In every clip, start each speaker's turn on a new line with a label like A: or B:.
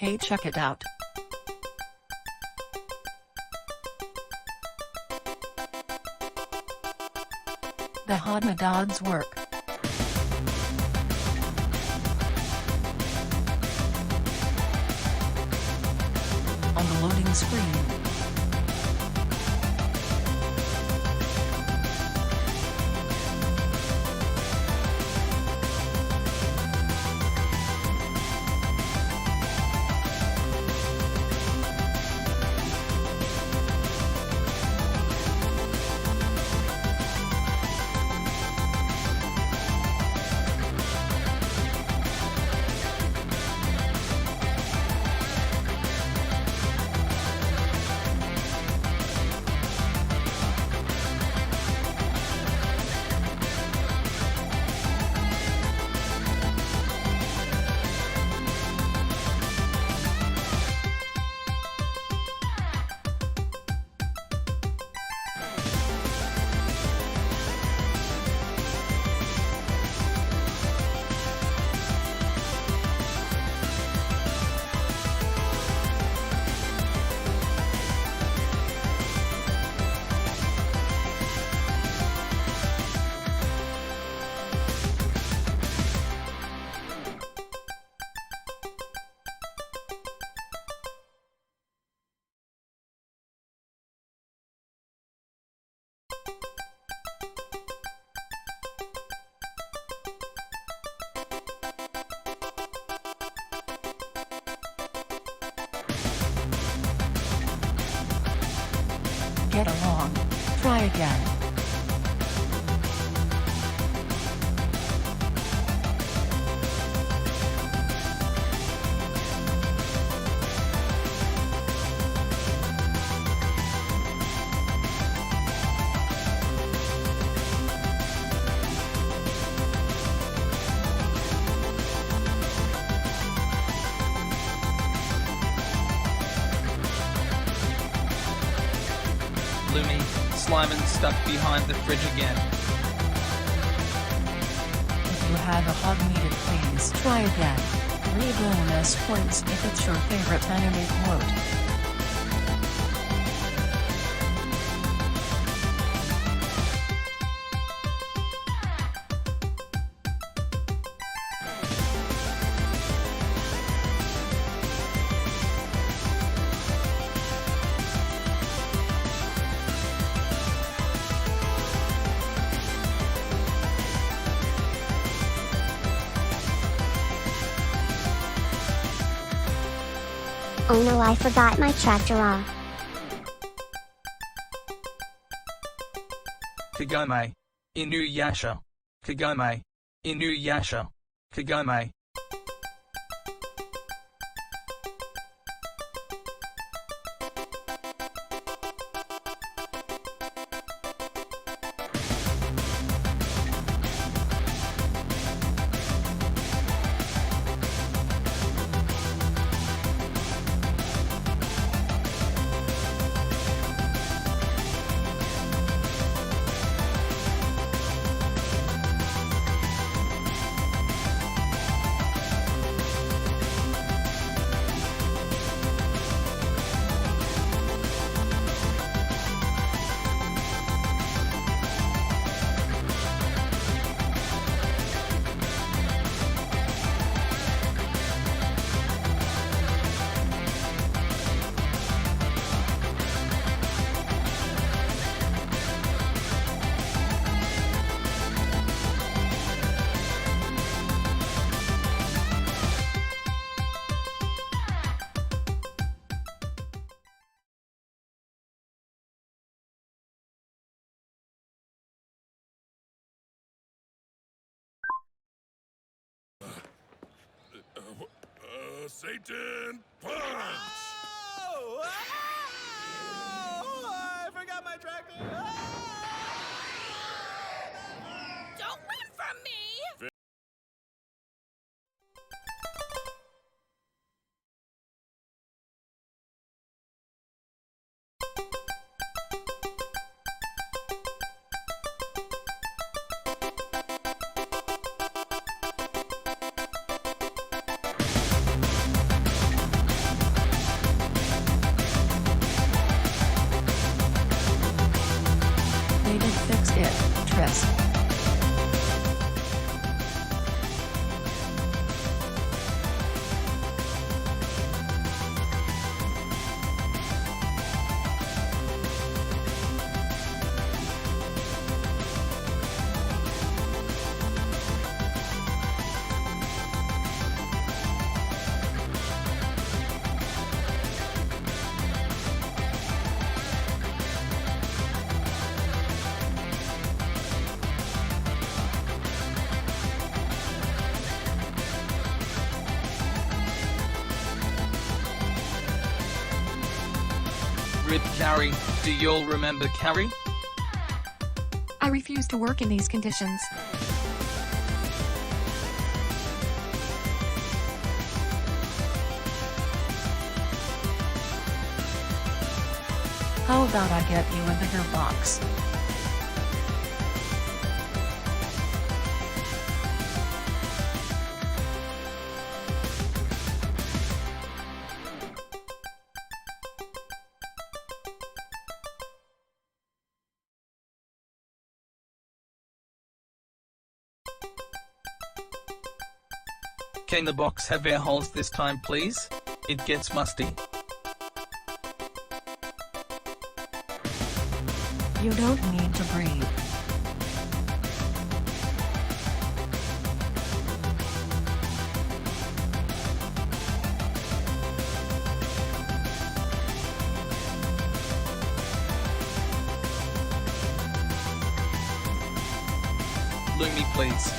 A: Hey, check it out. The Hodma dogs work. On the loading screen. Get along. Try again.
B: Lumi, Slimin stuck behind the fridge again.
A: If you have a hog needed, please try again. 3 bonus points if it's your favorite anime quote.
C: Oh no, I forgot my tractor off.
B: Kagome. Inuyasha. Kagome. Inuyasha. Kagome.
D: Satan punch!
E: Oh! I forgot my tractor.
F: Don't run from me!
B: Rip Carrie. Do y'all remember Carrie?
G: I refuse to work in these conditions.
A: How about I get you a bigger box?
B: Can the box have air holes this time, please? It gets musty.
A: You don't need to breathe.
B: Lumi, please.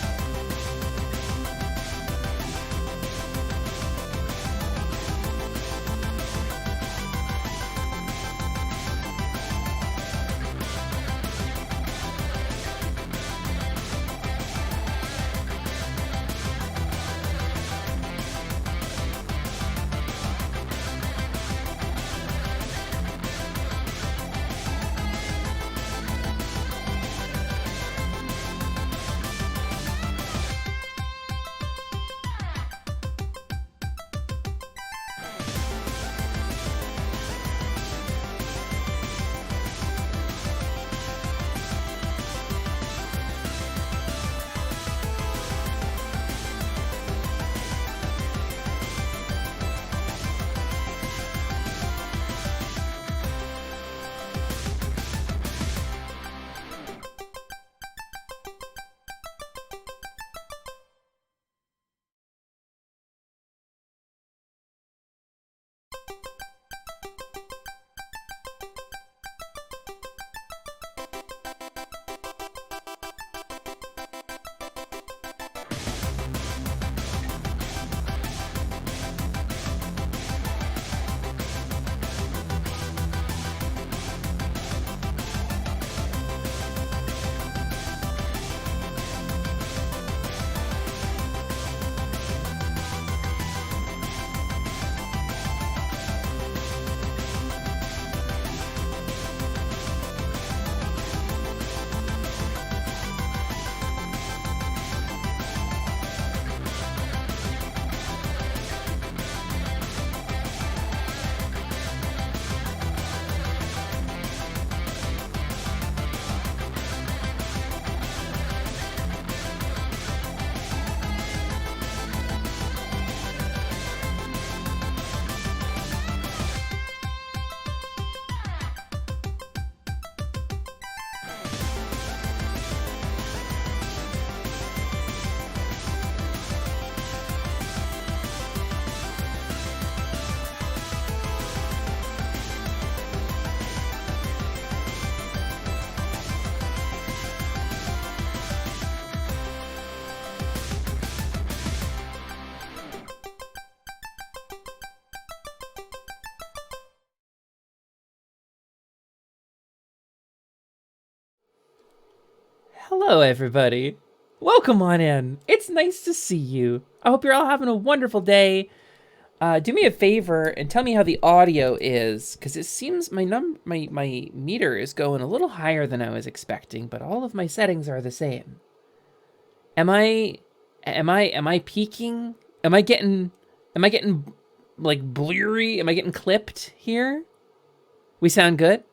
H: Hello, everybody. Welcome on in. It's nice to see you. I hope you're all having a wonderful day. Do me a favor and tell me how the audio is, because it seems my meter is going a little higher than I was expecting, but all of my settings are the same. Am I peaking? Am I getting like blurry? Am I getting clipped here? We sound good?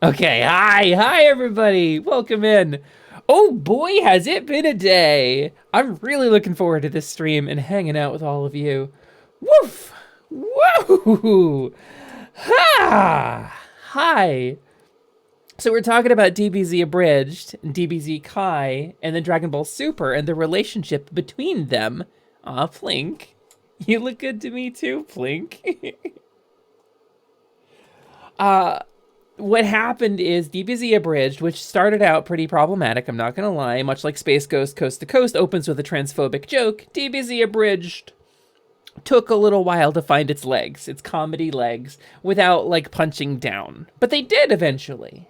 H: Okay, hi everybody. Welcome in. Oh boy, has it been a day. I'm really looking forward to this stream and hanging out with all of you. Woof! Woo! Ha! Hi. So we're talking about DBZ Abridged, and DBZ Kai, and then Dragon Ball Super, and the relationship between them. Aw, Plink. You look good to me too, Plink. What happened is DBZ Abridged, which started out pretty problematic, I'm not gonna lie, much like Space Ghost Coast to Coast opens with a transphobic joke, DBZ Abridged took a little while to find its legs, its comedy legs, without like punching down. But they did eventually.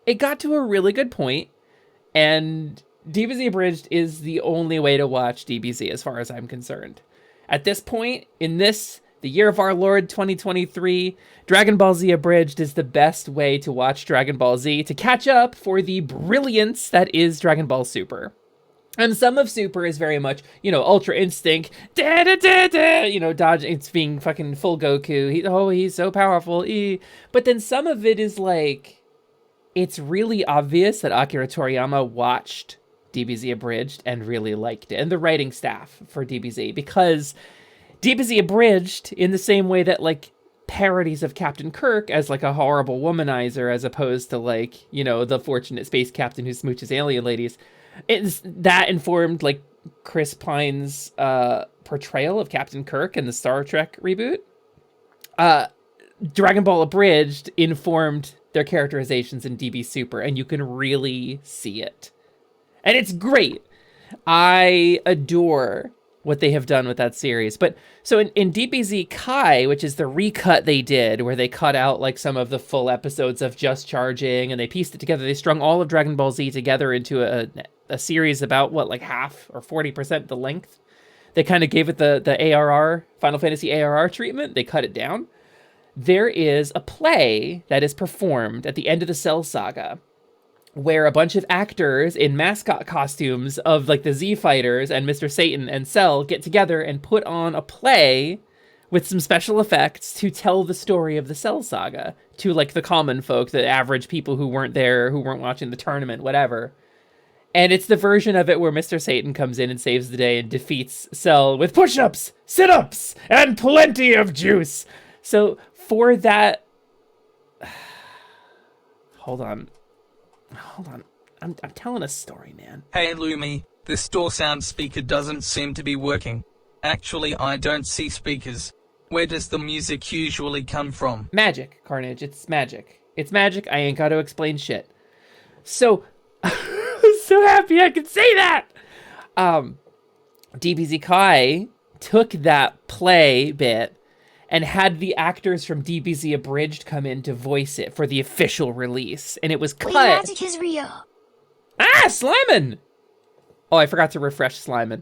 H: It got to a really good point, and DBZ Abridged is the only way to watch DBZ as far as I'm concerned. At this point, in this, the year of our Lord 2023, Dragon Ball Z Abridged is the best way to watch Dragon Ball Z to catch up for the brilliance that is Dragon Ball Super. And some of Super is very much, you know, Ultra Instinct, da da da da, you know, dodging, it's being fucking full Goku. He's so powerful. But then some of it is like, it's really obvious that Akira Toriyama watched DBZ Abridged and really liked it, and the writing staff for DBZ, because DBZ Abridged, in the same way that like parodies of Captain Kirk as like a horrible womanizer, as opposed to like, you know, the fortunate space captain who smooches alien ladies, that informed like Chris Pine's portrayal of Captain Kirk in the Star Trek reboot. Dragon Ball Abridged informed their characterizations in DB Super, and you can really see it. And it's great. I adore what they have done with that series. But so in DBZ Kai, which is the recut they did, where they cut out like some of the full episodes of Just Charging, and they pieced it together. They strung all of Dragon Ball Z together into a series about what, like half or 40% the length. They kind of gave it the ARR, Final Fantasy ARR treatment. They cut it down. There is a play that is performed at the end of the Cell Saga, where a bunch of actors in mascot costumes of like the Z Fighters and Mr. Satan and Cell get together and put on a play with some special effects to tell the story of the Cell Saga to like the common folk, the average people who weren't there, who weren't watching the tournament, whatever. And it's the version of it where Mr. Satan comes in and saves the day and defeats Cell with push-ups, sit-ups, and plenty of juice. So for that... Hold on. I'm telling a story, man.
B: Hey Lumi, this store sound speaker doesn't seem to be working. Actually, I don't see speakers. Where does the music usually come from?
H: Magic, Carnage. It's magic. It's magic. I ain't got to explain shit. So, I'm so happy I could say that. DBZ Kai took that play bit and had the actors from DBZ Abridged come in to voice it for the official release. And it was cut.
C: Magic is real.
H: Ah, Slimin! Oh, I forgot to refresh Slimin.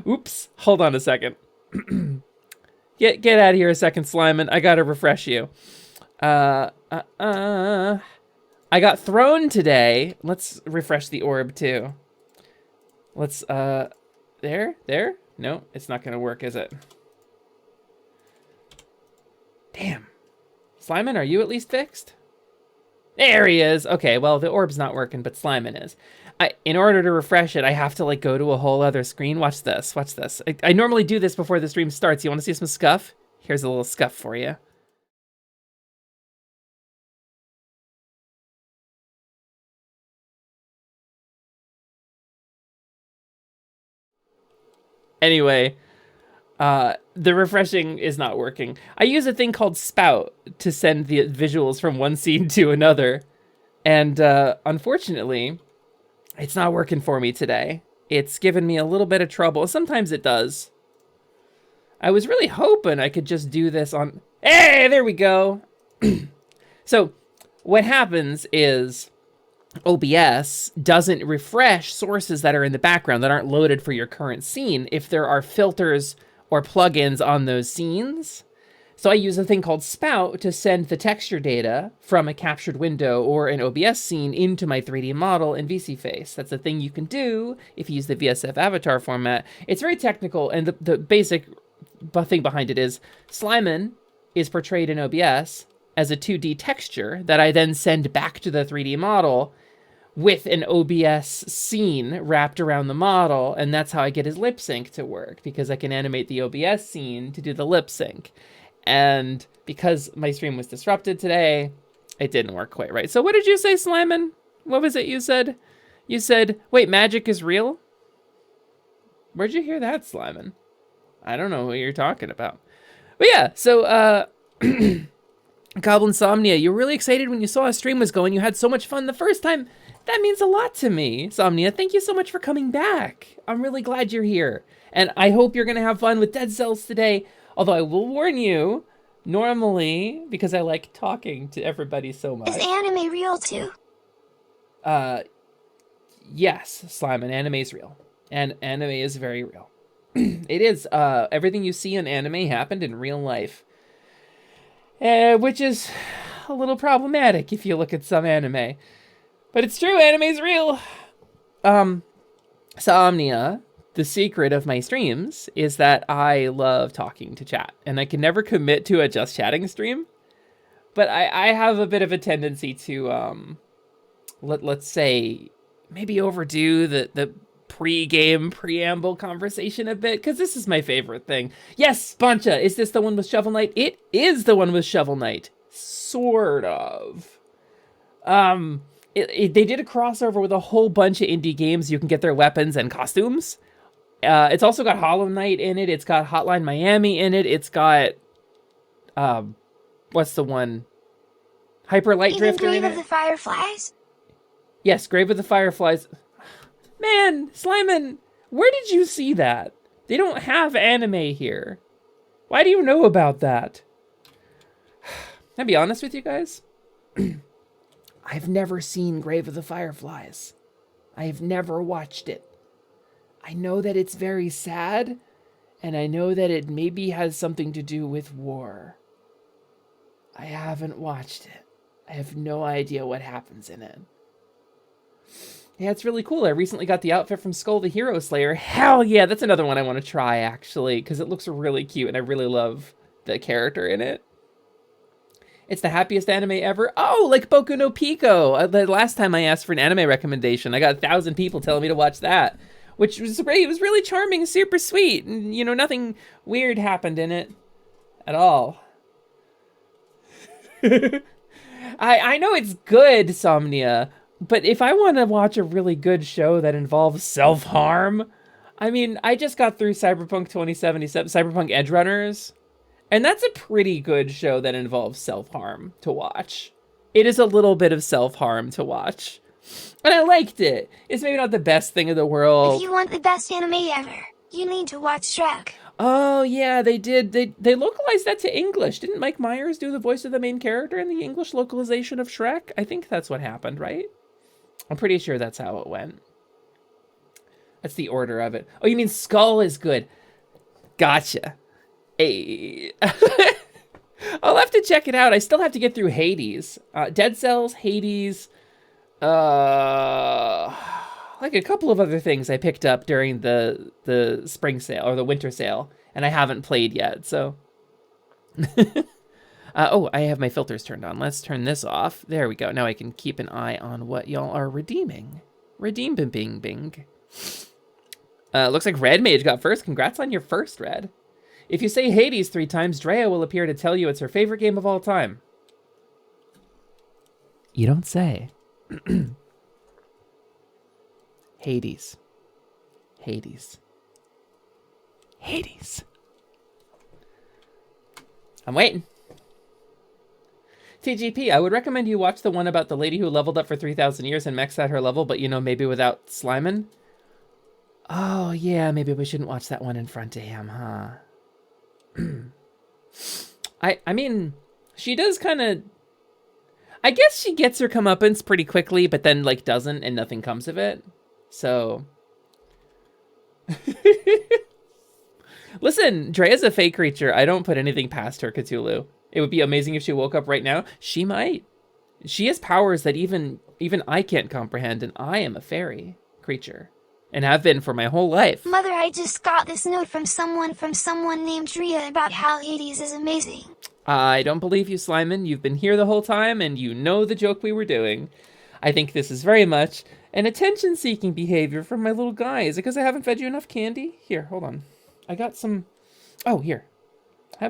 H: Oops. Hold on a second. Get out of here a second, Slimin. I gotta refresh you. I got thrown today. Let's refresh the orb too. Let's, there? No, it's not gonna work, is it? Damn. Slimin, are you at least fixed? There he is. Okay, well, the orb's not working, but Slimin is. In order to refresh it, I have to, like, go to a whole other screen. Watch this. Watch this. I normally do this before the stream starts. You want to see some scuff? Here's a little scuff for you. Anyway... the refreshing is not working. I use a thing called Spout to send the visuals from one scene to another. And unfortunately, it's not working for me today. It's given me a little bit of trouble. Sometimes it does. I was really hoping I could just do this on... Hey, there we go. So what happens is OBS doesn't refresh sources that are in the background that aren't loaded for your current scene if there are filters or plugins on those scenes. So I use a thing called Spout to send the texture data from a captured window or an OBS scene into my 3D model in VCFace. That's a thing you can do if you use the VSF avatar format. It's very technical, and the basic thing behind it is Slimin is portrayed in OBS as a 2D texture that I then send back to the 3D model with an OBS scene wrapped around the model, and that's how I get his lip sync to work, because I can animate the OBS scene to do the lip sync. And because my stream was disrupted today, it didn't work quite right. So what did you say, Slimin? What was it you said? You said, wait, magic is real? Where'd you hear that, Slimin? I don't know what you're talking about. But yeah, so, Goblin Somnia, you were really excited when you saw a stream was going. You had so much fun the first time. That means a lot to me, Somnia. Thank you so much for coming back. I'm really glad you're here. And I hope you're going to have fun with Dead Cells today. Although I will warn you, normally, because I like talking to everybody so much.
C: Is anime real too?
H: Yes, Slime, and anime is real. And anime is very real. It is. Everything you see in anime happened in real life. Which is a little problematic if you look at some anime. But it's true, anime is real. Somnia, the secret of my streams is that I love talking to chat. And I can never commit to a just chatting stream. But I have a bit of a tendency to, let's say, maybe overdo the pre-game preamble conversation a bit, because this is my favorite thing. Yes, Bancha, is this the one with Shovel Knight? It is the one with Shovel Knight. Sort of. They did a crossover with a whole bunch of indie games. You can get their weapons and costumes. It's also got Hollow Knight in it. It's got Hotline Miami in it. It's got, what's the one? Hyper Light Drifter in it.
C: Grave of the Fireflies?
H: Yes, Grave of the Fireflies. Man, Slyman, where did you see that? They don't have anime here. Why do you know about that? Can I be honest with you guys? I've never seen Grave of the Fireflies. I have never watched it. I know that it's very sad, and I know that it maybe has something to do with war. I haven't watched it. I have no idea what happens in it. Yeah, it's really cool. I recently got the outfit from Skull the Hero Slayer. Hell yeah, that's another one I want to try, actually, because it looks really cute, and I really love the character in it. It's the happiest anime ever. Oh, like Boku no Pico. The last time I asked for an anime recommendation, I got 1,000 people telling me to watch that, which was great. It was really charming, super sweet, and, you know, nothing weird happened in it at all. I know it's good, Somnia, but if I want to watch a really good show that involves self-harm, I mean, I just got through Cyberpunk 2077, Cyberpunk Edgerunners, and that's a pretty good show that involves self-harm to watch. It is a little bit of self-harm to watch, and I liked it. It's maybe not the best thing in the world.
C: If you want the best anime ever, you need to watch Shrek.
H: Oh, yeah, they did. They localized that to English. Didn't Mike Myers do the voice of the main character in the English localization of Shrek? I think that's what happened, right? I'm pretty sure that's how it went. That's the order of it. Oh, you mean Skull is good. Gotcha. Hey. I'll have to check it out. I still have to get through Hades. Dead Cells, Hades, like a couple of other things I picked up during the spring sale or the winter sale, and I haven't played yet, so. Oh, I have my filters turned on. Let's turn this off. There we go. Now I can keep an eye on what y'all are redeeming. Redeem bing bing. Looks like Red Mage got first. Congrats on your first, Red. If you say Hades 3 times, Drea will appear to tell you it's her favorite game of all time. You don't say. Hades. Hades. Hades. I'm waiting. TGP, I would recommend you watch the one about the lady who leveled up for 3,000 years and maxed out her level, but, you know, maybe without Slimin'. Oh, yeah, maybe we shouldn't watch that one in front of him, huh? I mean, she does kind of... I guess she gets her comeuppance pretty quickly, but then, like, doesn't, and nothing comes of it. So... Listen, Drea's a fake creature. I don't put anything past her, Cthulhu. It would be amazing if she woke up right now. She might. She has powers that even I can't comprehend, and I am a fairy creature. And have been for my whole life.
C: Mother, I just got this note from someone named Drea about how Hades is amazing.
H: I don't believe you, Slyman. You've been here the whole time, and you know the joke we were doing. I think this is very much an attention-seeking behavior from my little guy. Is it because I haven't fed you enough candy? Here, hold on. I got some... Oh, here. I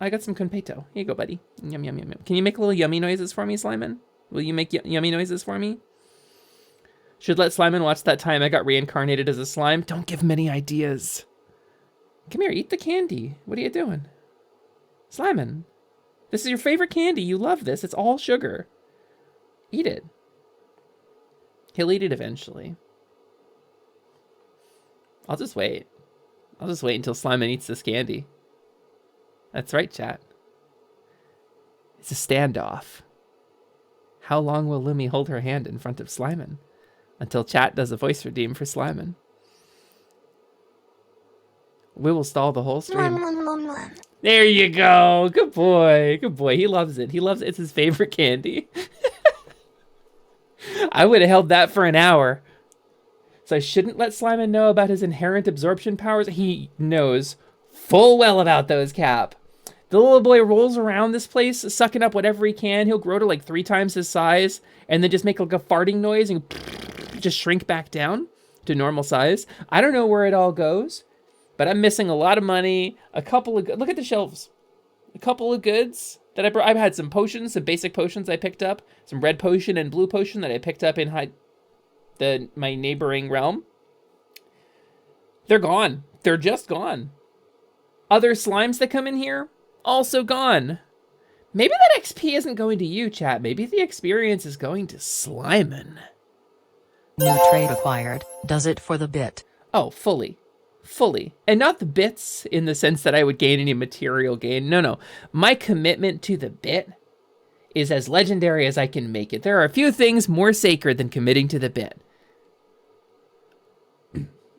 H: got some confeito. Here you go, buddy. Yum, yum, yum, yum. Can you make little yummy noises for me, Slyman? Will you make yummy noises for me? Should let Slyman watch that time I got reincarnated as a slime. Don't give him any ideas. Come here, eat the candy. What are you doing? Slyman, this is your favorite candy. You love this. It's all sugar. Eat it. He'll eat it eventually. I'll just wait. I'll just wait until Slimen eats this candy. That's right, chat. It's a standoff. How long will Lumi hold her hand in front of Slimen? Until chat does a voice redeem for Slimen. We will stall the whole stream. There you go. Good boy. Good boy. He loves it. He loves it. It's his favorite candy. I would have held that for an hour. So I shouldn't let Slimen know about his inherent absorption powers. He knows full well about those, Cap. The little boy rolls around this place, sucking up whatever he can. He'll grow to like 3 times his size and then just make like a farting noise and just shrink back down to normal size. I don't know where it all goes, but I'm missing a lot of money. A couple of, look at the shelves. A couple of goods that I brought. I've had some potions, some basic potions I picked up, some red potion and blue potion that I picked up in my neighboring realm. They're gone. They're just gone. Other slimes that come in here, also gone. Maybe that XP isn't going to you, chat. Maybe the experience is going to Slimen.
A: New trait acquired. Does it for the bit.
H: Oh, fully. Fully. And not the bits in the sense that I would gain any material gain. No. My commitment to the bit is as legendary as I can make it. There are a few things more sacred than committing to the bit.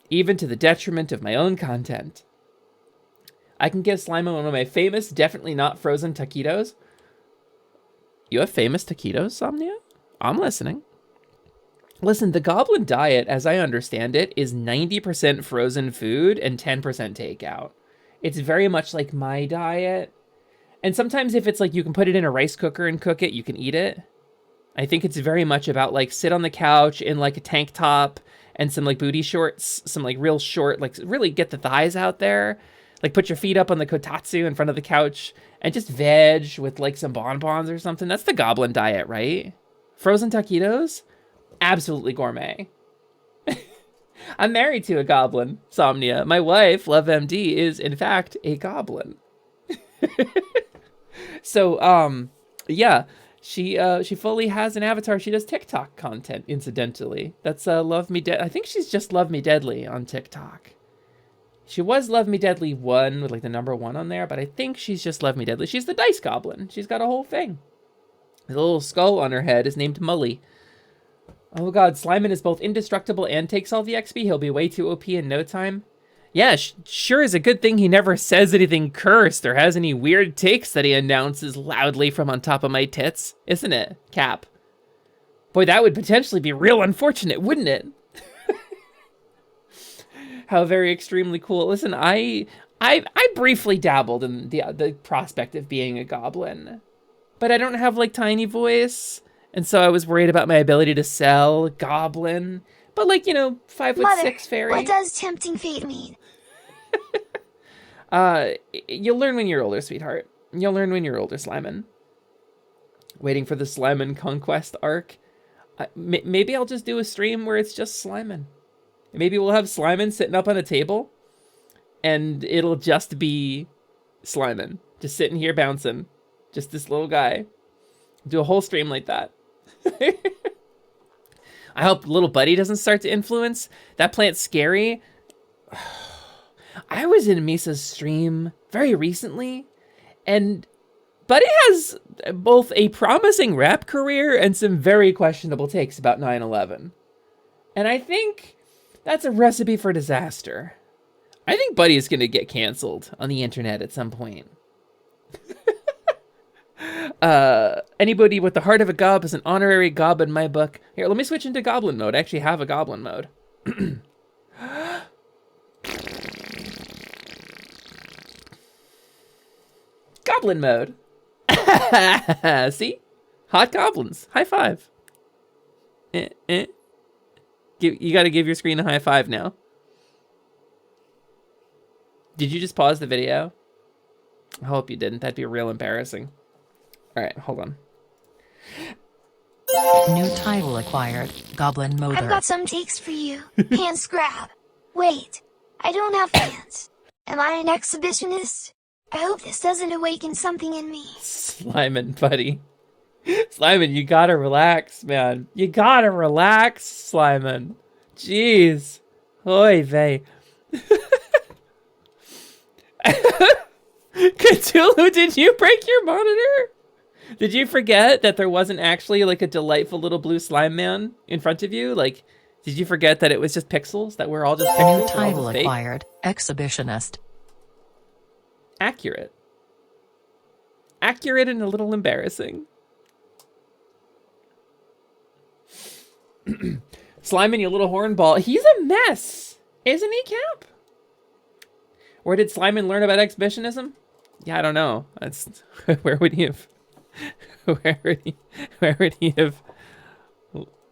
H: Even to the detriment of my own content. I can give Slimen one of my famous, definitely not frozen taquitos. You have famous taquitos, Somnia? I'm listening. Listen, the goblin diet, as I understand it, is 90% frozen food and 10% takeout. It's very much like my diet. And sometimes if it's like you can put it in a rice cooker and cook it, you can eat it. I think it's very much about like sit on the couch in like a tank top and some like booty shorts, some like real short, like really get the thighs out there. Like put your feet up on the kotatsu in front of the couch and just veg with like some bonbons or something. That's the goblin diet, right? Frozen taquitos? Absolutely gourmet. I'm married to a goblin, Somnia. My wife, Love MD, is in fact a goblin. So, yeah, she fully has an avatar. She does TikTok content, incidentally. That's Love Me Dead. I think she's just Love Me Deadly on TikTok. She was Love Me Deadly 1 with like the number 1 on there, but I think she's just Love Me Deadly. She's the dice goblin. She's got a whole thing. The little skull on her head is named Mully. Oh god, Slimen is both indestructible and takes all the XP. He'll be way too OP in no time. Yeah, sure is a good thing he never says anything cursed or has any weird takes that he announces loudly from on top of my tits, isn't it, Cap? Boy, that would potentially be real unfortunate, wouldn't it? How very extremely cool. Listen, I briefly dabbled in the prospect of being a goblin, but I don't have like tiny voice, and so I was worried about my ability to sell goblin. But like, you know, 5'6" fairy.
C: What does tempting fate mean?
H: You'll learn when you're older, sweetheart. You'll learn when you're older, Slimen. Waiting for the Slimen conquest arc. Maybe I'll just do a stream where it's just Slimen. Maybe we'll have Slimen sitting up on a table, and it'll just be Slimen. Just sitting here bouncing. Just this little guy. Do a whole stream like that. I hope little Buddy doesn't start to influence. That plant's scary. I was in Misa's stream very recently, and Buddy has both a promising rap career and some very questionable takes about 9/11. And I think that's a recipe for disaster. I think Buddy is going to get canceled on the internet at some point. Anybody with the heart of a gob is an honorary gob in my book. Here, let me switch into goblin mode. I actually have a goblin mode. Goblin mode. See? Hot goblins. High five. You gotta give your screen a high five now. Did you just pause the video? I hope you didn't. That'd be real embarrassing. All right, hold on.
A: New title acquired. Goblin Mother.
C: I've got some takes for you. Pants grab. Wait, I don't have pants. Am I an exhibitionist? I hope this doesn't awaken something in me.
H: Slimen, buddy. Slimon, you gotta relax, man. You gotta relax, Slimon. Jeez. Oy vey. Cthulhu, did you break your monitor? Did you forget that there wasn't actually like a delightful little blue slime man in front of you? Like, did you forget that it was just pixels? That we're all just pixels?
A: New
H: We're all
A: title
H: just fake?
A: acquired. Exhibitionist.
H: Accurate. Accurate and a little embarrassing. Slimon, you little hornball. He's a mess, isn't he, Cap? Where did Slimon learn about exhibitionism? Yeah, I don't know. That's where would he have? Where would he have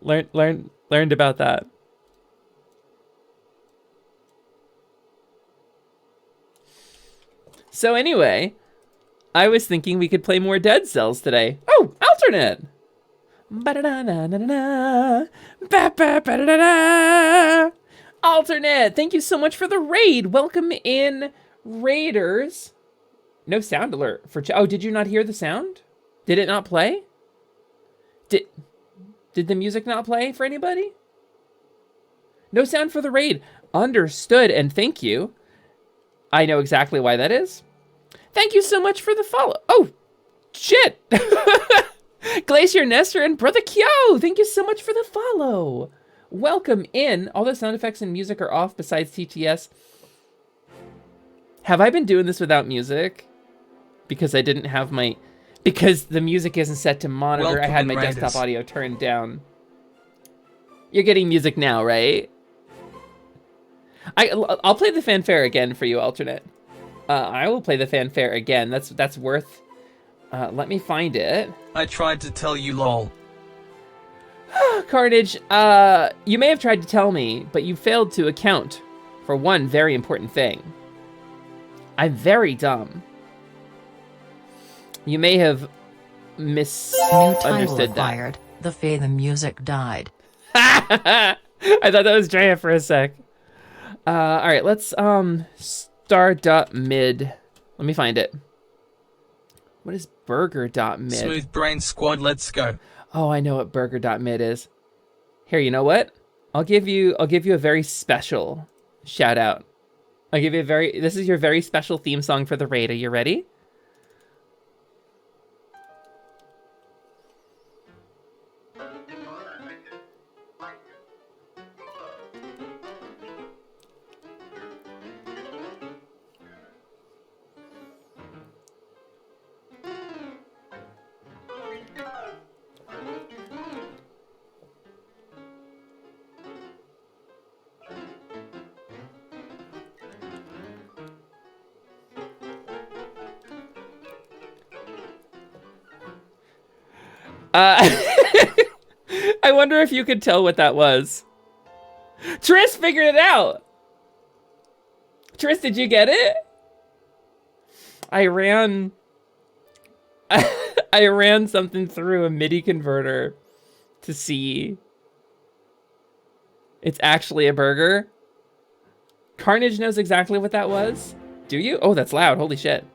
H: learned about that? So anyway, I was thinking we could play more Dead Cells today. Oh, alternate. Alternate. Thank you so much for the raid. Welcome in, raiders. No sound alert for. Oh, did you not hear the sound? Did it not play? Did the music not play for anybody? No sound for the raid. Understood, and thank you. I know exactly why that is. Thank you so much for the follow. Oh, shit. Glacier Nestor and Brother Kyo, thank you so much for the follow. Welcome in. All the sound effects and music are off besides TTS. Have I been doing this without music? Because I didn't have my... Because the music isn't set to monitor.
B: Welcome
H: I had my
B: Raiders.
H: desktop audio turned down. You're getting music now, right? I'll play the fanfare again for you, alternate. I will play the fanfare again. That's worth... let me find it.
B: I tried to tell you, lol.
H: Carnage, you may have tried to tell me, but you failed to account for one very important thing. I'm very dumb. You may have
A: New title
H: misunderstood that.
A: acquired. The Fae the music died.
H: I thought that was Drea for a sec. All right, let's star.mid. Let me find it. What is burger.mid?
B: Smooth Brain Squad, let's go.
H: Oh, I know what burger.mid is. Here, you know what? I'll give you a very special shout out. I'll give you this is your very special theme song for the raid. Are you ready? I wonder if you could tell what that was. Tris figured it out. Tris, did you get it? I ran something through a MIDI converter to see. It's actually a burger. Carnage knows exactly what that was. Do you? Oh, that's loud. Holy shit.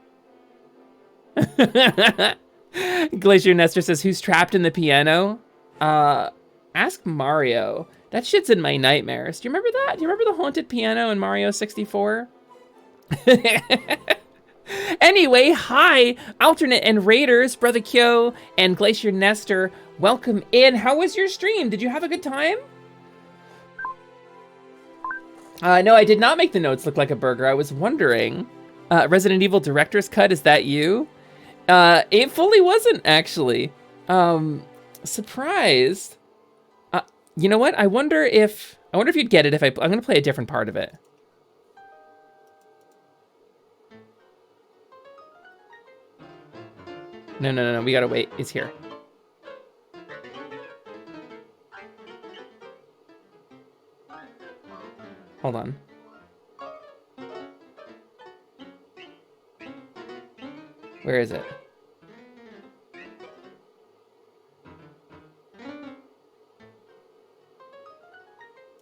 H: Glacier Nestor says, who's trapped in the piano? Ask Mario. That shit's in my nightmares. Do you remember that? Do you remember the haunted piano in Mario 64? Anyway, hi, alternate and raiders, Brother Kyo and Glacier Nestor. Welcome in. How was your stream? Did you have a good time? No, I did not make the notes look like a burger. I was wondering. Resident Evil Director's Cut, is that you? It fully wasn't, actually. Surprised. You know what? I wonder if you'd get it if I'm gonna play a different part of it. No, we gotta wait. It's here. Hold on. Where is it?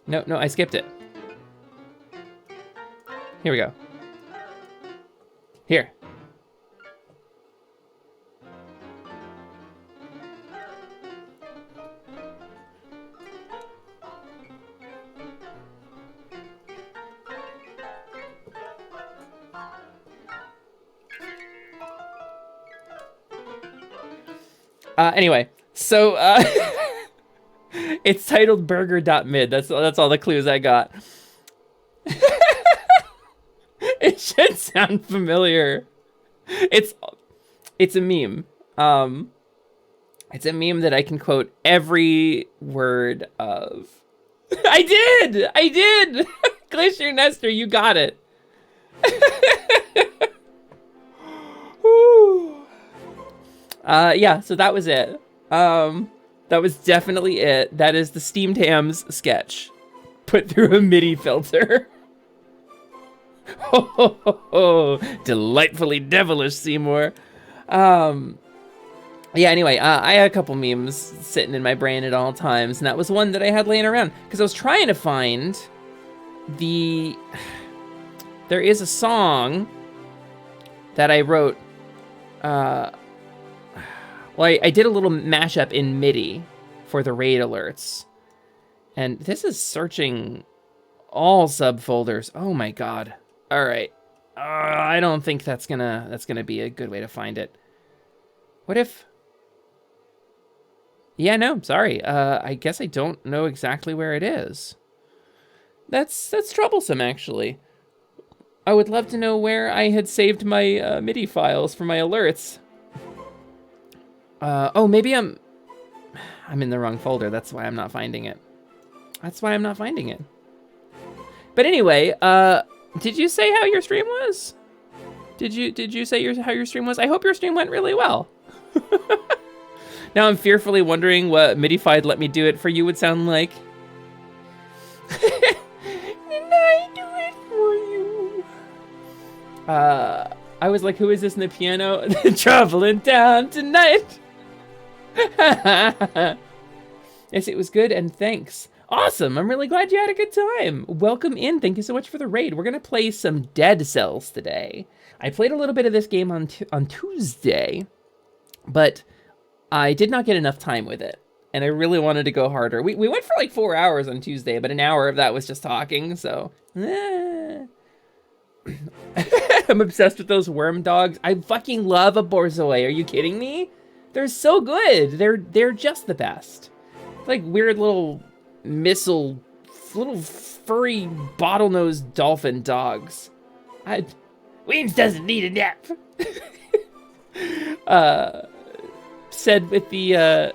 H: No, I skipped it. Here we go. Here. Anyway, so it's titled burger.mid. That's all the clues I got. It should sound familiar. It's a meme. It's a meme that I can quote every word of. I did! Glacier Nestor, you got it. Yeah, so that was it. That was definitely it. That is the Steamed Hams sketch put through a MIDI filter. Oh, delightfully devilish, Seymour. Yeah, anyway, I had a couple memes sitting in my brain at all times, and that was one that I had laying around, because I was trying to find there is a song that I wrote, well, I did a little mashup in MIDI for the raid alerts, and this is searching all subfolders. Oh my god. All right. I don't think that's gonna be a good way to find it. What if... Yeah, no, sorry. I guess I don't know exactly where it is. That's troublesome, actually. I would love to know where I had saved my MIDI files for my alerts. Oh, maybe I'm in the wrong folder. That's why I'm not finding it. But anyway, did you say how your stream was? Did you say how your stream was? I hope your stream went really well. Now I'm fearfully wondering what Midified Let Me Do It For You would sound like. Didn't I do it for you? I was like, who is this in the piano? Traveling down tonight. Yes, it was good, and thanks. Awesome, I'm really glad you had a good time. Welcome in, thank you so much for the raid. We're gonna play some Dead Cells today. I played a little bit of this game on Tuesday, but I did not get enough time with it, and I really wanted to go harder. We went for like 4 hours on Tuesday, but an hour of that was just talking, so... I'm obsessed with those worm dogs. I fucking love a Borzoi, are you kidding me? They're so good, they're just the best. Like weird little little furry bottlenose dolphin dogs. Weems doesn't need a nap. Said with the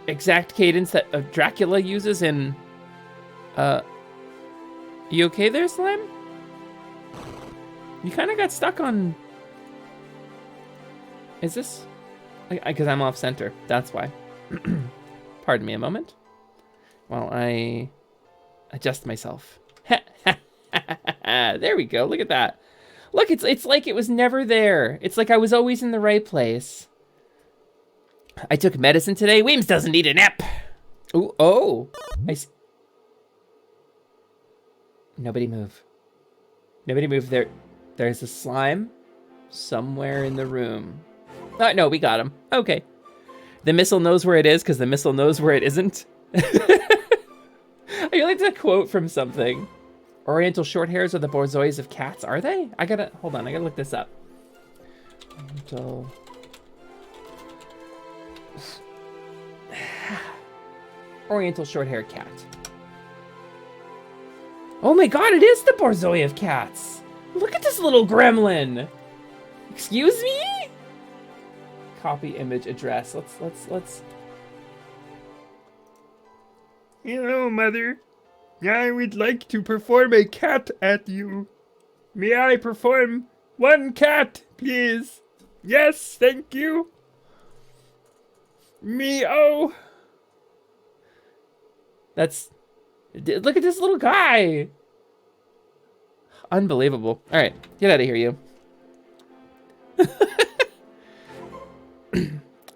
H: exact cadence that Dracula uses in you okay there, Slime? You kind of got stuck on... Is this... Because I'm off center, that's why. Pardon me a moment while I adjust myself. There we go, look at that. Look, it's like it was never there. It's like I was always in the right place. I took medicine today. Weems doesn't need a nap. Ooh, oh. Nobody move. Nobody move. There's a slime somewhere in the room. Oh, no, we got him. Okay. The missile knows where it is because the missile knows where it isn't. I feel like it's a quote from something. Oriental short hairs are the borzois of cats, are they? Hold on, I gotta look this up. Oriental short-haired cat. Oh my god, it is the borzoi of cats! Look at this little gremlin! Excuse me? Copy image address. Let's...
I: Hello, Mother. I would like to perform a cat at you. May I perform one cat, please? Yes, thank you. Meow.
H: Look at this little guy. Unbelievable. All right, get out of here, you.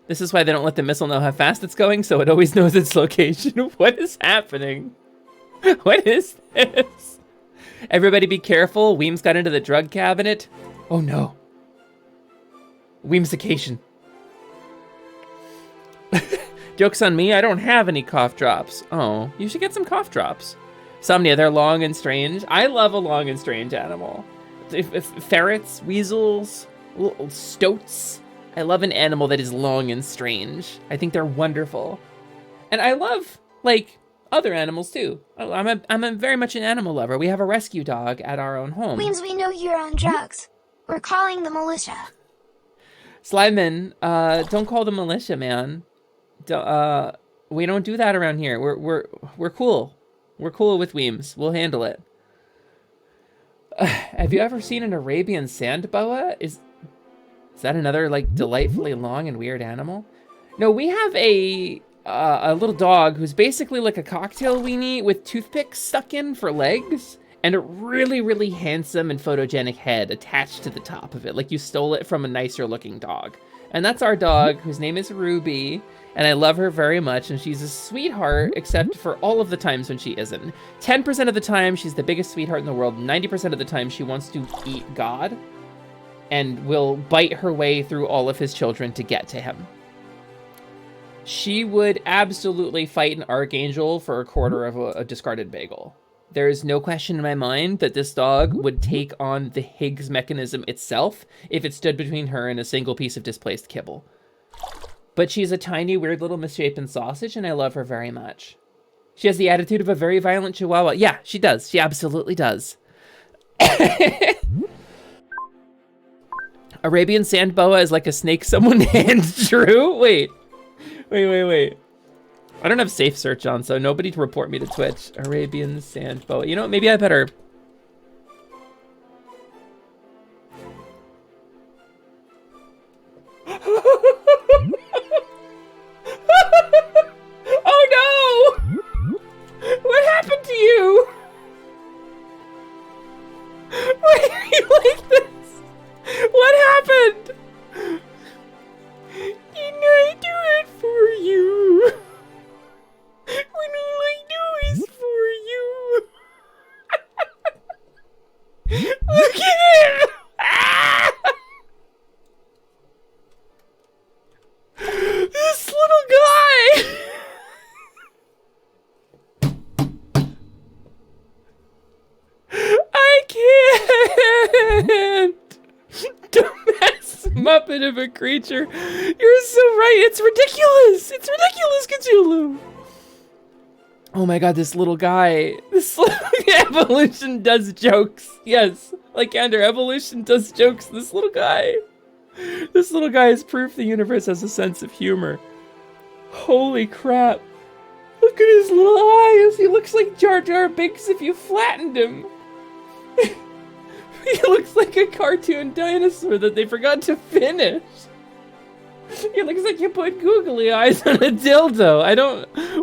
H: This is why they don't let the missile know how fast it's going, so it always knows its location. What is happening? What is this? Everybody be careful. Weems got into the drug cabinet. Oh no. Weemsication. Joke's on me, I don't have any cough drops. Oh, you should get some cough drops. Somnia, they're long and strange. I love a long and strange animal. If ferrets, weasels, little stoats, I love an animal that is long and strange. I think they're wonderful. And I love, like, other animals too. I'm a very much an animal lover. We have a rescue dog at our own home.
C: Means we know you're on drugs. We're calling the militia.
H: Slideman, don't call the militia, man. We don't do that around here. We're cool. We're cool with Weems. We'll handle it. Have you ever seen an Arabian sand boa? Is that another, like, delightfully long and weird animal? No, we have a little dog who's basically like a cocktail weenie with toothpicks stuck in for legs and a really, really handsome and photogenic head attached to the top of it. Like you stole it from a nicer looking dog. And that's our dog, whose name is Ruby. And I love her very much. And she's a sweetheart, except for all of the times when she isn't. 10% of the time, she's the biggest sweetheart in the world. 90% of the time, she wants to eat God and will bite her way through all of his children to get to him. She would absolutely fight an archangel for a quarter of a discarded bagel. There is no question in my mind that this dog would take on the Higgs mechanism itself if it stood between her and a single piece of displaced kibble. But she's a tiny, weird little misshapen sausage, and I love her very much. She has the attitude of a very violent chihuahua. Yeah, she does. She absolutely does. Arabian sand boa is like a snake someone hand drew? Wait. I don't have safe search on, so nobody to report me to Twitch. Arabian sand boa. You know what? Maybe I better... Oh no! What happened to you? Why are you like this? What happened? Didn't I do it for you? When all I do is for you. Look at him! Ah! This little guy! I can't! Dumbass muppet of a creature. You're so right. It's ridiculous. It's ridiculous, Cthulhu. Oh my god, this little guy. This evolution does jokes. Yes, like Andrew, evolution does jokes. This little guy. This little guy is proof the universe has a sense of humor. Holy crap. Look at his little eyes. He looks like Jar Jar Binks if you flattened him. He looks like a cartoon dinosaur that they forgot to finish. He looks like you put googly eyes on a dildo.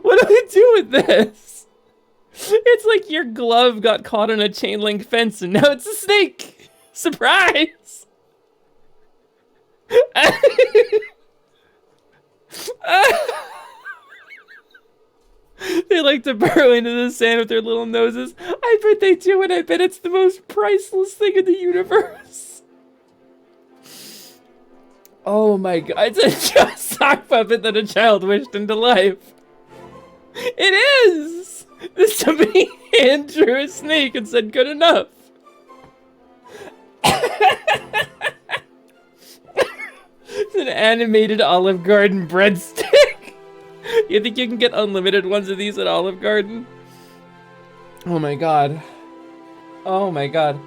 H: What do I do with this? It's like your glove got caught on a chain link fence and now it's a snake. Surprise! They like to burrow into the sand with their little noses. I bet they do, and I bet it's the most priceless thing in the universe. Oh my god, it's a sock puppet that a child wished into life. It is! Somebody hand drew a snake and said good enough. It's an animated Olive Garden breadstick. You think you can get unlimited ones of these at Olive Garden? Oh my god. Oh my god.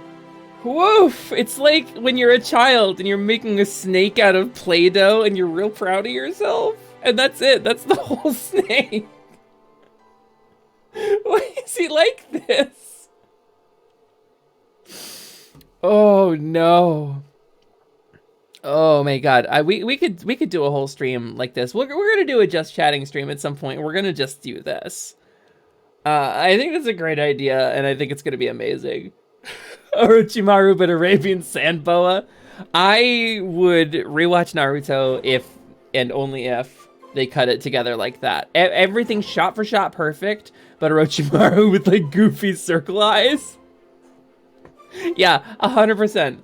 H: Woof! It's like when you're a child and you're making a snake out of Play-Doh and you're real proud of yourself. And that's it. That's the whole snake. Why is he like this? Oh no. Oh my god, we could do a whole stream like this. We're gonna do a just chatting stream at some point. We're gonna just do this. I think that's a great idea, and I think it's gonna be amazing. Orochimaru, but Arabian sand boa. I would rewatch Naruto if and only if they cut it together like that. Everything shot for shot perfect, but Orochimaru with like goofy circle eyes. Yeah, 100%.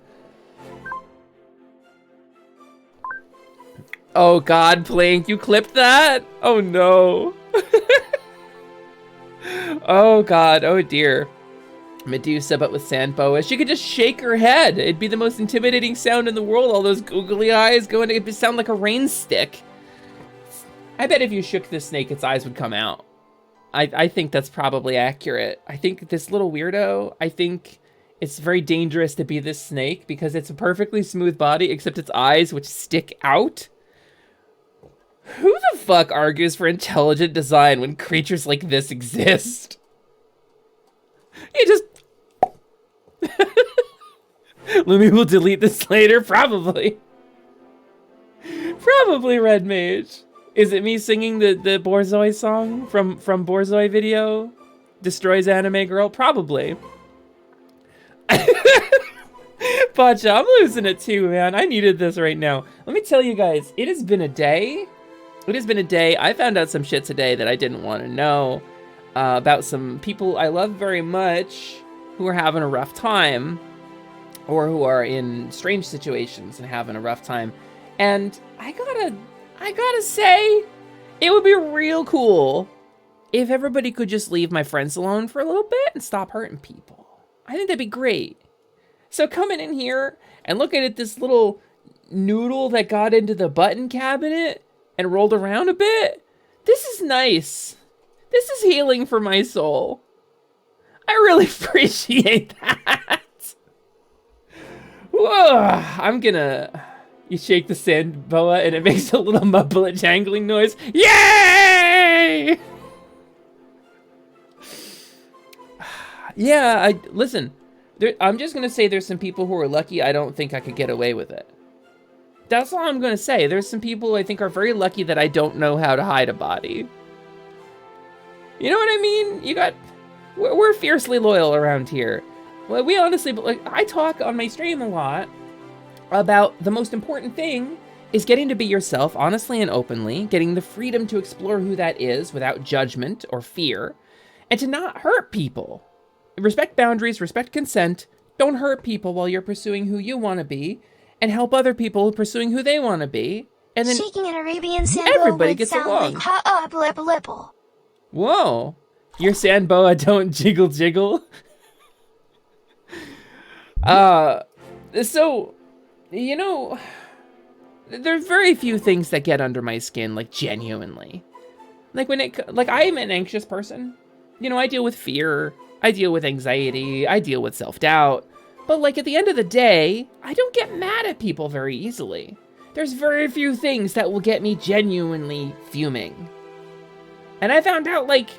H: Oh god, Plank, you clipped that? Oh no. Oh god, oh dear. Medusa, but with sand boa. She could just shake her head. It'd be the most intimidating sound in the world. All those googly eyes going to it'd sound like a rain stick. I bet if you shook this snake, its eyes would come out. I think that's probably accurate. I think this little weirdo, I think it's very dangerous to be this snake because it's a perfectly smooth body except its eyes, which stick out. Who the fuck argues for intelligent design when creatures like this exist? You just... Lumi will delete this later, probably. Probably Red Mage. Is it me singing the Borzoi song from Borzoi video? Destroys anime girl? Probably. Pacha, I'm losing it too, man. I needed this right now. Let me tell you guys, it has been a day. It has been a day. I found out some shit today that I didn't want to know about some people I love very much who are having a rough time or who are in strange situations and having a rough time. And I gotta say, it would be real cool if everybody could just leave my friends alone for a little bit and stop hurting people. I think that'd be great. So coming in here and looking at this little noodle that got into the button cabinet and rolled around a bit, this is nice. This is healing for my soul. I really appreciate that. Whoa, you shake the sand boa and it makes a little mupplet jangling noise. Yay! Yeah, listen, I'm just gonna say there's some people who are lucky I don't think I could get away with it. That's all I'm gonna say. There's some people I think are very lucky that I don't know how to hide a body. You know what I mean? We're fiercely loyal around here. Well, we honestly, I talk on my stream a lot about the most important thing is getting to be yourself honestly and openly, getting the freedom to explore who that is without judgment or fear, and to not hurt people. Respect boundaries, respect consent, don't hurt people while you're pursuing who you want to be, and help other people pursuing who they want to be, and then
C: shaking an Arabian sand
H: everybody
C: would
H: gets
C: sound
H: along.
C: like ha blip blipple.
H: Whoa, your sand boa don't jiggle jiggle. So, you know, there's very few things that get under my skin, like genuinely. Like I'm an anxious person. You know, I deal with fear, I deal with anxiety, I deal with self-doubt. But like at the end of the day, I don't get mad at people very easily. There's very few things that will get me genuinely fuming. And I found out like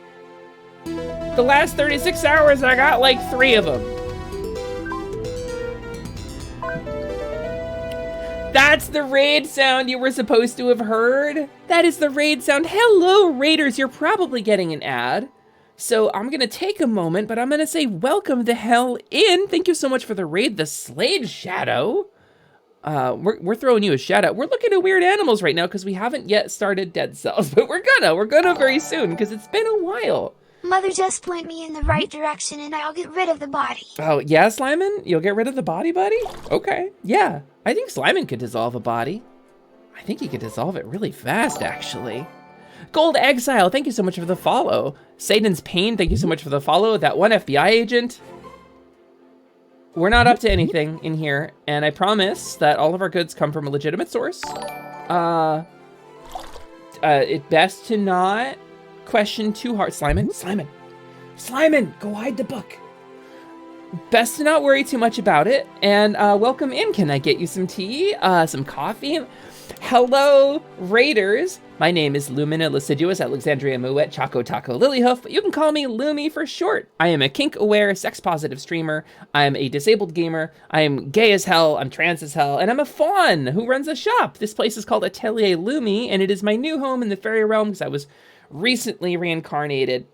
H: the last 36 hours, I got like 3 of them. That's the raid sound you were supposed to have heard. That is the raid sound. Hello, raiders. You're probably getting an ad. So I'm going to take a moment, but I'm going to say welcome the hell in. Thank you so much for the raid, the Slade Shadow. We're throwing you a shout out. We're looking at weird animals right now because we haven't yet started Dead Cells, but we're gonna very soon because it's been a while.
C: Mother, just point me in the right direction and I'll get rid of the body.
H: Oh, yeah, Slyman? You'll get rid of the body, buddy? Okay, yeah. I think Slyman could dissolve a body. I think he could dissolve it really fast, actually. Gold Exile, thank you so much for the follow. Satan's Pain, thank you so much for the follow. That one FBI agent. We're not up to anything in here, and I promise that all of our goods come from a legitimate source. It's best to not question too hard. Slyman, go hide the book. Best to not worry too much about it. And welcome in. Can I get you some tea? Some coffee? Hello, Raiders. My name is Lumina Lasciduous Alexandria Moet Choco Taco Lilyhoof, but you can call me Lumi for short. I am a kink-aware, sex-positive streamer. I am a disabled gamer. I am gay as hell. I'm trans as hell. And I'm a faun who runs a shop. This place is called Atelier Lumi, and it is my new home in the fairy realm because I was recently reincarnated.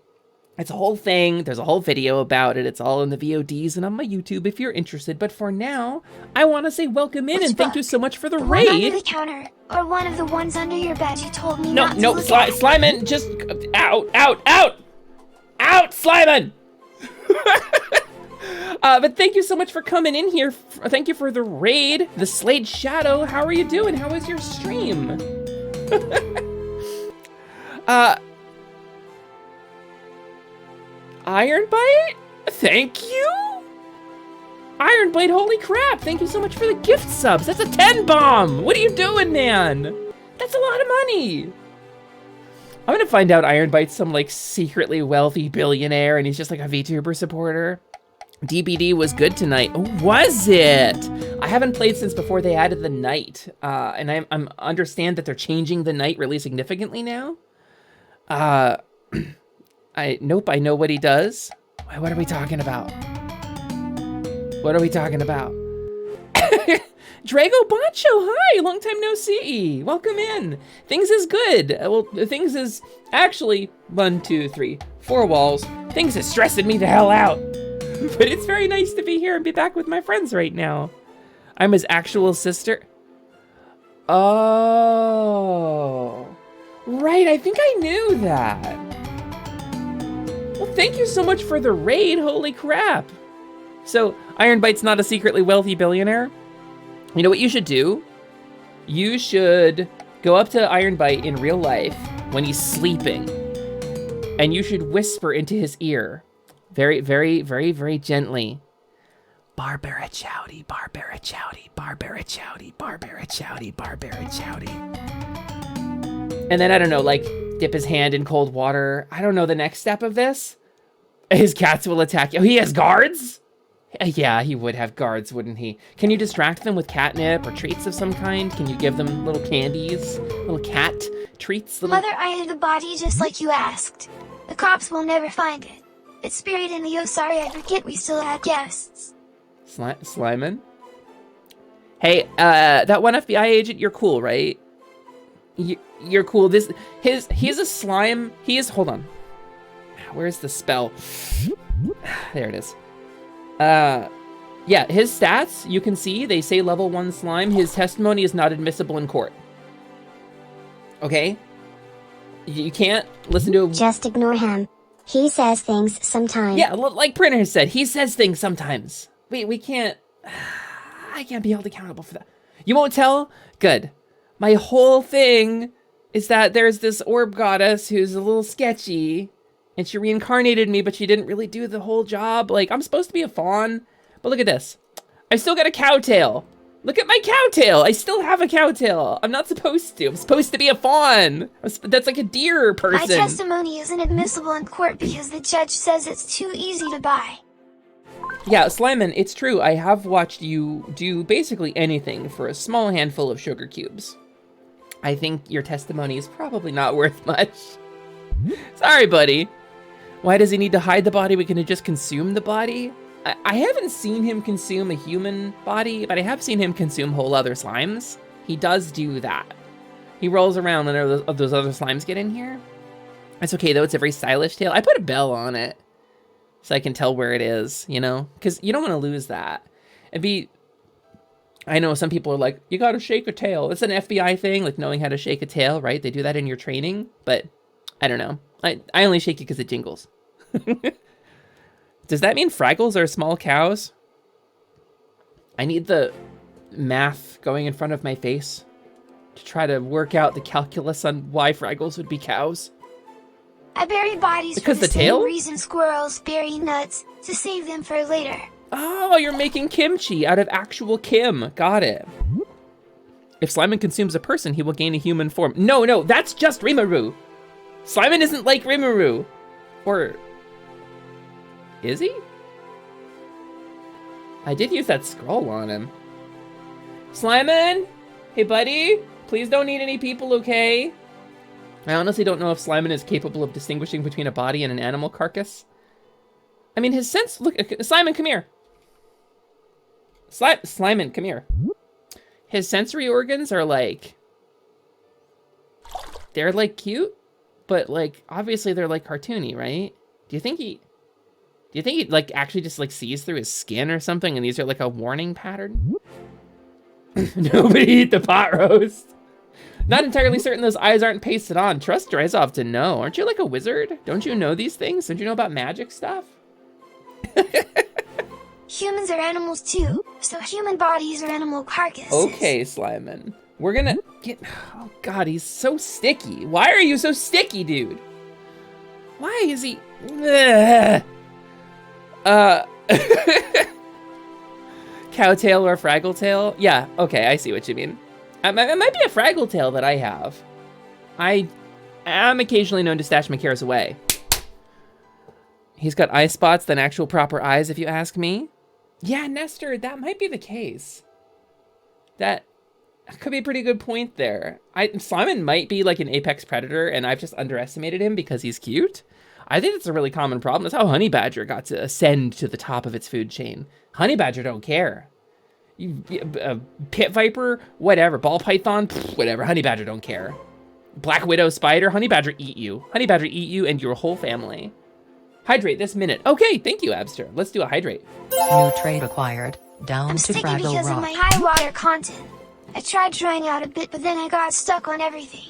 H: It's a whole thing. There's a whole video about it. It's all in the VODs and on my YouTube if you're interested. But for now, I want to say welcome in and thank you so much for the raid.
C: One under the counter, or one of the ones under your bed you told me not to look at.
H: Slyman, just out, Slyman. But thank you so much for coming in here. Thank you for the raid, the Slade Shadow. How are you doing? How was your stream? Iron Bite? Thank you? Iron Blade, holy crap. Thank you so much for the gift subs. That's a 10 bomb. What are you doing, man? That's a lot of money. I'm gonna find out Iron Bite's some like secretly wealthy billionaire and he's just like a VTuber supporter. DBD was good tonight. Oh, was it? I haven't played since before they added the night. And I'm understand that they're changing the night really significantly now. Nope, I know what he does. What are we talking about? What are we talking about? Drago Boncho, hi, long time no see. Welcome in. Things is good. Well, things is actually 1, 2, 3, 4 walls. Things is stressing me the hell out. But it's very nice to be here and be back with my friends right now. I'm his actual sister. Oh, right, I think I knew that. Well, thank you so much for the raid, holy crap. So, Iron Bite's not a secretly wealthy billionaire? You know what you should do? You should go up to Iron Bite in real life when he's sleeping, and you should whisper into his ear, very, very, very, very gently, Barbara Chowdy, Barbara Chowdy, Barbara Chowdy, Barbara Chowdy, Barbara Chowdy. And then, I don't know, like, dip his hand in cold water. I don't know the next step of this. His cats will attack you. Oh, he has guards? Yeah, he would have guards, wouldn't he? Can you distract them with catnip or treats of some kind? Can you give them little candies, little cat treats? Little...
C: Mother, I had the body just like you asked. The cops will never find it. It's buried in the sorry, I forget we still had guests.
H: Slimin? Hey, that one FBI agent, you're cool, right? You're cool. He's a slime. He is, hold on. Where's the spell? There it is. Yeah, his stats, you can see, they say level 1 slime. His testimony is not admissible in court. Okay? You can't listen to him.
J: Just ignore him. He says things sometimes.
H: Yeah, like Printer said, he says things sometimes. We can't... I can't be held accountable for that. You won't tell? Good. My whole thing is that there's this orb goddess who's a little sketchy, and she reincarnated me, but she didn't really do the whole job. Like, I'm supposed to be a fawn, but look at this. I still got a cowtail. Look at my cowtail. I still have a cowtail. I'm not supposed to. I'm supposed to be a fawn. That's like a deer person.
C: My testimony isn't admissible in court because the judge says it's too easy to buy.
H: Yeah, Slimin, it's true. I have watched you do basically anything for a small handful of sugar cubes. I think your testimony is probably not worth much. Sorry, buddy. Why does he need to hide the body? We can just consume the body? I haven't seen him consume a human body, but I have seen him consume whole other slimes. He does do that. He rolls around and those other slimes get in here. It's okay though, it's a very stylish tail. I put a bell on it so I can tell where it is, you know? Because you don't want to lose that. I know some people are like, you gotta shake a tail. It's an FBI thing, like knowing how to shake a tail, right? They do that in your training, but I don't know. I only shake it because it jingles. Does that mean Fraggles are small cows? I need the math going in front of my face to try to work out the calculus on why Fraggles would be cows.
C: I bury bodies
H: because
C: for the
H: tail?
C: same reason squirrels bury nuts, to save them for later.
H: Oh, you're making kimchi out of actual Kim. Got it. If Slimin consumes a person, he will gain a human form. No, that's just Rimuru. Slimin isn't like Rimuru. Or... is he? I did use that scroll on him. Slimin? Hey, buddy? Please don't eat any people, okay? I honestly don't know if Slimin is capable of distinguishing between a body and an animal carcass. I mean, his sense... Look, Slimin, come here. Slimin, come here. His sensory organs are like... they're like cute, but like, obviously they're like cartoony, right? Do you think he like actually just like sees through his skin or something and these are like a warning pattern? Nobody eat the pot roast. Not entirely certain those eyes aren't pasted on. Trust Dryzov to know. Aren't you like a wizard? Don't you know these things? Don't you know about magic stuff?
C: Humans are animals too, so human bodies are animal carcasses.
H: Okay, Slimin. We're gonna get... oh god, he's so sticky. Why are you so sticky, dude? Why is he... ugh. Cowtail or Fraggle Tail? Yeah, okay, I see what you mean. It might be a Fraggle Tail that I have. I am occasionally known to stash my cares away. He's got eye spots than actual proper eyes, if you ask me. Yeah, Nestor, that might be the case. That could be a pretty good point there. Simon might be like an apex predator, and I've just underestimated him because he's cute. I think that's a really common problem. That's how honey badger got to ascend to the top of its food chain. Honey badger don't care. Pit viper, whatever. Ball python, whatever. Honey badger don't care. Black widow spider, honey badger eat you. Honey badger eat you and your whole family. Hydrate this minute. Okay, thank you, Abster. Let's do a hydrate.
A: New trait acquired. Down
C: I'm
A: to
C: sticky
A: Fraggle
C: because of
A: Rock.
C: my high water content. I tried drying out a bit, but then I got stuck on everything.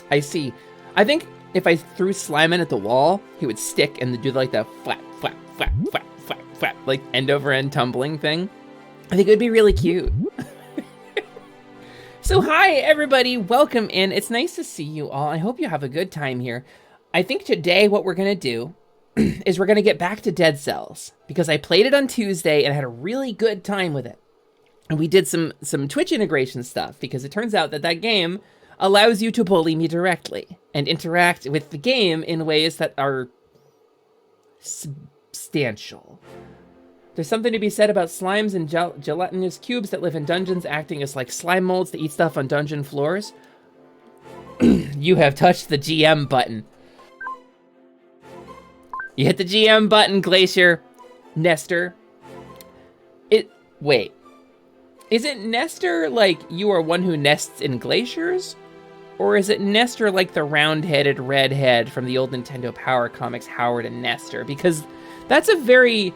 H: I see. I think if I threw Slimin at the wall, he would stick and do like the flap, flap, flap, flap, flap, flap, like end over end tumbling thing. I think it would be really cute. So hi, everybody. Welcome in. It's nice to see you all. I hope you have a good time here. I think today what we're going to do is we're going to get back to Dead Cells because I played it on Tuesday and I had a really good time with it. And we did some Twitch integration stuff because it turns out that that game allows you to bully me directly and interact with the game in ways that are substantial. There's something to be said about slimes and gelatinous cubes that live in dungeons acting as like slime molds to eat stuff on dungeon floors. You have touched the GM button. You hit the GM button, Glacier. Nestor. Wait. Is it Nestor like you are one who nests in glaciers? Or is it Nestor like the round-headed redhead from the old Nintendo Power comics, Howard and Nestor? Because that's a very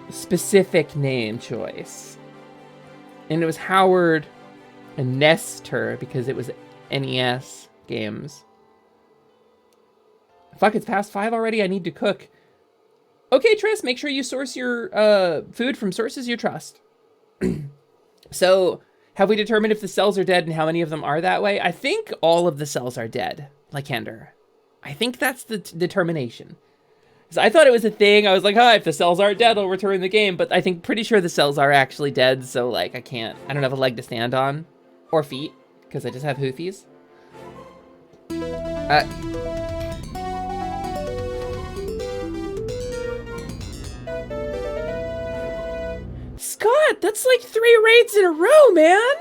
H: specific name choice. And it was Howard and Nestor because it was NES games. Fuck, it's past 5 already. I need to cook. Okay, Triss, make sure you source your food from sources you trust. So, have we determined if the cells are dead and how many of them are that way? I think all of the cells are dead, Lycander. I think that's the determination. So I thought it was a thing. I was like, if the cells aren't dead, I'll return the game. But I think pretty sure the cells are actually dead. So like, I don't have a leg to stand on or feet because I just have hoofies. Scott, that's like 3 raids in a row, man.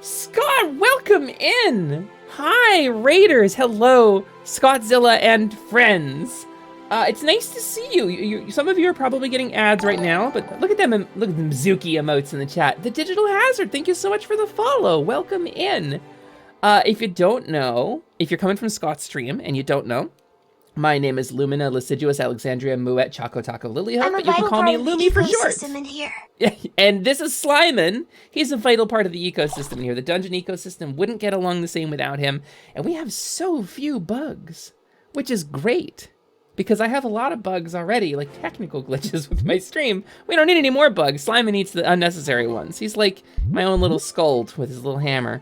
H: Scott, welcome in. Hi, Raiders. Hello, Scottzilla and friends. It's nice to see you. Some of you are probably getting ads right now, but look at them. Look at them Zuki emotes in the chat. The Digital Hazard, thank you so much for the follow. Welcome in. If you don't know, if you're coming from Scott's stream and you don't know, my name is Lumina Liciduous Alexandria Moet Choco Taco Lilyhope, but you can call me Lumi for short.
C: In here.
H: And this is Slimin. He's a vital part of the ecosystem in here. The dungeon ecosystem wouldn't get along the same without him. And we have so few bugs, which is great. Because I have a lot of bugs already, like technical glitches with my stream. We don't need any more bugs. Slimin eats the unnecessary ones. He's like my own little scold with his little hammer.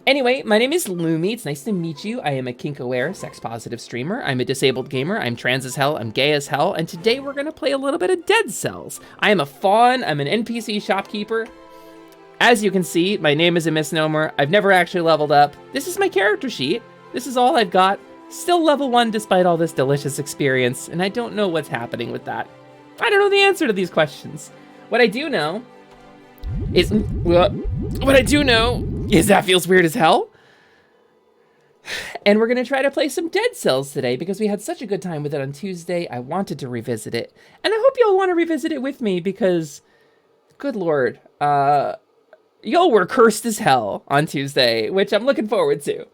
H: Anyway, my name is Lumi. It's nice to meet you. I am a kink-aware, sex-positive streamer. I'm a disabled gamer. I'm trans as hell. I'm gay as hell. And today we're going to play a little bit of Dead Cells. I am a faun. I'm an NPC shopkeeper. As you can see, my name is a misnomer. I've never actually leveled up. This is my character sheet. This is all I've got. Still level 1 despite all this delicious experience. And I don't know what's happening with that. I don't know the answer to these questions. What I do know is that feels weird as hell. And we're gonna try to play some Dead Cells today because we had such a good time with it on Tuesday. I wanted to revisit it. And I hope y'all want to revisit it with me because, good lord, y'all were cursed as hell on Tuesday, which I'm looking forward to.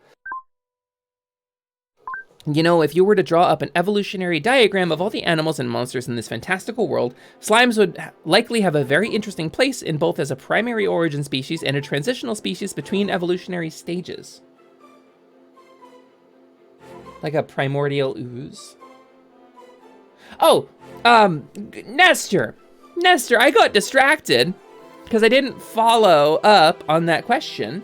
H: You know, if you were to draw up an evolutionary diagram of all the animals and monsters in this fantastical world, slimes would likely have a very interesting place in both as a primary origin species and a transitional species between evolutionary stages. Like a primordial ooze. Oh, Nestor, I got distracted because I didn't follow up on that question.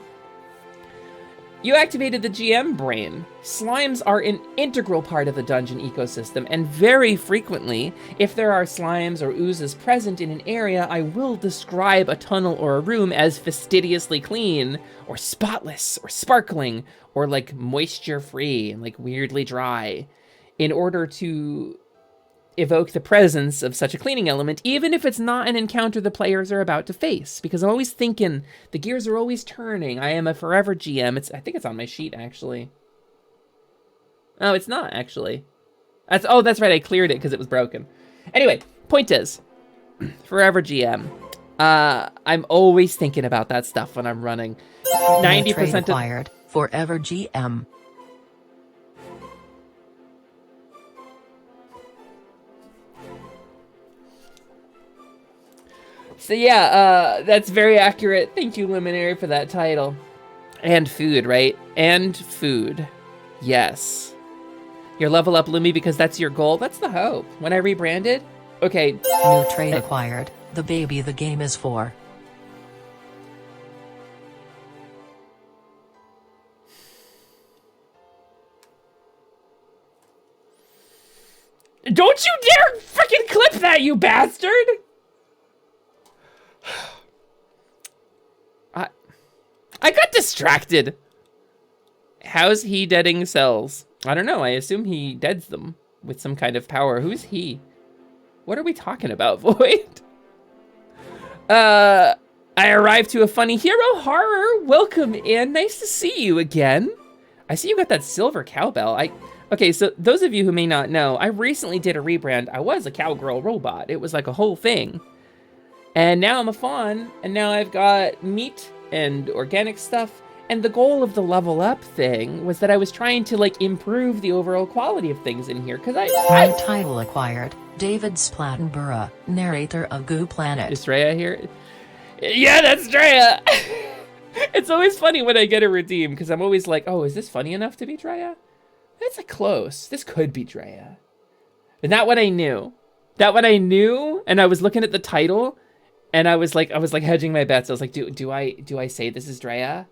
H: You activated the GM brain. Slimes are an integral part of the dungeon ecosystem, and very frequently, if there are slimes or oozes present in an area, I will describe a tunnel or a room as fastidiously clean, or spotless, or sparkling, or like moisture-free and like weirdly dry, in order to evoke the presence of such a cleaning element, even if it's not an encounter the players are about to face. Because I'm always thinking, the gears are always turning. I am a forever GM. I think it's on my sheet, actually. Oh, it's not, actually. That's right, I cleared it because it was broken. Anyway, point is, forever GM. I'm always thinking about that stuff when I'm running. 90%
A: acquired, forever GM.
H: So yeah, that's very accurate. Thank you, Luminary, for that title. And food, right? And food. Yes. Your level up, Lumi, because that's your goal. That's the hope. When I rebranded, okay.
A: New trait acquired. The baby the game is for.
H: Don't you dare freaking clip that, you bastard! I got distracted. How's he deading cells? I don't know. I assume he deads them with some kind of power. Who's he? What are we talking about, Void? I arrived to a funny hero horror. Welcome in. Nice to see you again. I see you got that silver cowbell. Okay, so those of you who may not know, I recently did a rebrand. I was a cowgirl robot. It was like a whole thing. And now I'm a fawn, and now I've got meat and organic stuff. And the goal of the level up thing was that I was trying to like improve the overall quality of things in here. Cause
A: New title acquired. David Splattenborough, narrator of Goo Planet.
H: Is Drea here? Yeah, that's Drea. It's always funny when I get a redeem because I'm always like, oh, is this funny enough to be Drea? That's a close. This could be Drea. And that one I knew. That one I knew, and I was looking at the title. And I was like hedging my bets. I was like, do I say this is Drea?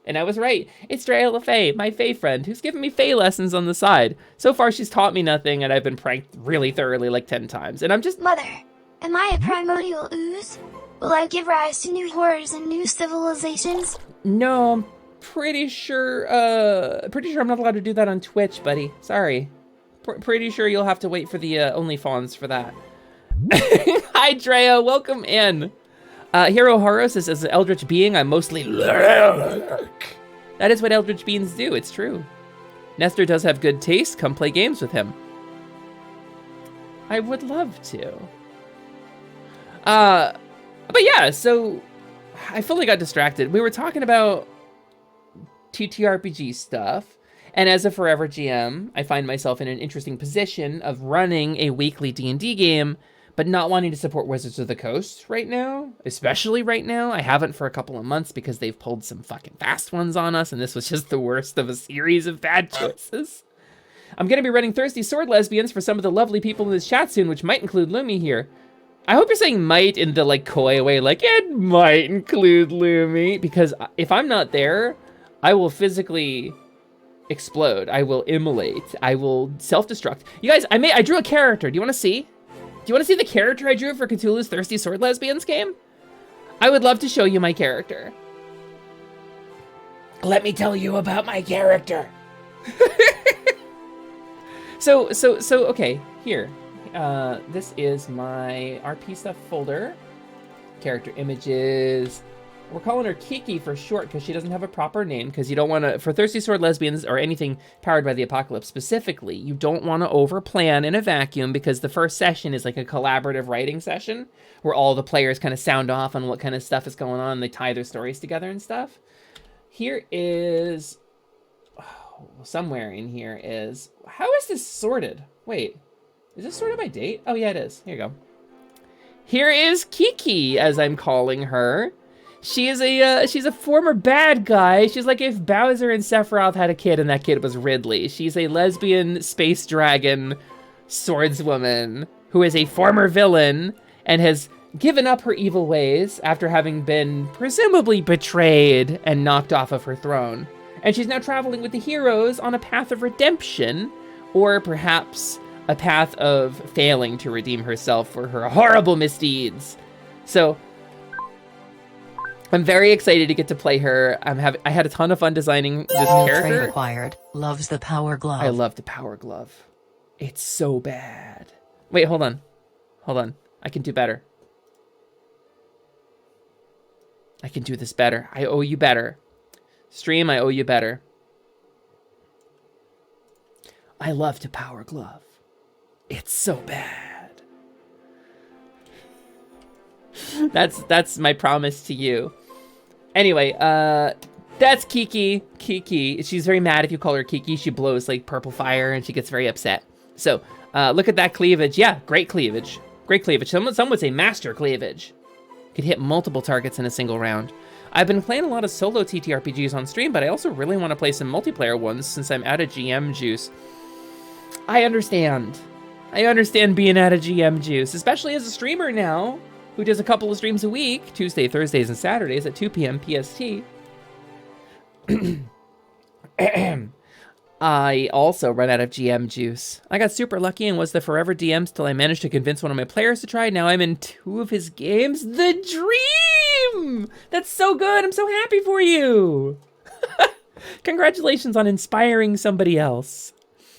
H: And I was right. It's Drea LaFay, my Fae friend, who's given me Fae lessons on the side. So far, she's taught me nothing, and I've been pranked really thoroughly like 10 times. And I'm just...
C: Mother, am I a primordial ooze? Will I give rise to new horrors and new civilizations?
H: No, I'm pretty sure I'm not allowed to do that on Twitch, buddy. Sorry. Pretty sure you'll have to wait for the OnlyFans for that. Hi, Drea. Welcome in. Hero Horror says, as an eldritch being, I'm mostly lurk. That is what eldritch beings do. It's true. Nestor does have good taste. Come play games with him. I would love to. But yeah, so I fully got distracted. We were talking about TTRPG stuff. And as a forever GM, I find myself in an interesting position of running a weekly D&D game, but not wanting to support Wizards of the Coast right now, especially right now. I haven't for a couple of months because they've pulled some fucking fast ones on us, and this was just the worst of a series of bad choices. I'm going to be running Thirsty Sword Lesbians for some of the lovely people in this chat soon, which might include Lumi here. I hope you're saying might in the like coy way, like it might include Lumi, because if I'm not there, I will physically explode. I will immolate. I will self-destruct. You guys, I drew a character. Do you want to see? Do you want to see the character I drew for Cthulhu's Thirsty Sword Lesbians game? I would love to show you my character. Let me tell you about my character. So, okay, here. This is my RP stuff folder. Character images. We're calling her Kiki for short because she doesn't have a proper name, because you don't want to, for Thirsty Sword Lesbians or anything powered by the apocalypse specifically, you don't want to overplan in a vacuum, because the first session is like a collaborative writing session where all the players kind of sound off on what kind of stuff is going on. They tie their stories together and stuff. Here is, somewhere in here is, how is this sorted? Wait, is this sorted by date? Oh yeah, it is. Here you go. Here is Kiki, as I'm calling her. She is she's a former bad guy. She's like if Bowser and Sephiroth had a kid and that kid was Ridley. She's a lesbian space dragon swordswoman who is a former villain and has given up her evil ways after having been presumably betrayed and knocked off of her throne. And she's now traveling with the heroes on a path of redemption, or perhaps a path of failing to redeem herself for her horrible misdeeds. So I'm very excited to get to play her. I had a ton of fun designing this
A: New
H: character.
A: trait acquired. Loves the power glove.
H: I love the power glove. It's so bad. Wait, hold on. Hold on. I can do better. I can do this better. I owe you better. Stream, I owe you better. I love to power glove. It's so bad. That's my promise to you. Anyway, that's Kiki. Kiki, she's very mad if you call her Kiki. She blows like purple fire and she gets very upset. So, look at that cleavage. Yeah, great cleavage. Great cleavage. Some would say master cleavage. Could hit multiple targets in a single round. I've been playing a lot of solo TTRPGs on stream, but I also really want to play some multiplayer ones since I'm out of GM juice. I understand. I understand being out of GM juice, especially as a streamer now, who does a couple of streams a week, Tuesday, Thursdays, and Saturdays at 2 p.m. PST. I also run out of GM juice. I got super lucky and was the forever DMs till I managed to convince one of my players to try. Now I'm in 2 of his games. The dream! That's so good. I'm so happy for you. Congratulations on inspiring somebody else.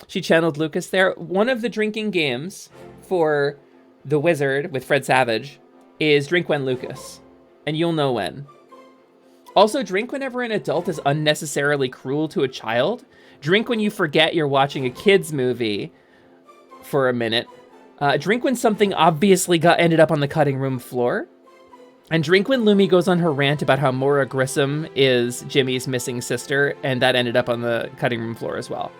H: She channeled Lucas there. One of the drinking games for The Wizard with Fred Savage is Drink When Lucas, and you'll know when. Also, drink whenever an adult is unnecessarily cruel to a child. Drink when you forget you're watching a kid's movie for a minute. Drink when something obviously ended up on the cutting room floor. And drink when Lumi goes on her rant about how Maura Grissom is Jimmy's missing sister, and that ended up on the cutting room floor as well.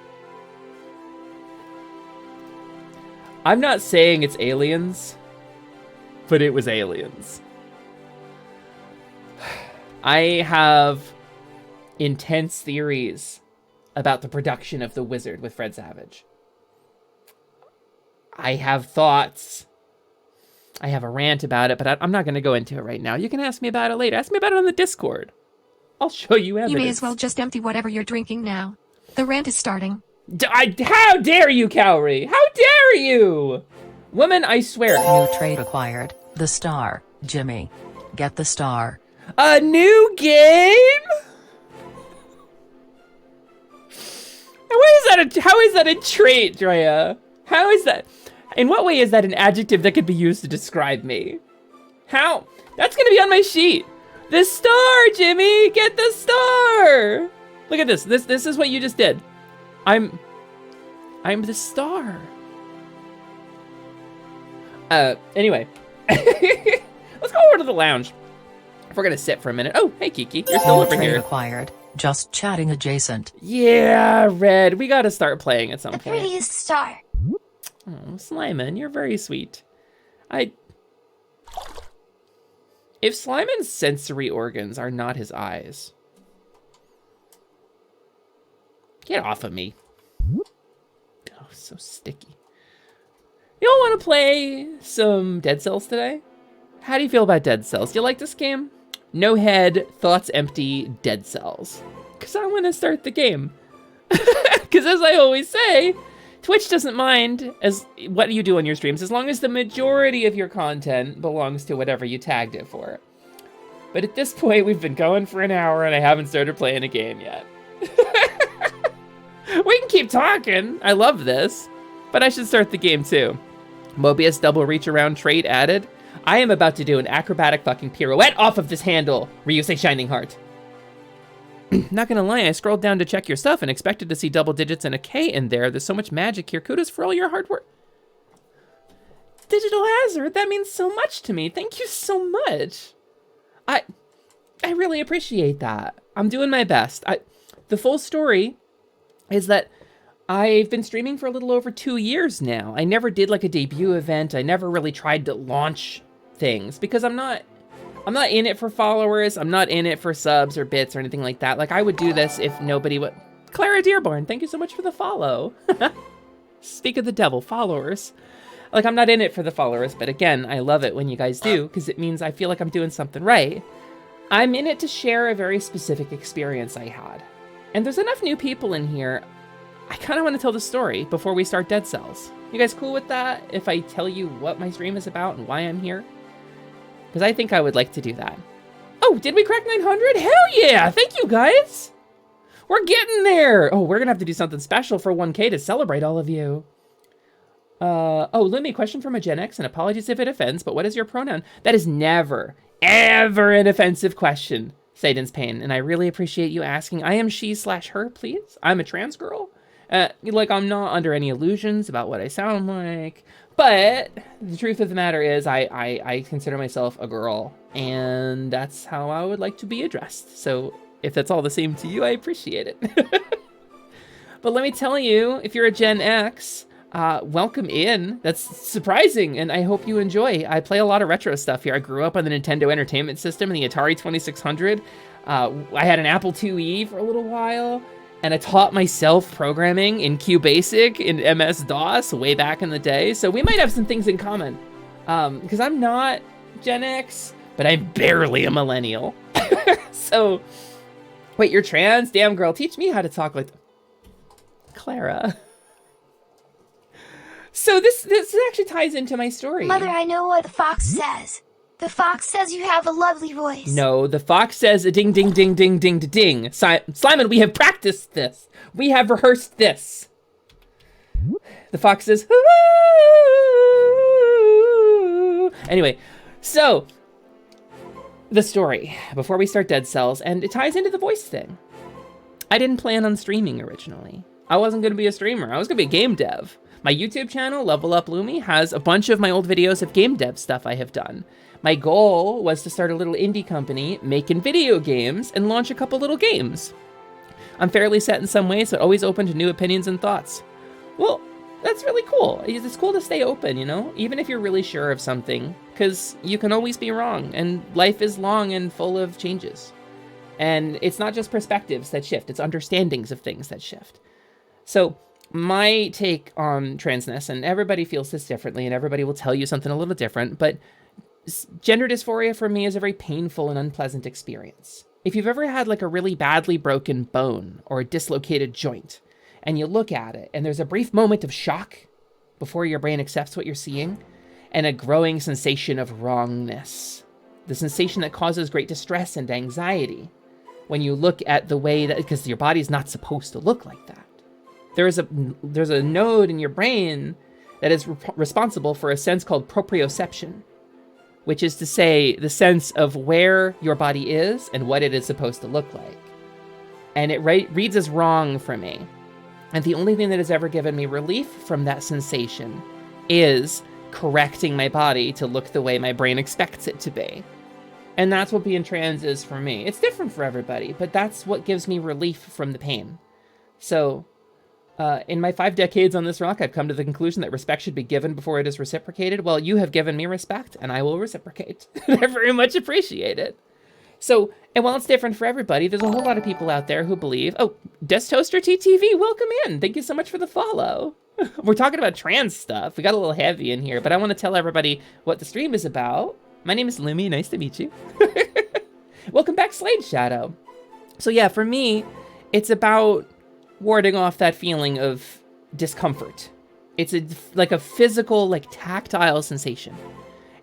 H: I'm not saying it's aliens, but it was aliens. I have intense theories about the production of The Wizard with Fred Savage. I have thoughts. I have a rant about it, but I'm not going to go into it right now. You can ask me about it later. Ask me about it on the Discord. I'll show you evidence.
G: You may as well just empty whatever you're drinking now. The rant is starting.
H: How dare you, Cowrie? How dare you? Woman, I swear.
A: New trait acquired. The star. Jimmy. Get the star.
H: A new game? How is that a trait, Drea? How is that? In what way is that an adjective that could be used to describe me? How? That's gonna be on my sheet. The star, Jimmy! Get the star! Look at this. This is what you just did. I'm the star. Anyway. Let's go over to the lounge. If we're gonna sit for a minute. Oh, hey Kiki, you're still over here.
A: Acquired. Just chatting adjacent.
H: Yeah, Red, we gotta start playing at some
C: The
H: point.
C: prettiest star.
H: Oh, Slyman, you're very sweet. If Slyman's sensory organs are not his eyes, get off of me. Oh, so sticky. Y'all want to play some Dead Cells today? How do you feel about Dead Cells? Do you like this game? No head, thoughts empty, Dead Cells. Because I want to start the game. Because as I always say, Twitch doesn't mind as what you do on your streams as long as the majority of your content belongs to whatever you tagged it for. But at this point, we've been going for an hour and I haven't started playing a game yet. We can keep talking. I love this. But I should start the game too. Mobius double reach around trait added. I am about to do an acrobatic fucking pirouette off of this handle. Ryusei Shining Heart. Not gonna lie, I scrolled down to check your stuff and expected to see double digits and a K in there. There's so much magic here. Kudos for all your hard work. Digital Hazard, that means so much to me. Thank you so much. I really appreciate that. I'm doing my best. The full story is that I've been streaming for a little over 2 years now. I never did like a debut event. I never really tried to launch things because I'm not in it for followers. I'm not in it for subs or bits or anything like that. Like I would do this if nobody would. Clara Dearborn, thank you so much for the follow. Speak of the devil, followers. Like I'm not in it for the followers, but again, I love it when you guys do because it means I feel like I'm doing something right. I'm in it to share a very specific experience I had. And there's enough new people in here. I kind of want to tell the story before we start Dead Cells. You guys cool with that? If I tell you what my stream is about and why I'm here? Because I think I would like to do that. Oh, did we crack 900? Hell yeah! Thank you, guys! We're getting there! Oh, we're gonna have to do something special for 1K to celebrate all of you. Oh, Lumi, question from a Gen X, and apologies if it offends, but what is your pronoun? That is never, ever an offensive question, Satan's Pain, and I really appreciate you asking. I am she/her, please. I'm a trans girl. Like, I'm not under any illusions about what I sound like, but the truth of the matter is I consider myself a girl, and that's how I would like to be addressed. So if that's all the same to you, I appreciate it. But let me tell you, if you're a Gen X, welcome in. That's surprising, and I hope you enjoy. I play a lot of retro stuff here. I grew up on the Nintendo Entertainment System and the Atari 2600. I had an Apple IIe for a little while, and I taught myself programming in QBasic in MS-DOS way back in the day, so we might have some things in common. Because I'm not Gen X, but I'm barely a millennial. So, wait, you're trans? Damn, girl, teach me how to talk like Clara. So this actually ties into my story.
C: Mother, I know what the fox says. The fox says you have a lovely voice.
H: No, the fox says a ding, ding, ding, ding, ding, ding. Simon, we have practiced this. We have rehearsed this. The fox says, ooh. Anyway, so the story, before we start Dead Cells, and it ties into the voice thing. I didn't plan on streaming originally. I wasn't going to be a streamer. I was going to be a game dev. My YouTube channel, Level Up Lumi, has a bunch of my old videos of game dev stuff I have done. My goal was to start a little indie company making video games and launch a couple little games. I'm fairly set in some ways, but always open to new opinions and thoughts. Well, that's really cool. It's cool to stay open, you know? Even if you're really sure of something, because you can always be wrong, and life is long and full of changes. And it's not just perspectives that shift, it's understandings of things that shift. So, my take on transness, and everybody feels this differently, and everybody will tell you something a little different, but gender dysphoria for me is a very painful and unpleasant experience. If you've ever had like a really badly broken bone or a dislocated joint, and you look at it, and there's a brief moment of shock before your brain accepts what you're seeing, and a growing sensation of wrongness, the sensation that causes great distress and anxiety when you look at the way that, because your body's not supposed to look like that. There's a node in your brain that is responsible for a sense called proprioception, which is to say the sense of where your body is and what it is supposed to look like. And it reads as wrong for me. And the only thing that has ever given me relief from that sensation is correcting my body to look the way my brain expects it to be. And that's what being trans is for me. It's different for everybody, but that's what gives me relief from the pain. So, in my 5 decades on this rock, I've come to the conclusion that respect should be given before it is reciprocated. Well, you have given me respect, and I will reciprocate. I very much appreciate it. So, and while it's different for everybody, there's a whole lot of people out there who believe, oh, Desk Toaster TTV, welcome in. Thank you so much for the follow. We're talking about trans stuff. We got a little heavy in here, but I want to tell everybody what the stream is about. My name is Lumi. Nice to meet you. Welcome back, Slade Shadow. So yeah, for me, it's about warding off that feeling of discomfort. It's like a physical, like tactile sensation.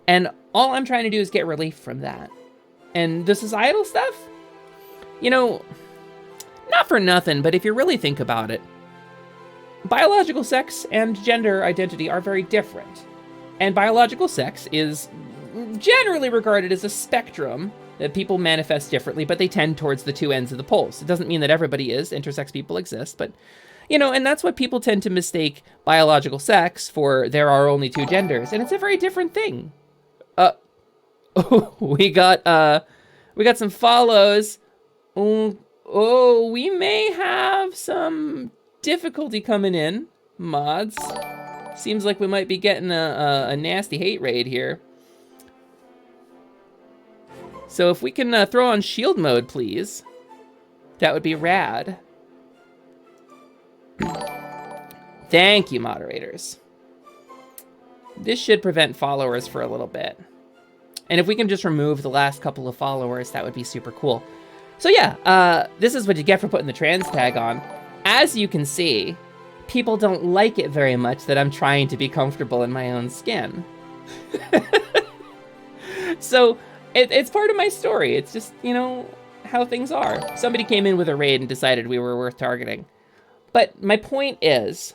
H: And all I'm trying to do is get relief from that. And the societal stuff, you know, not for nothing, but if you really think about it, biological sex and gender identity are very different. And biological sex is generally regarded as a spectrum that people manifest differently, but they tend towards the two ends of the poles. It doesn't mean that everybody is. Intersex people exist, but, you know, and that's what people tend to mistake biological sex for there are only two genders, and it's a very different thing. We got some follows. Oh, we may have some difficulty coming in, mods. Seems like we might be getting a nasty hate raid here. So if we can throw on shield mode, please, that would be rad. Thank you, moderators. This should prevent followers for a little bit. And if we can just remove the last couple of followers, that would be super cool. So yeah, this is what you get for putting the trans tag on. As you can see, people don't like it very much that I'm trying to be comfortable in my own skin. So it's part of my story. It's just, you know, how things are. Somebody came in with a raid and decided we were worth targeting. But my point is,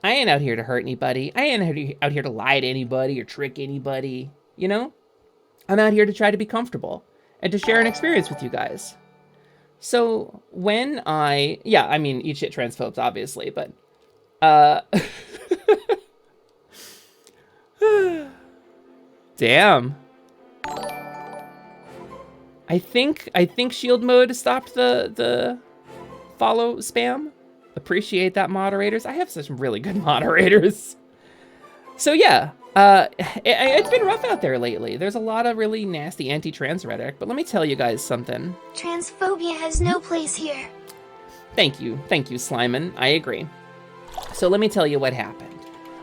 H: I ain't out here to hurt anybody. I ain't out here to lie to anybody or trick anybody, you know? I'm out here to try to be comfortable and to share an experience with you guys. So when I mean, eat shit transphobes, obviously, but, damn. I think shield mode stopped the follow spam. Appreciate that, moderators. I have such really good moderators. So yeah, it's been rough out there lately. There's a lot of really nasty anti-trans rhetoric, but let me tell you guys something.
C: Transphobia has no place here.
H: Thank you, Slyman. I agree. So let me tell you what happened.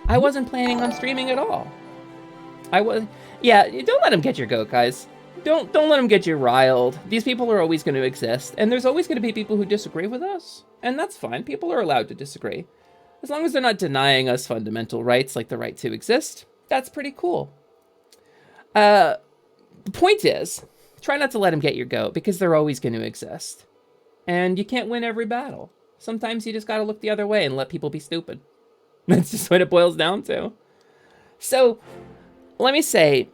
H: I wasn't planning on streaming at all. Yeah, don't let them get your goat, guys. Don't let them get you riled. These people are always going to exist, and there's always going to be people who disagree with us, and that's fine. People are allowed to disagree. As long as they're not denying us fundamental rights like the right to exist, that's pretty cool. The point is, try not to let them get your goat, because they're always going to exist. And you can't win every battle. Sometimes you just got to look the other way and let people be stupid. That's just what it boils down to. So, let me say,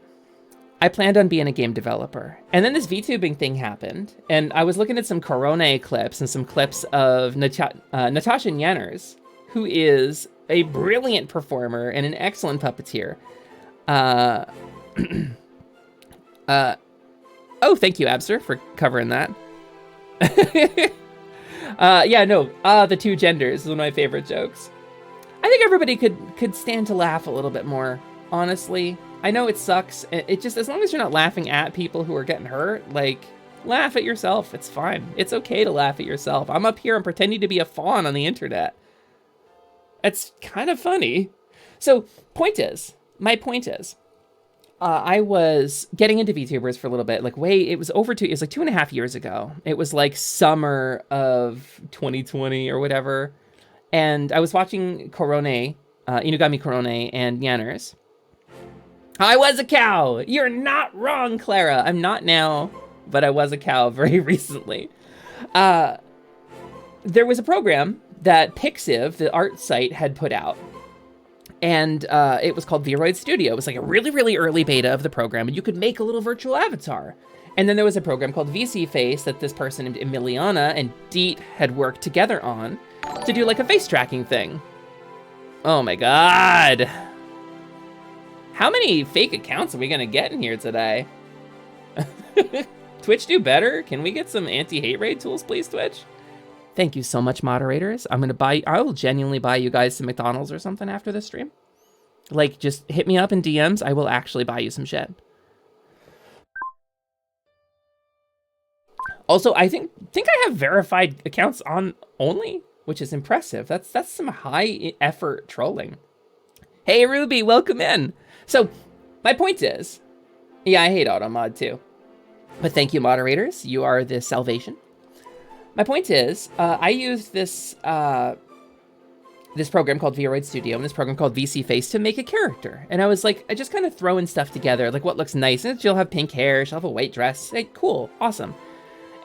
H: I planned on being a game developer. And then this VTubing thing happened, and I was looking at some Corona clips and some clips of Natasha Yenners, who is a brilliant performer and an excellent puppeteer. Oh, thank you, Abster, for covering that. The two genders is one of my favorite jokes. I think everybody could stand to laugh a little bit more, honestly. I know it sucks. It just, as long as you're not laughing at people who are getting hurt, like, laugh at yourself. It's fine. It's okay to laugh at yourself. I'm up here and pretending to be a faun on the internet. It's kind of funny. So, my point is, I was getting into VTubers for a little bit, it was like 2.5 years ago. It was like summer of 2020 or whatever. And I was watching Inugami Korone and Yanners. I was a cow. You're not wrong, Clara. I'm not now, but I was a cow very recently. There was a program that Pixiv, the art site, had put out. And it was called Viroid Studio. It was like a really, really early beta of the program, and you could make a little virtual avatar. And then there was a program called VC Face that this person named Emiliana and Deet had worked together on to do like a face tracking thing. Oh my god. How many fake accounts are we gonna get in here today? Twitch do better? Can we get some anti-hate raid tools, please, Twitch? Thank you so much, moderators. I will genuinely buy you guys some McDonald's or something after this stream. Like, just hit me up in DMs. I will actually buy you some shit. Also, I think I have verified accounts on Only, which is impressive. That's some high effort trolling. Hey, Ruby, welcome in. So, my point is, yeah, I hate Automod too. But thank you, moderators. You are the salvation. My point is, I used this this program called Viroid Studio and this program called VC Face to make a character. And I was like, I just kind of throwing stuff together, like what looks nice. And she'll have pink hair, she'll have a white dress. Hey, cool, awesome.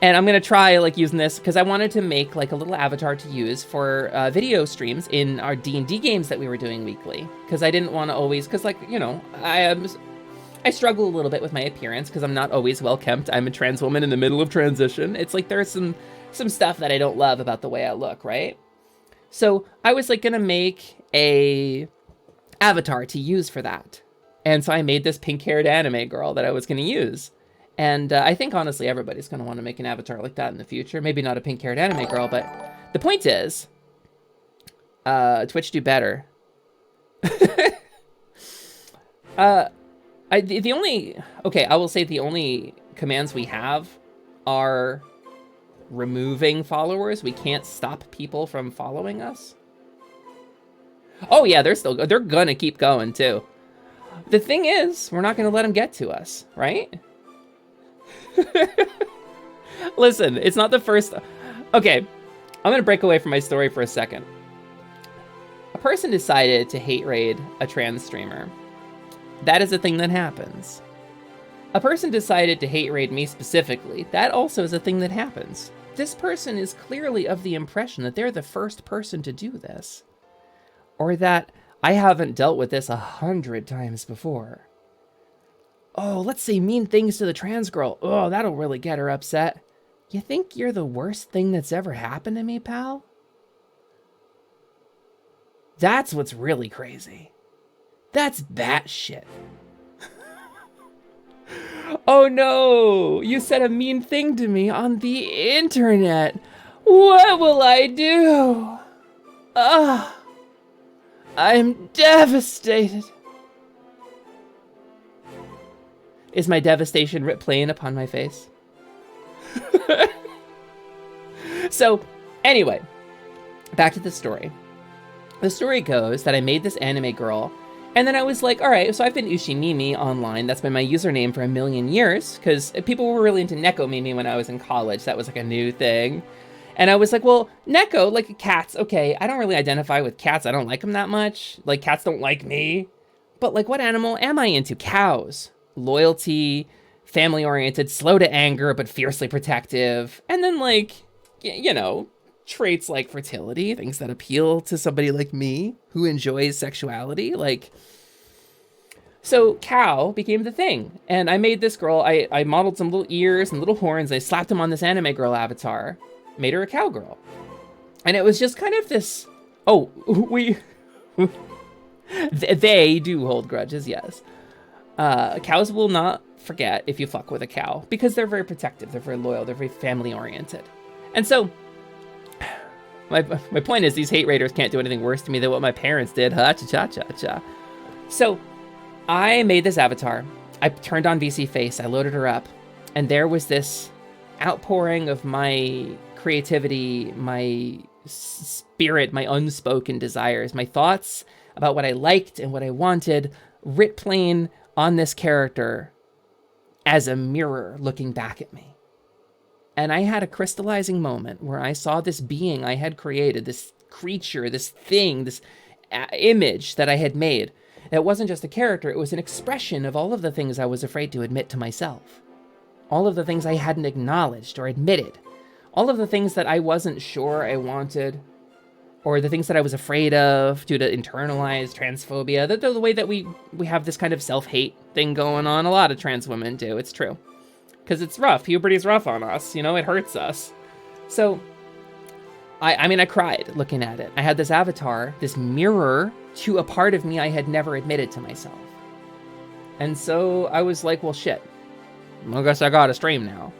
H: And I'm gonna try like using this because I wanted to make like a little avatar to use for video streams in our D&D games that we were doing weekly. Because I didn't want to always, because like, you know, I struggle a little bit with my appearance because I'm not always well kept. I'm a trans woman in the middle of transition. It's like there's some stuff that I don't love about the way I look, right? So I was like gonna make a avatar to use for that. And so I made this pink-haired anime girl that I was gonna use. And I think honestly everybody's gonna want to make an avatar like that in the future. Maybe not a pink-haired anime girl, but the point is, Twitch do better. I will say the only commands we have are removing followers. We can't stop people from following us. Oh yeah, they're gonna keep going too. The thing is, we're not gonna let them get to us, right? Listen, it's not the first. Okay, I'm gonna break away from my story for a second. A person decided to hate raid a trans streamer. That is a thing that happens. A person decided to hate raid me specifically. That also is a thing that happens. This person is clearly of the impression that they're the first person to do this. Or that I haven't dealt with this 100 times before. Oh, let's say mean things to the trans girl. Oh, that'll really get her upset. You think you're the worst thing that's ever happened to me, pal? That's what's really crazy. That's batshit. Oh no, you said a mean thing to me on the internet. What will I do? I'm devastated. Is my devastation writ plain upon my face? So, anyway, back to the story. The story goes that I made this anime girl, and then I was like, all right, so I've been Ushimimi online. That's been my username for a million years, because people were really into Neko Mimi when I was in college. That was like a new thing. And I was like, well, Neko, like cats, okay, I don't really identify with cats. I don't like them that much. Like, cats don't like me. But like, what animal am I into? Cows. Loyalty, family-oriented, slow to anger, but fiercely protective. And then like, you know, traits like fertility, things that appeal to somebody like me who enjoys sexuality. Like, so cow became the thing. And I made this girl, I modeled some little ears and little horns. I slapped them on this anime girl avatar, made her a cowgirl. And it was just kind of this, oh, they do hold grudges, yes. Cows will not forget if you fuck with a cow because they're very protective, they're very loyal, they're very family oriented. And so, my point is these hate raiders can't do anything worse to me than what my parents did. Ha-cha-cha-cha-cha. So, I made this avatar. I turned on VC Face, I loaded her up, and there was this outpouring of my creativity, my spirit, my unspoken desires, my thoughts about what I liked and what I wanted, writ plain on this character as a mirror looking back at me. And I had a crystallizing moment where I saw this being I had created, this creature, this thing, this image that I had made. It wasn't just a character, it was an expression of all of the things I was afraid to admit to myself. All of the things I hadn't acknowledged or admitted. All of the things that I wasn't sure I wanted, or the things that I was afraid of due to internalized transphobia, the way that we have this kind of self-hate thing going on. A lot of trans women do, it's true. Because it's rough, puberty's rough on us, you know, it hurts us. So, I mean, I cried looking at it. I had this avatar, this mirror to a part of me I had never admitted to myself. And so I was like, well, shit, I guess I gotta stream now.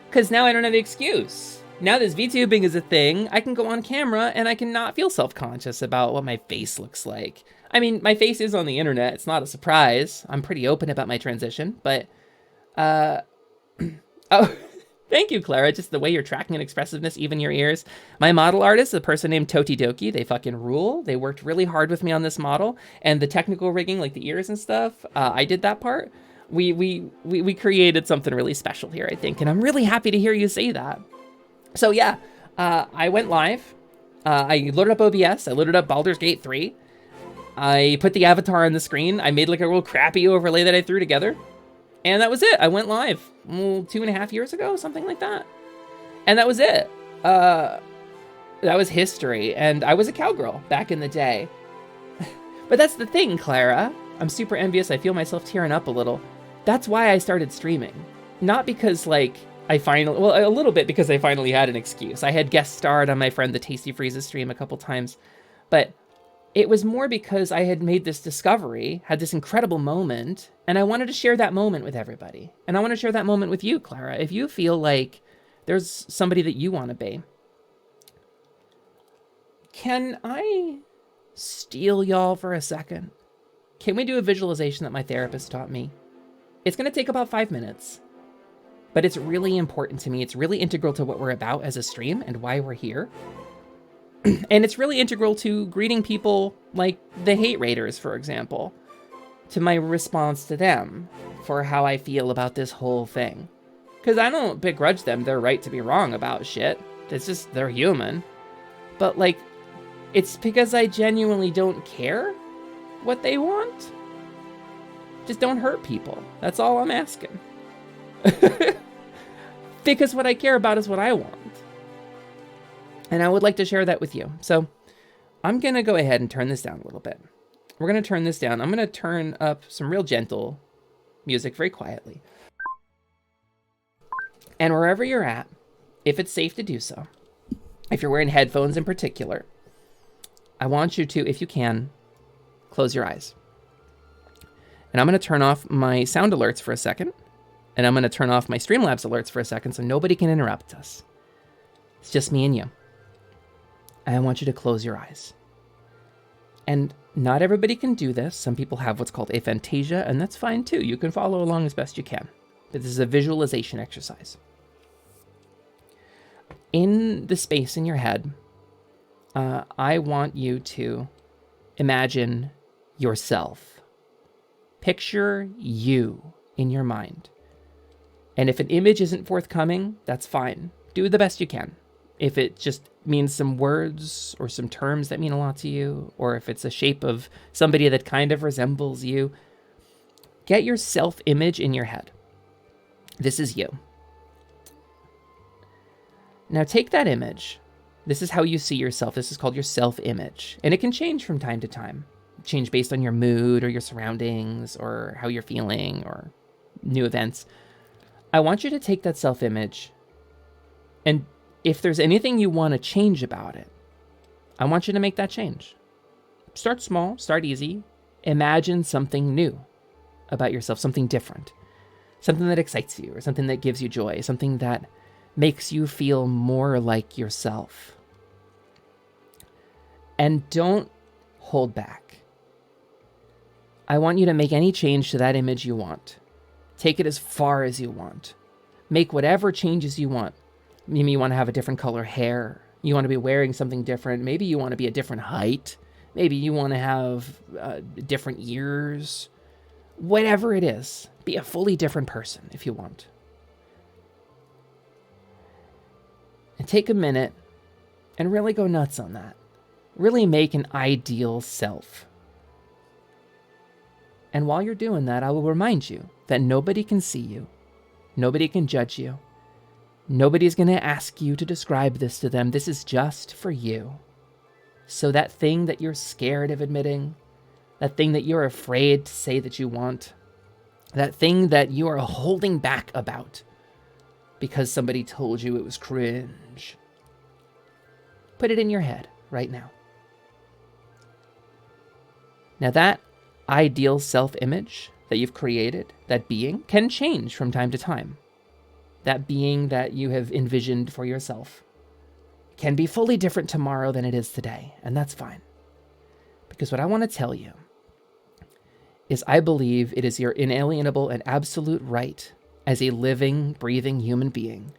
H: Because now I don't have the excuse. Now this VTubing is a thing, I can go on camera and I can not feel self-conscious about what my face looks like. I mean, my face is on the internet, it's not a surprise. I'm pretty open about my transition, but, oh, thank you, Clara, just the way you're tracking and expressiveness, even your ears. My model artist, a person named Totidoki, they fucking rule. They worked really hard with me on this model, and the technical rigging, like the ears and stuff, I did that part. We created something really special here, I think, and I'm really happy to hear you say that. So yeah, I went live, I loaded up OBS, I loaded up Baldur's Gate 3, I put the avatar on the screen, I made like a real crappy overlay that I threw together, and that was it. I went live 2.5 years ago, something like that. And that was it. That was history, and I was a cowgirl back in the day. But that's the thing, Clara. I'm super envious, I feel myself tearing up a little. That's why I started streaming. Not because, like, well, a little bit because I finally had an excuse. I had guest starred on my friend the Tasty Freezes stream a couple times, but it was more because I had made this discovery, had this incredible moment, and I wanted to share that moment with everybody. And I want to share that moment with you, Clara. If you feel like there's somebody that you want to be, can I steal y'all for a second? Can we do a visualization that my therapist taught me? It's going to take about 5 minutes. But it's really important to me. It's really integral to what we're about as a stream and why we're here. And it's really integral to greeting people like the hate raiders, for example, to my response to them for how I feel about this whole thing. Because I don't begrudge them their right to be wrong about shit. It's just, they're human. But, like, it's because I genuinely don't care what they want. Just don't hurt people. That's all I'm asking. Because what I care about is what I want. And I would like to share that with you. So I'm going to go ahead and turn this down a little bit. We're going to turn this down. I'm going to turn up some real gentle music very quietly. And wherever you're at, if it's safe to do so, if you're wearing headphones in particular, I want you to, if you can, close your eyes. And I'm going to turn off my sound alerts for a second. And I'm going to turn off my Streamlabs alerts for a second so nobody can interrupt us. It's just me and you. I want you to close your eyes. And not everybody can do this. Some people have what's called aphantasia, and that's fine too. You can follow along as best you can. But this is a visualization exercise. In the space in your head, I want you to imagine yourself. Picture you in your mind. And if an image isn't forthcoming, that's fine. Do the best you can. If it just means some words or some terms that mean a lot to you, or if it's a shape of somebody that kind of resembles you, get your self-image in your head. This is you. Now take that image. This is how you see yourself. This is called your self-image. And it can change from time to time. Change based on your mood or your surroundings or how you're feeling or new events. I want you to take that self-image, and if there's anything you want to change about it, I want you to make that change. Start small, start easy. Imagine something new about yourself, something different, something that excites you or something that gives you joy, something that makes you feel more like yourself. And don't hold back. I want you to make any change to that image you want. Take it as far as you want. Make whatever changes you want. Maybe you want to have a different color hair. You want to be wearing something different. Maybe you want to be a different height. Maybe you want to have different ears. Whatever it is, be a fully different person if you want. And take a minute and really go nuts on that. Really make an ideal self. And while you're doing that, I will remind you that nobody can see you. Nobody can judge you. Nobody's going to ask you to describe this to them. This is just for you. So that thing that you're scared of admitting, that thing that you're afraid to say that you want, that thing that you are holding back about because somebody told you it was cringe, put it in your head right now. Now that ideal self-image that you've created, that being, can change from time to time. That being that you have envisioned for yourself can be fully different tomorrow than it is today, and that's fine. Because what I want to tell you is I believe it is your inalienable and absolute right as a living, breathing human being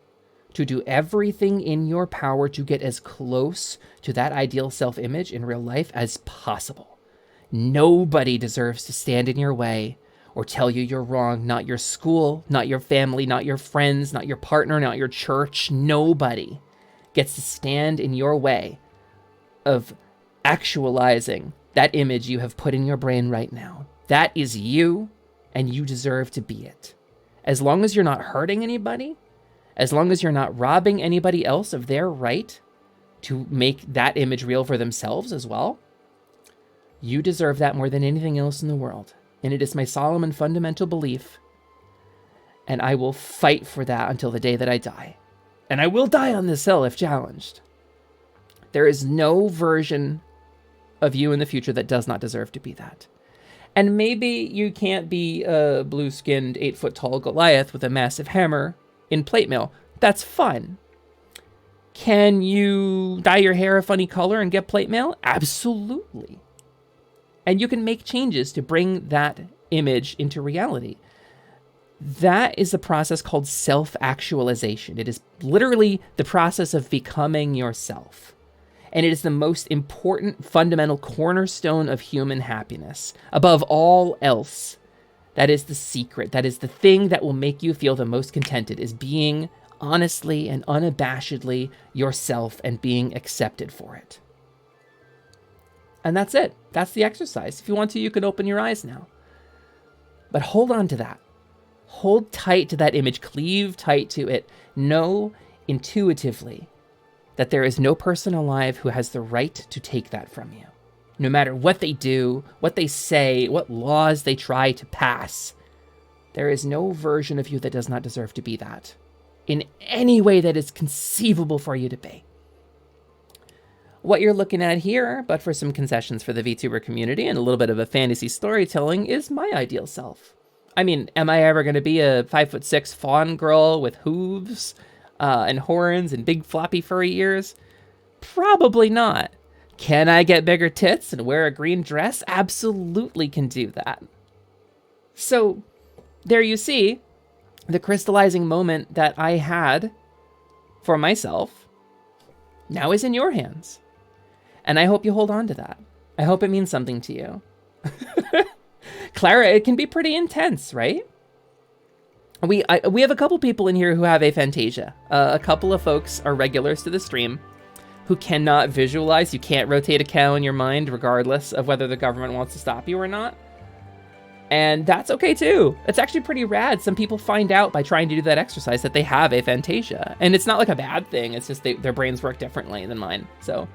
H: to do everything in your power to get as close to that ideal self-image in real life as possible. Nobody deserves to stand in your way or tell you you're wrong. Not your school, not your family, not your friends, not your partner, not your church. Nobody gets to stand in your way of actualizing that image you have put in your brain right now. That is you, and you deserve to be it. As long as you're not hurting anybody, as long as you're not robbing anybody else of their right to make that image real for themselves as well, you deserve that more than anything else in the world. And it is my solemn and fundamental belief, and I will fight for that until the day that I die. And I will die on this hill if challenged. There is no version of you in the future that does not deserve to be that. And maybe you can't be a blue-skinned, 8-foot-tall Goliath with a massive hammer in plate mail. That's fun. Can you dye your hair a funny color and get plate mail? Absolutely. And you can make changes to bring that image into reality. That is a process called self-actualization. It is literally the process of becoming yourself. And it is the most important fundamental cornerstone of human happiness. Above all else, That is the secret. That is the thing that will make you feel the most contented, is being honestly and unabashedly yourself and being accepted for it. And that's it. That's the exercise. If you want to, you can open your eyes now. But hold on to that. Hold tight to that image. Cleave tight to it. Know intuitively that there is no person alive who has the right to take that from you. No matter what they do, what they say, what laws they try to pass, there is no version of you that does not deserve to be that in any way that is conceivable for you to be. What you're looking at here, but for some concessions for the VTuber community and a little bit of a fantasy storytelling, is my ideal self. I mean, am I ever going to be a 5'6" fawn girl with hooves and horns and big floppy furry ears? Probably not. Can I get bigger tits and wear a green dress? Absolutely can do that. So there you see the crystallizing moment that I had for myself now is in your hands. And I hope you hold on to that. I hope it means something to you. Clara, it can be pretty intense, right? We have a couple people in here who have aphantasia. A couple of folks are regulars to the stream who cannot visualize. You can't rotate a cow in your mind regardless of whether the government wants to stop you or not. And that's okay too. It's actually pretty rad. Some people find out by trying to do that exercise that they have aphantasia. And it's not like a bad thing. It's just their brains work differently than mine. So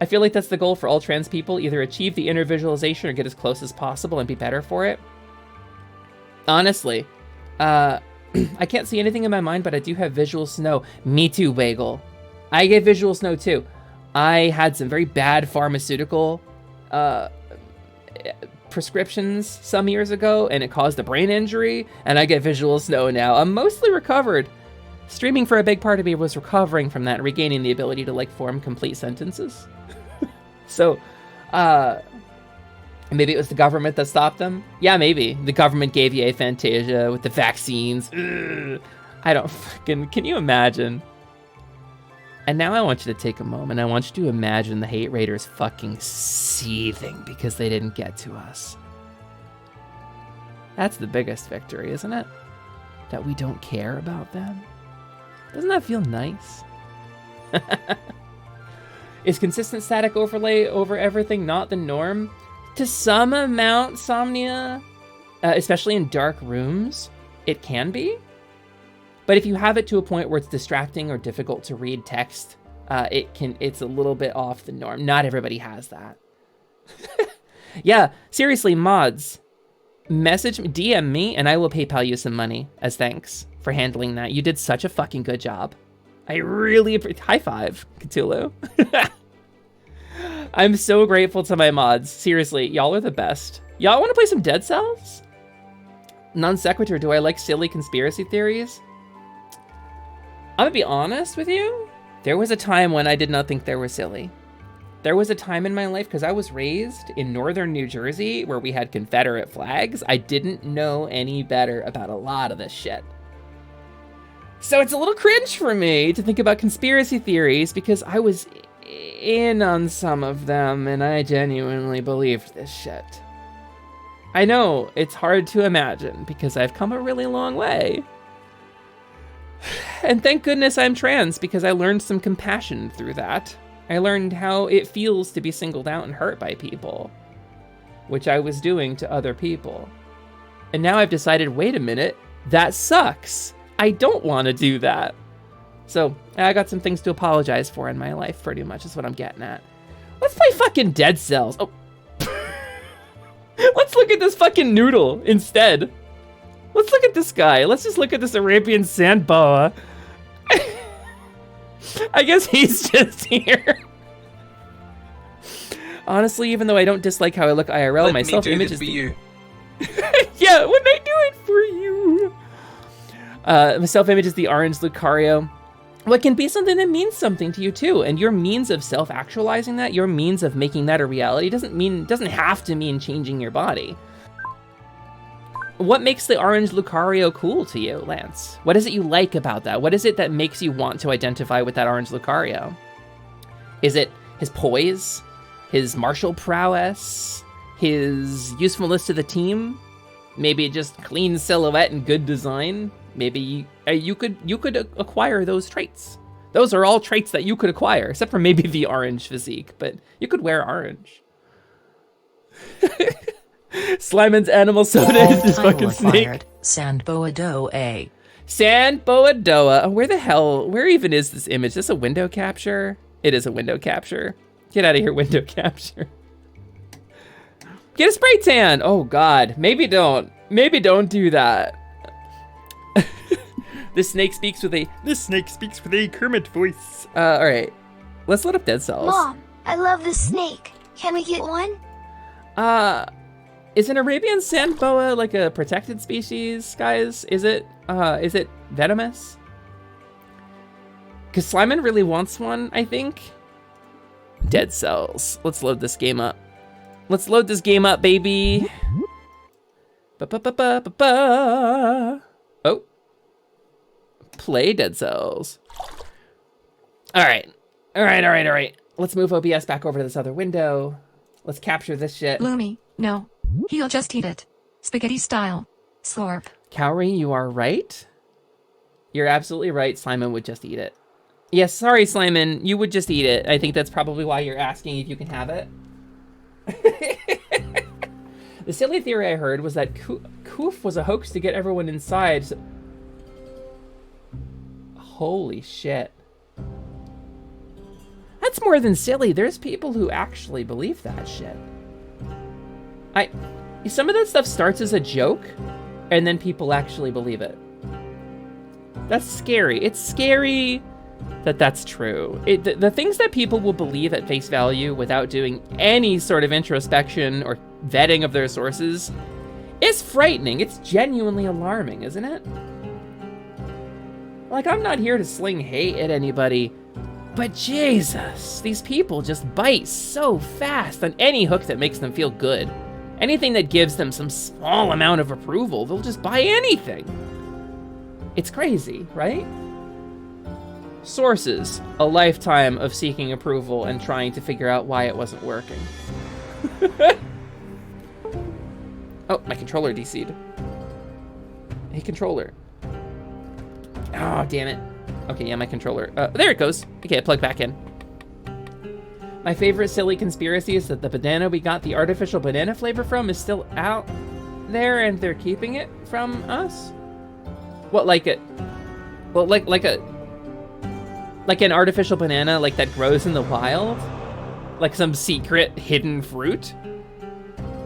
H: I feel like that's the goal for all trans people. Either achieve the inner visualization or get as close as possible and be better for it. Honestly, I can't see anything in my mind, but I do have visual snow. Me too, Bagel. I get visual snow too. I had some very bad pharmaceutical prescriptions some years ago, and it caused a brain injury, and I get visual snow now. I'm mostly recovered. Streaming for a big part of me was recovering from that, regaining the ability to like form complete sentences. So, maybe it was the government that stopped them? Yeah, maybe. The government gave you aphantasia with the vaccines. Ugh. I don't fucking... Can you imagine? And now I want you to take a moment. I want you to imagine the hate raiders fucking seething because they didn't get to us. That's the biggest victory, isn't it? That we don't care about them. Doesn't that feel nice? Is consistent static overlay over everything not the norm? To some amount, Somnia, especially in dark rooms, it can be. But if you have it to a point where it's distracting or difficult to read text, it's a little bit off the norm. Not everybody has that. Yeah, seriously, mods, message me, DM me, and I will PayPal you some money as thanks for handling that. You did such a fucking good job. I really appreciate. High five, Cthulhu. I'm so grateful to my mods. Seriously, y'all are the best. Y'all want to play some Dead Cells? Non sequitur, do I like silly conspiracy theories? I'm gonna be honest with you. There was a time when I did not think they were silly. There was a time in my life, because I was raised in northern New Jersey where we had Confederate flags. I didn't know any better about a lot of this shit. So it's a little cringe for me to think about conspiracy theories because I was in on some of them and I genuinely believed this shit. I know it's hard to imagine because I've come a really long way. And thank goodness I'm trans because I learned some compassion through that. I learned how it feels to be singled out and hurt by people, which I was doing to other people. And now I've decided, wait a minute, that sucks. I don't want to do that. So I got some things to apologize for in my life, pretty much is what I'm getting at. Let's play fucking Dead Cells. Oh. Let's look at this fucking noodle instead. Let's look at this guy. Let's just look at this Arabian sand boa. I guess he's just here. Honestly, even though I don't dislike how I look IRL, my self-image is
B: for you.
H: Yeah, when I do it for you. My self-image is the orange Lucario. What can be something that means something to you too, and your means of self-actualizing that, your means of making that a reality, doesn't have to mean changing your body. What makes the orange Lucario cool to you, Lance? What is it you like about that? What is it that makes you want to identify with that orange Lucario? Is it his poise, his martial prowess, his usefulness to the team, maybe just clean silhouette and good design, maybe you could acquire those traits. Those are all traits that you could acquire, except for maybe the orange physique, but you could wear orange. Slimon's animal soda is this fucking snake.
A: Sandboadoa.
H: Sandboadoa. Where even is this image? Is this a window capture? It is a window capture. Get out of here, window capture. Get a spray tan. Oh God, maybe don't. Maybe don't do that. This snake speaks with a
I: Kermit voice.
H: all right. Let's load up Dead Cells.
C: Mom, I love this snake. Can we get one?
H: Is an Arabian sand boa like a protected species, guys? Is it venomous? Because Slimon really wants one, I think. Dead Cells. Let's load this game up. Let's load this game up, baby. Ba-ba-ba-ba-ba-ba. Oh. Play Dead Cells. All right. Let's move OBS back over to this other window. Let's capture this shit.
G: Lumi, no. He'll just eat it. Spaghetti style. Slurp.
H: Cowrie, you are right. You're absolutely right. Slimon would just eat it. Yes, sorry, Slimon. You would just eat it. I think that's probably why you're asking if you can have it. The silly theory I heard was that Koof was a hoax to get everyone inside. So... Holy shit. That's more than silly. There's people who actually believe that shit. Some of that stuff starts as a joke, and then people actually believe it. That's scary. It's scary that that's true. The things that people will believe at face value without doing any sort of introspection or vetting of their sources is frightening. It's genuinely alarming, isn't it? Like, I'm not here to sling hate at anybody, but Jesus, these people just bite so fast on any hook that makes them feel good. Anything that gives them some small amount of approval, they'll just buy anything. It's crazy, right? Sources, a lifetime of seeking approval and trying to figure out why it wasn't working. Oh, my controller DC'd. Hey, controller. Oh, damn it. Okay, yeah, my controller. There it goes. Okay, plug back in. My favorite silly conspiracy is that the banana we got the artificial banana flavor from is still out there and they're keeping it from us? What, like it? Well, like an artificial banana like that grows in the wild? Like some secret hidden fruit?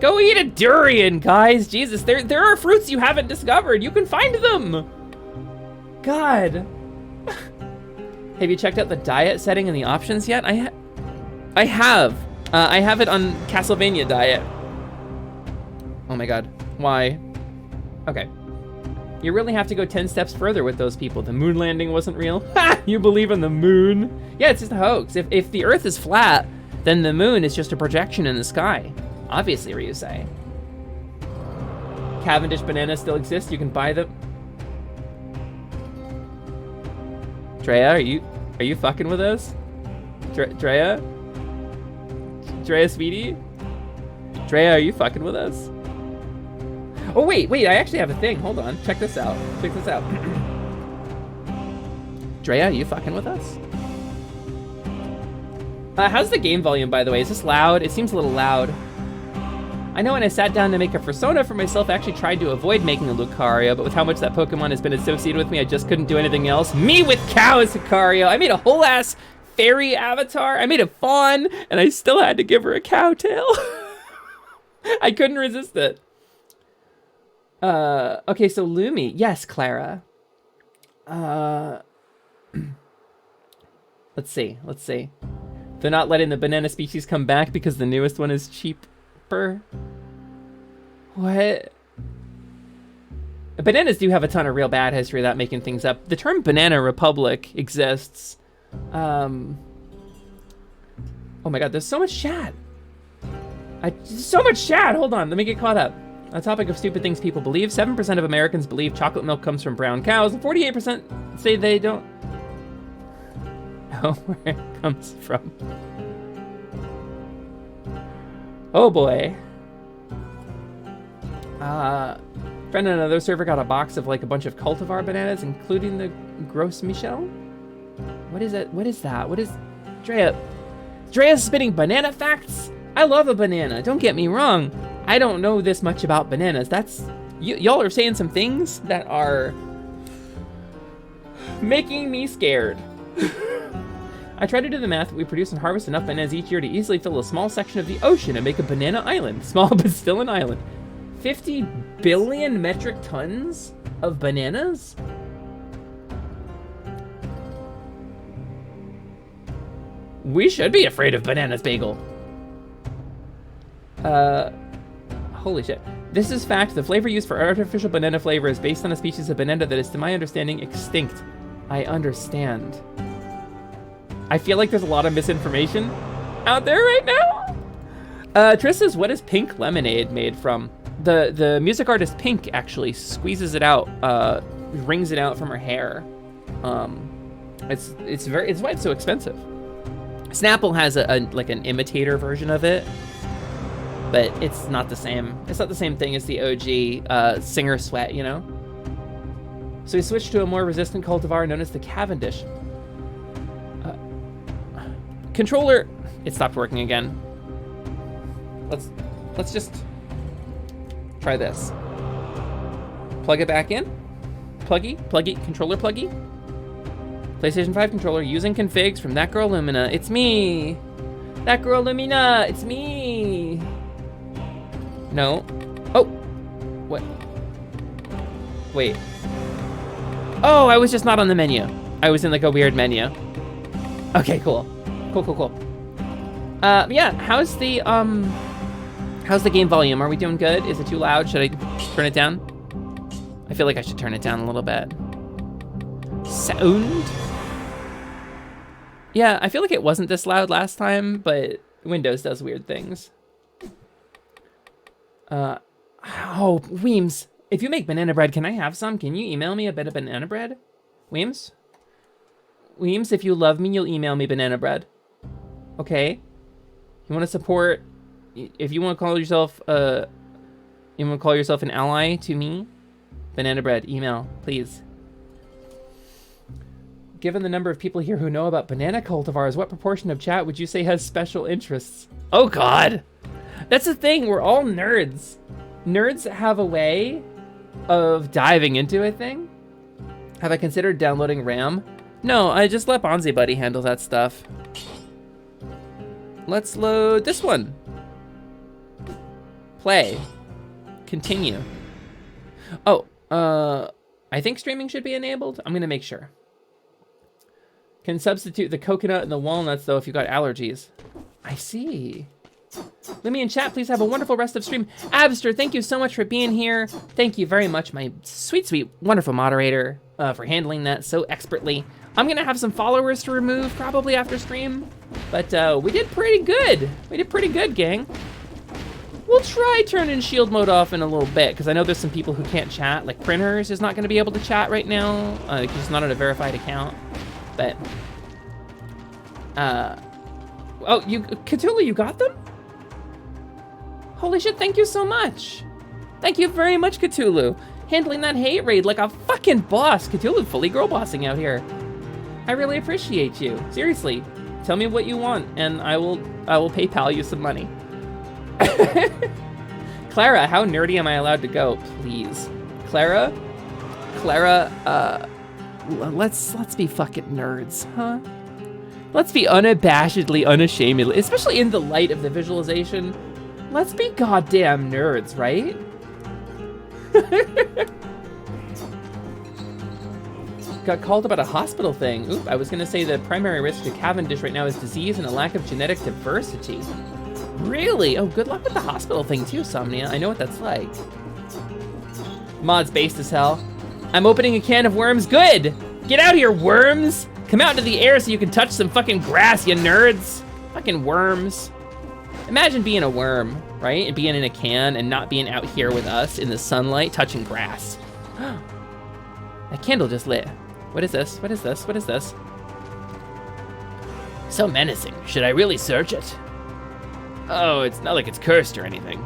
H: Go eat a durian, guys. Jesus, there are fruits you haven't discovered. You can find them. God. Have you checked out the diet setting in the options yet? I have. I have it on Castlevania diet. Oh my God. Why? Okay. You really have to go 10 steps further with those people. The moon landing wasn't real. Ha! You believe in the moon? Yeah, it's just a hoax. If the Earth is flat, then the moon is just a projection in the sky. Obviously, Ryusei. Cavendish bananas still exist. You can buy them. Drea, are you fucking with us? Drea, sweetie? Drea, are you fucking with us? Oh, wait, I actually have a thing. Hold on. Check this out. Drea, are you fucking with us? How's the game volume, by the way? Is this loud? It seems a little loud. I know when I sat down to make a persona for myself, I actually tried to avoid making a Lucario, but with how much that Pokemon has been associated with me, I just couldn't do anything else. Me with cow as Lucario. I made a whole ass fairy avatar. I made a fawn, and I still had to give her a cow tail. I couldn't resist it. Okay, so Lumi. Yes, Clara. Let's see. They're not letting the banana species come back because the newest one is cheaper. What? Bananas do have a ton of real bad history without making things up. The term Banana Republic exists. Oh my God, there's so much chat. So much chat. Hold on, let me get caught up. On the topic of stupid things people believe, 7% of Americans believe chocolate milk comes from brown cows, and 48% say they don't know where it comes from. Oh boy. Friend on another server got a box of like a bunch of cultivar bananas, including the Gros Michel. What is it? What is that? What is... Drea's spitting banana facts? I love a banana, don't get me wrong. I don't know this much about bananas. That's... Y'all are saying some things that are... making me scared. I tried to do the math. We produce and harvest enough bananas each year to easily fill a small section of the ocean and make a banana island. Small, but still an island. 50 billion metric tons of bananas? We should be afraid of bananas, Bagel. Holy shit. This is fact. The flavor used for artificial banana flavor is based on a species of banana that is, to my understanding, extinct. I understand. I feel like there's a lot of misinformation out there right now. Triss says, what is pink lemonade made from? The music artist Pink actually squeezes it out, wrings it out from her hair. It's why it's so expensive. Snapple has like an imitator version of it, but it's not the same. It's not the same thing as the OG Singer Sweat, you know? So we switched to a more resistant cultivar known as the Cavendish. Controller, it stopped working again. Let's just try this. Plug it back in. Pluggy, controller pluggy. PlayStation 5 controller using configs from that girl Lumina. It's me. That girl Lumina, it's me. No. Oh, what? Wait. Oh, I was just not on the menu. I was in like a weird menu. Okay, cool. Cool. Yeah, how's the game volume? Are we doing good? Is it too loud? Should I turn it down? I feel like I should turn it down a little bit. Sound? Yeah, I feel like it wasn't this loud last time, but Windows does weird things. Oh, Weems, if you make banana bread, can I have some? Can you email me a bit of banana bread? Weems? Weems, if you love me, you'll email me banana bread. Okay? You want to support... If you want to call yourself an ally to me, banana bread, email, please. Given the number of people here who know about banana cultivars, what proportion of chat would you say has special interests? Oh God, that's the thing. We're all nerds. Nerds have a way of diving into a thing. Have I considered downloading RAM? No, I just let Bonzi Buddy handle that stuff. Let's load this one. Play. Continue. Oh, I think streaming should be enabled. I'm gonna make sure. Can substitute the coconut and the walnuts though if you got allergies. I see. Lumi in chat, please have a wonderful rest of stream. Abster, thank you so much for being here. Thank you very much, my sweet, wonderful moderator, for handling that so expertly. I'm gonna have some followers to remove probably after stream, but we did pretty good. We did pretty good, gang. We'll try turning shield mode off in a little bit, because I know there's some people who can't chat, like Printers is not gonna be able to chat right now, because he's not on a verified account, but, oh, Cthulhu, you got them? Holy shit, thank you so much. Thank you very much, Cthulhu. Handling that hate raid like a fucking boss. Cthulhu fully girl bossing out here. I really appreciate you. Seriously, tell me what you want and I will PayPal you some money. Clara, how nerdy am I allowed to go? Please. Clara, let's be fucking nerds, huh? Let's be unabashedly, unashamedly, especially in the light of the visualization. Let's be goddamn nerds, right? Got called about a hospital thing. Oop, I was gonna say the primary risk to Cavendish right now is disease and a lack of genetic diversity. Really? Oh, good luck with the hospital thing too, Somnia. I know what that's like. Mod's based as hell. I'm opening a can of worms. Good! Get out here, worms! Come out into the air so you can touch some fucking grass, you nerds! Fucking worms. Imagine being a worm, right? And being in a can and not being out here with us in the sunlight touching grass. That candle just lit. What is this? What is this? What is this? So menacing. Should I really search it? Oh, it's not like it's cursed or anything.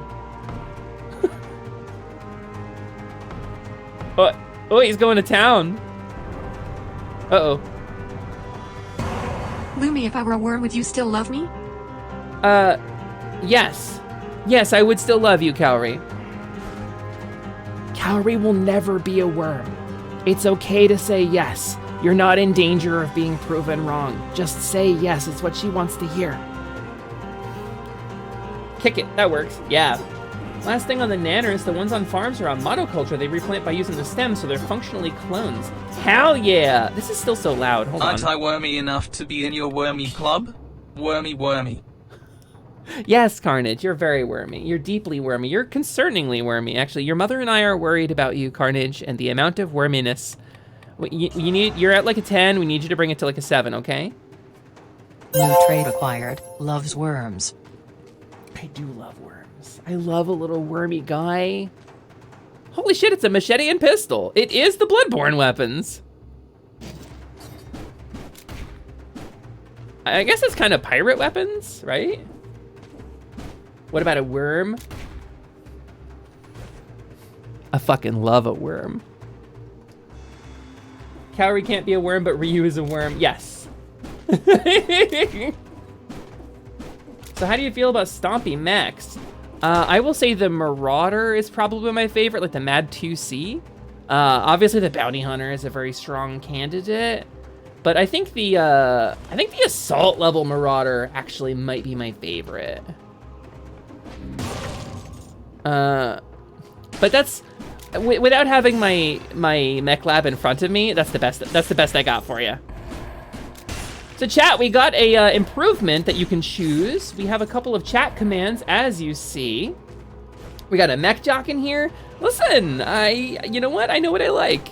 H: Oh, he's going to town. Uh-oh.
G: Lumi, if I were a worm, would you still love me?
H: Yes. Yes, I would still love you, Cowrie. Cowrie will never be a worm. It's okay to say yes. You're not in danger of being proven wrong. Just say yes, it's what she wants to hear. Kick it, that works. Yeah. Last thing on the nanners, the ones on farms are on monoculture. They replant by using the stems, so they're functionally clones. Hell yeah! This is still so loud, hold on.
B: Aren't I wormy enough to be in your wormy club? Wormy.
H: Yes, Carnage, you're very wormy. You're deeply wormy. You're concerningly wormy, actually. Your mother and I are worried about you, Carnage, and the amount of worminess. You're at like a 10, we need you to bring it to like a 7, okay?
A: New trait acquired. Loves worms.
H: I do love worms. I love a little wormy guy. Holy shit, it's a machete and pistol. It is the Bloodborne weapons. I guess it's kind of pirate weapons, right? What about a worm? I fucking love a worm. Cowrie can't be a worm, but Ryu is a worm. Yes. So how do you feel about Stompy Max? I will say the Marauder is probably my favorite, like the Mad 2C. Obviously the Bounty Hunter is a very strong candidate, but I think the Assault level Marauder actually might be my favorite. But that's without having my mech lab in front of me. That's the best I got for you. So chat, we got a improvement that you can choose. We have a couple of chat commands, as you see. We got a mech jock in here. Listen, you know what? I know what I like.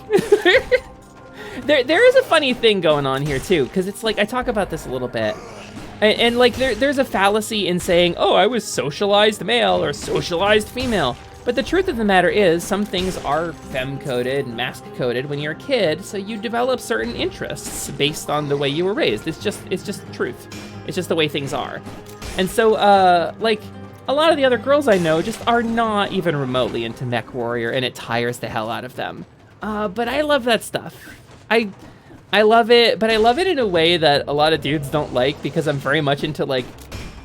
H: There is a funny thing going on here too, because it's like I talk about this a little bit. And like there's a fallacy in saying, oh, I was socialized male or socialized female. But the truth of the matter is, some things are femme-coded and masc-coded when you're a kid, so you develop certain interests based on the way you were raised. It's just truth. It's just the way things are. And so, like, a lot of the other girls I know just are not even remotely into Mech Warrior, and it tires the hell out of them. But I love that stuff. I love it, but I love it in a way that a lot of dudes don't like, because I'm very much into, like,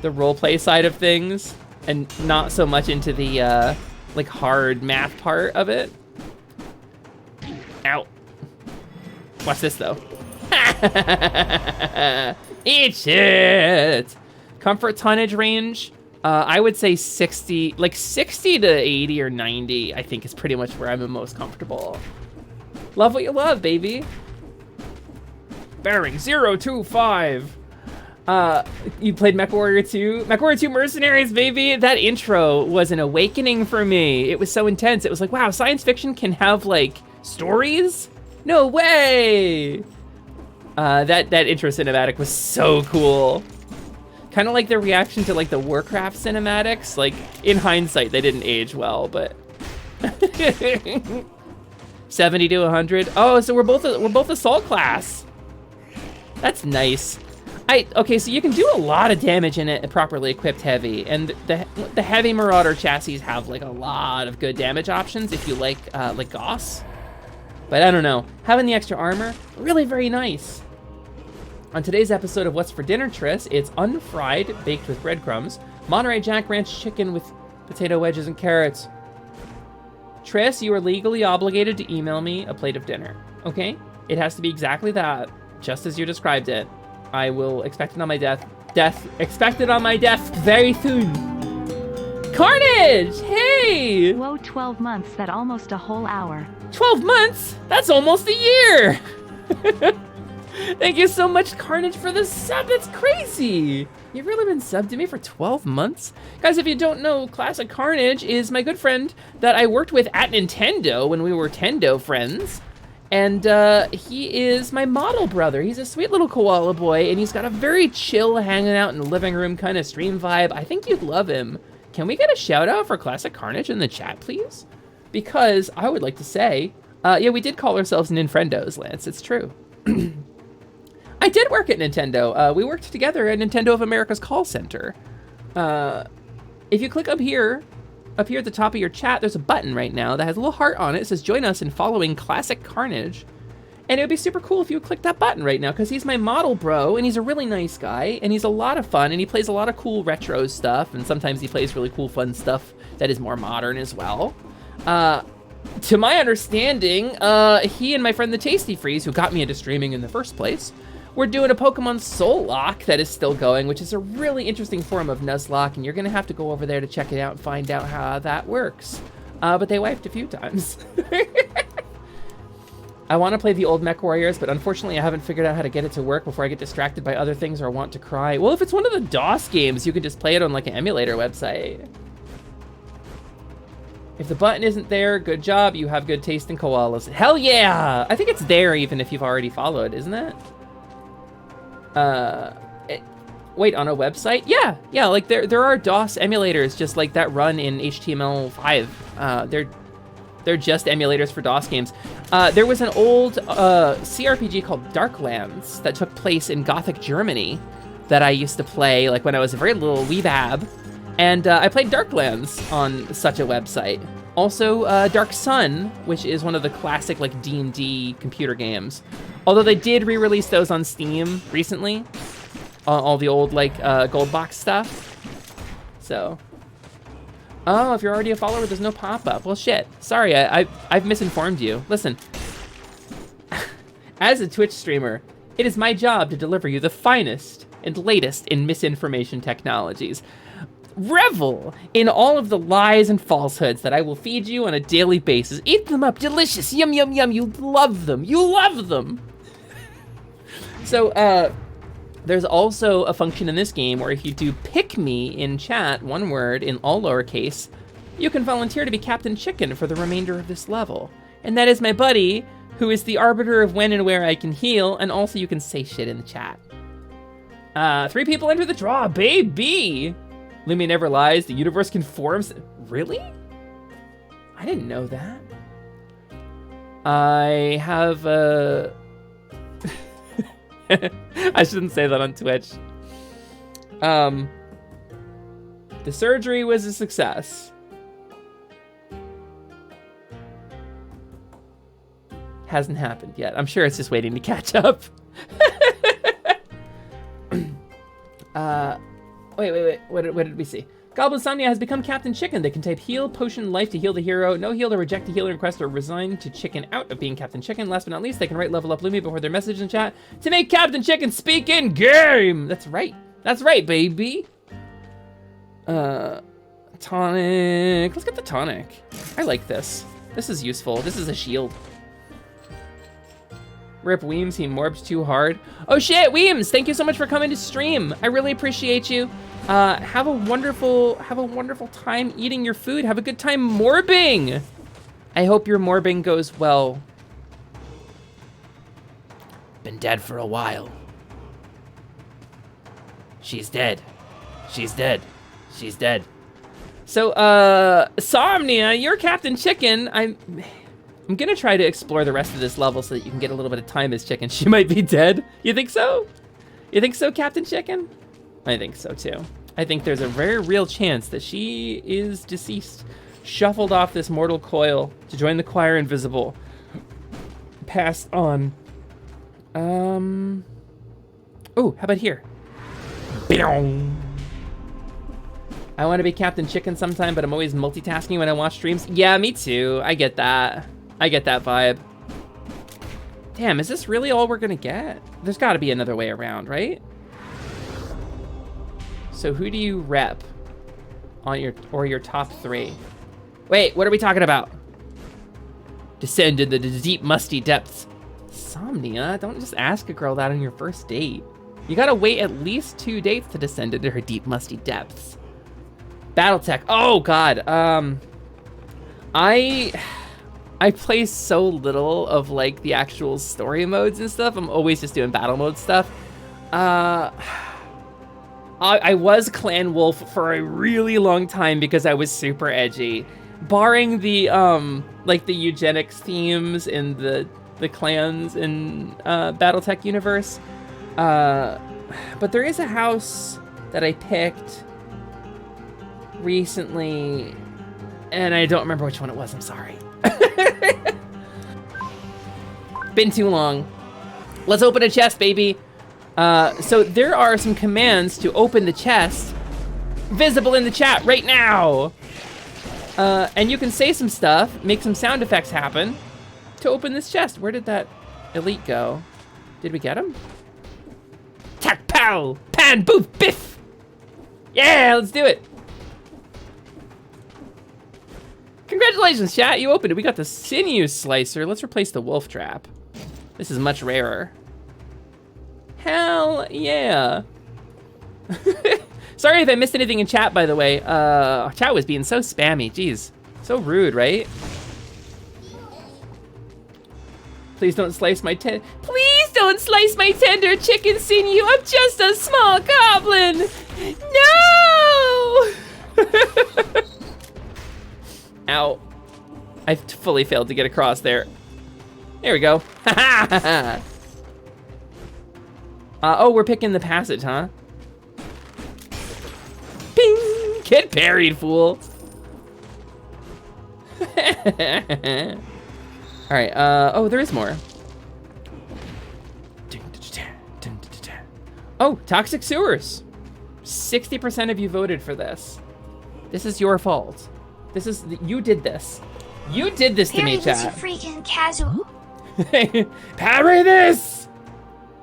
H: the roleplay side of things, and not so much into the, like hard math part of it. Ow. Watch this though. Eat it. Comfort tonnage range. I would say 60, like 60 to 80 or 90, I think is pretty much where I'm the most comfortable. Love what you love, baby. Bearing 025. You played MechWarrior 2? MechWarrior 2 Mercenaries, baby! That intro was an awakening for me. It was so intense. It was like, wow, science fiction can have, like, stories? No way! That intro cinematic was so cool. Kind of like the reaction to, like, the Warcraft cinematics. Like, in hindsight, they didn't age well, but... 70 to 100? Oh, so we're both assault class. That's nice. Okay, so you can do a lot of damage in it, properly equipped heavy, and the heavy Marauder chassis have like a lot of good damage options if you like Goss. But I don't know, having the extra armor, really very nice. On today's episode of What's for Dinner, Triss, it's unfried, baked with breadcrumbs, Monterey Jack Ranch chicken with potato wedges and carrots. Triss, you are legally obligated to email me a plate of dinner, okay? It has to be exactly that, just as you described it. I will expect it on my expect it on my desk very soon. Carnage, hey!
K: Whoa, 12 months, that almost a whole hour.
H: 12 months? That's almost a year! Thank you so much, Carnage, for the sub, that's crazy! You've really been subbed to me for 12 months? Guys, if you don't know, Classic Carnage is my good friend that I worked with at Nintendo when we were Tendo friends. And he is my model brother. He's a sweet little koala boy, and he's got a very chill hanging out in the living room kind of stream vibe. I think you'd love him. Can we get a shout out for Classic Carnage in the chat, please? Because I would like to say, yeah, we did call ourselves Ninfriendos, Lance. It's true. I did work at Nintendo. We worked together at Nintendo of America's call center. If you click up here, up here at the top of your chat, there's a button right now that has a little heart on it. It says join us in following Classic Carnage. And it would be super cool if you would click that button right now, because he's my model bro, and he's a really nice guy, and he's a lot of fun, and he plays a lot of cool retro stuff, and sometimes he plays really cool fun stuff that is more modern as well. To my understanding, he and my friend the Tasty Freeze, who got me into streaming in the first place, were doing a Pokemon Soul Lock that is still going, which is a really interesting form of Nuzlocke, and you're gonna have to go over there to check it out and find out how that works. But they wiped a few times. I want to play the old Mech Warriors, but unfortunately I haven't figured out how to get it to work before I get distracted by other things or want to cry. Well, if it's one of the DOS games, you can just play it on like an emulator website. If the button isn't there, good job. You have good taste in koalas. Hell yeah! I think it's there even if you've already followed, isn't it? Wait, on a website? Yeah, like there are DOS emulators just like that run in HTML5. They're just emulators for DOS games. There was an old CRPG called Darklands that took place in Gothic Germany that I used to play like when I was a very little weebab. And I played Darklands on such a website. Also, Dark Sun, which is one of the classic like D&D computer games. Although they did re-release those on Steam recently. All the old like gold box stuff. So. Oh, if you're already a follower, there's no pop-up. Well, shit. Sorry, I've misinformed you. Listen. As a Twitch streamer, it is my job to deliver you the finest and latest in misinformation technologies. Revel in all of the lies and falsehoods that I will feed you on a daily basis. Eat them up, delicious, yum, yum, yum. You love them, you love them. So, there's also a function in this game where if you do pick me in chat, one word in all lowercase, you can volunteer to be Captain Chicken for the remainder of this level. And that is my buddy, who is the arbiter of when and where I can heal, and also you can say shit in the chat. 3 people enter the draw, baby! Lumi never lies, the universe conforms. Really? I didn't know that. I have I shouldn't say that on Twitch. The surgery was a success. Hasn't happened yet. I'm sure it's just waiting to catch up. Wait. What did we see? Goblin Somnia has become Captain Chicken. They can type heal, potion, life to heal the hero, no heal to reject a healer request, or resign to chicken out of being Captain Chicken. Last but not least, they can write level up Lumi before their message in chat to make Captain Chicken speak in game. That's right. That's right, baby. Tonic. Let's get the tonic. I like this. This is useful. This is a shield. Rip Weems, he morbs too hard. Oh shit, Weems, thank you so much for coming to stream. I really appreciate you. Have a wonderful time eating your food. Have a good time morbing. I hope your morbing goes well. Been dead for a while. She's dead. She's dead. She's dead. So, Somnia, you're Captain Chicken. I'm gonna try to explore the rest of this level so that you can get a little bit of time as Chicken. She might be dead. You think so? You think so, Captain Chicken? I think so too. I think there's a very real chance that she is deceased. Shuffled off this mortal coil to join the choir invisible. Passed on. Oh, how about here? I want to be Captain Chicken sometime, but I'm always multitasking when I watch streams. Yeah, me too. I get that. I get that vibe. Damn, is this really all we're gonna get? There's gotta be another way around, right? So who do you rep on your top 3? Wait, what are we talking about? Descend into the deep, musty depths. Somnia, don't just ask a girl that on your first date. You gotta wait at least 2 dates to descend into her deep, musty depths. Battletech. Oh God. I play so little of like the actual story modes and stuff. I'm always just doing battle mode stuff. I was Clan Wolf for a really long time because I was super edgy. Barring the like the eugenics themes in the clans in Battletech universe. But there is a house that I picked recently And I don't remember which one it was, I'm sorry. Been too long. Let's open a chest, baby. So there are some commands to open the chest visible in the chat right now. And you can say some stuff, make some sound effects happen to open this chest. Where did that elite go? Did we get him? Tack, pow, pan, boof, biff. Yeah, let's do it. Congratulations, chat, you opened it. We got the sinew slicer. Let's replace the wolf trap. This is much rarer. Hell yeah. Sorry if I missed anything in chat, by the way. Chat was being so spammy, jeez. So rude, right? Please don't slice my Please don't slice my tender chicken sinew. I'm just a small goblin. No! Ow. I fully failed to get across there. There we go. Oh, we're picking the passage, huh? Ping! Get parried, fool. All right, oh, there is more. Oh, toxic sewers. 60% of you voted for this. This is your fault. This is, you did this. You did this to me, chat.
C: Parry this, you freaking casual.
H: Parry this!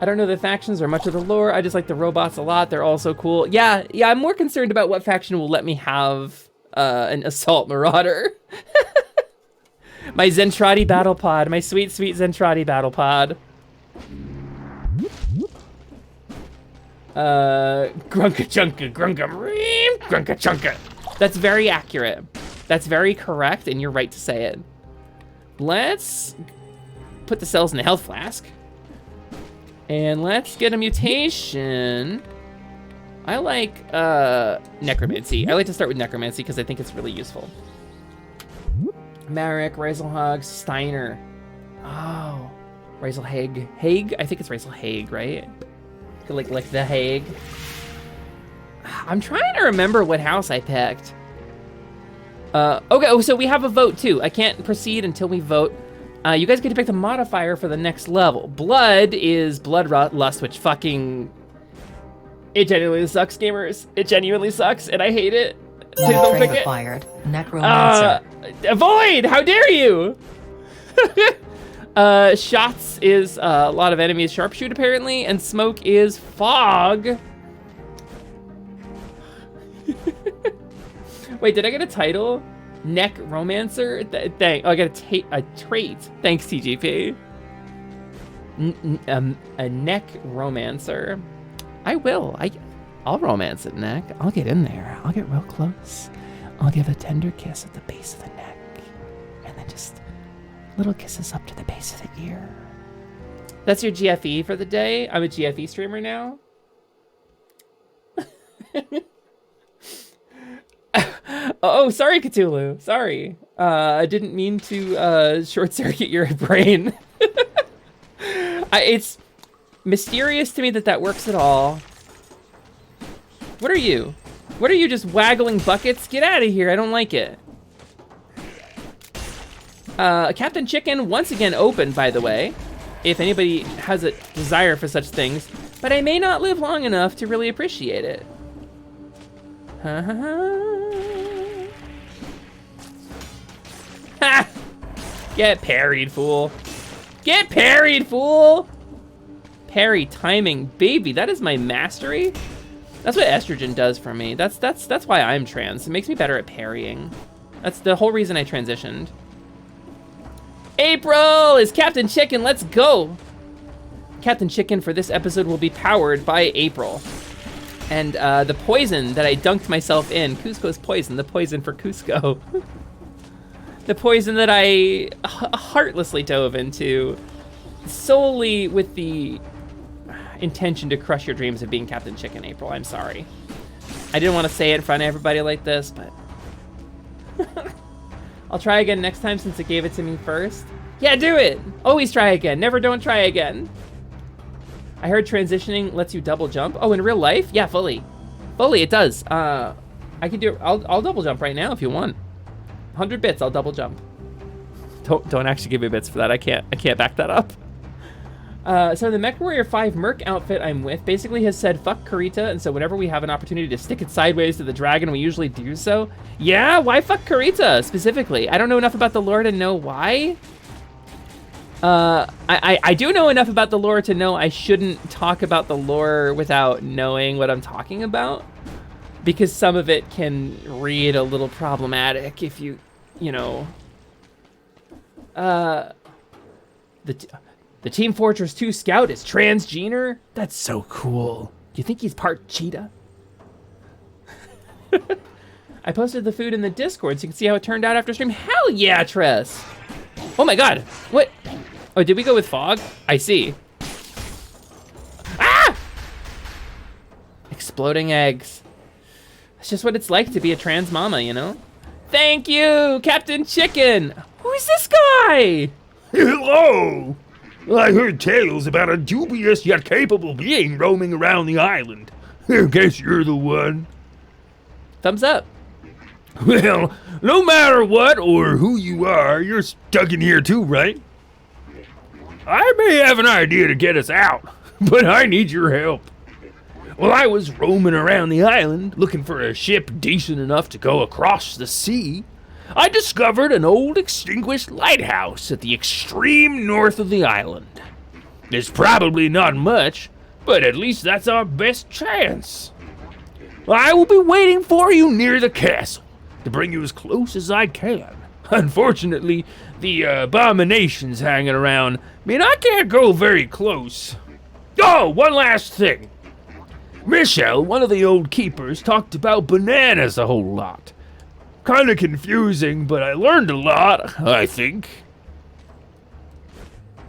H: I don't know the factions or much of the lore. I just like the robots a lot. They're all so cool. Yeah, I'm more concerned about what faction will let me have an assault marauder. My Zentradi battle pod, my sweet, sweet Zentradi battle pod. Grunka chunka, grunka ream, grunka chunka. That's very accurate. That's very correct, and you're right to say it. Let's put the cells in the health flask. And let's get a mutation. I like necromancy. I like to start with necromancy because I think it's really useful. Marek, Reiselhog, Steiner. Oh, Reiselhag. Hague? I think it's Reiselhag, right? Like the Hague. I'm trying to remember what house I picked. Okay, oh, so we have a vote too. I can't proceed until we vote. You guys get to pick the modifier for the next level. Blood is Bloodlust, which fucking... It genuinely sucks, gamers. It genuinely sucks, and I hate it. Please don't pick it.
A: Fired. Necromancer.
H: Avoid! How dare you! Shots is a lot of enemies sharpshoot, apparently, and smoke is fog. Wait, did I get a title? Neck Romancer? Dang, oh, I got a trait. Thanks, TGP. A neck romancer. I will. I'll romance it, Neck. I'll get in there. I'll get real close. I'll give a tender kiss at the base of the neck. And then just little kisses up to the base of the ear. That's your GFE for the day? I'm a GFE streamer now. Oh, sorry, Cthulhu. Sorry. I didn't mean to short circuit your brain. It's mysterious to me that works at all. What are you? What are you just waggling buckets? Get out of here. I don't like it. Captain Chicken once again open, by the way, if anybody has a desire for such things, but I may not live long enough to really appreciate it. Ha! Get parried, fool. Get parried, fool! Parry timing, baby, that is my mastery. That's what estrogen does for me. That's why I'm trans. It makes me better at parrying. That's the whole reason I transitioned. April is Captain Chicken, let's go! Captain Chicken for this episode will be powered by April. And the poison that I dunked myself in, Cusco's poison, the poison for Cusco. The poison that I heartlessly dove into solely with the intention to crush your dreams of being Captain Chicken, April. I'm sorry. I didn't want to say it in front of everybody like this, but... I'll try again next time since it gave it to me first. Yeah, do it! Always try again. Never don't try again. I heard transitioning lets you double jump. Oh, in real life? Yeah, fully. Fully, it does. I can do it. I'll double jump right now if you want. 100 bits, I'll double jump. Don't actually give me bits for that. I can't back that up. So the MechWarrior 5 Merc outfit I'm with basically has said fuck Karita, and so whenever we have an opportunity to stick it sideways to the dragon, we usually do so. Yeah, why fuck Karita specifically? I don't know enough about the lore to know why. I do know enough about the lore to know I shouldn't talk about the lore without knowing what I'm talking about, because some of it can read a little problematic if you know. The Team Fortress 2 scout is transgender? That's so cool. Do you think he's part cheetah? I posted the food in the Discord so you can see how it turned out after stream. Hell yeah, Tress! Oh my god, what? Oh, did we go with fog? I see. Ah! Exploding eggs. That's just what it's like to be a trans mama, you know? Thank you, Captain Chicken! Who is this guy?
I: Hello! I heard tales about a dubious yet capable being roaming around the island. I guess you're the one.
H: Thumbs up.
I: Well, no matter what or who you are, you're stuck in here too, right? I may have an idea to get us out, but I need your help. While I was roaming around the island, looking for a ship decent enough to go across the sea, I discovered an old extinguished lighthouse at the extreme north of the island. There's probably not much, but at least that's our best chance. I will be waiting for you near the castle to bring you as close as I can. Unfortunately, the abominations hanging around mean I can't go very close. Oh, one last thing. Michelle, one of the old keepers, talked about bananas a whole lot. Kinda confusing, but I learned a lot, I think.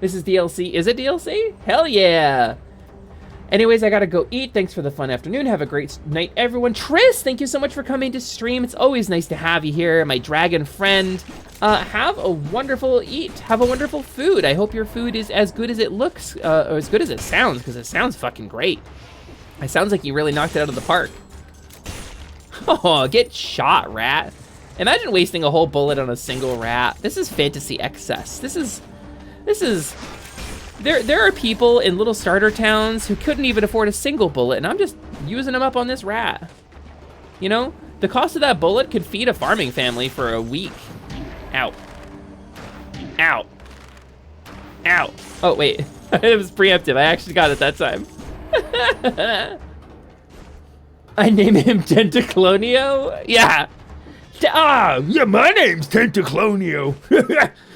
H: This is DLC. Is it DLC? Hell yeah! Anyways, I gotta go eat. Thanks for the fun afternoon. Have a great night, everyone. Tris, thank you so much for coming to stream. It's always nice to have you here, my dragon friend. Have a wonderful eat. Have a wonderful food. I hope your food is as good as it looks, or as good as it sounds, because it sounds fucking great. It sounds like you really knocked it out of the park. Oh, get shot, rat. Imagine wasting a whole bullet on a single rat. This is fantasy excess. This is, there are people in little starter towns who couldn't even afford a single bullet, and I'm just using them up on this rat. You know, the cost of that bullet could feed a farming family for a week. Ow. Ow. Ow. Oh, wait, it was preemptive. I actually got it that time. I name him Tentaclonio? Yeah.
I: Yeah, my name's Tentaclonio.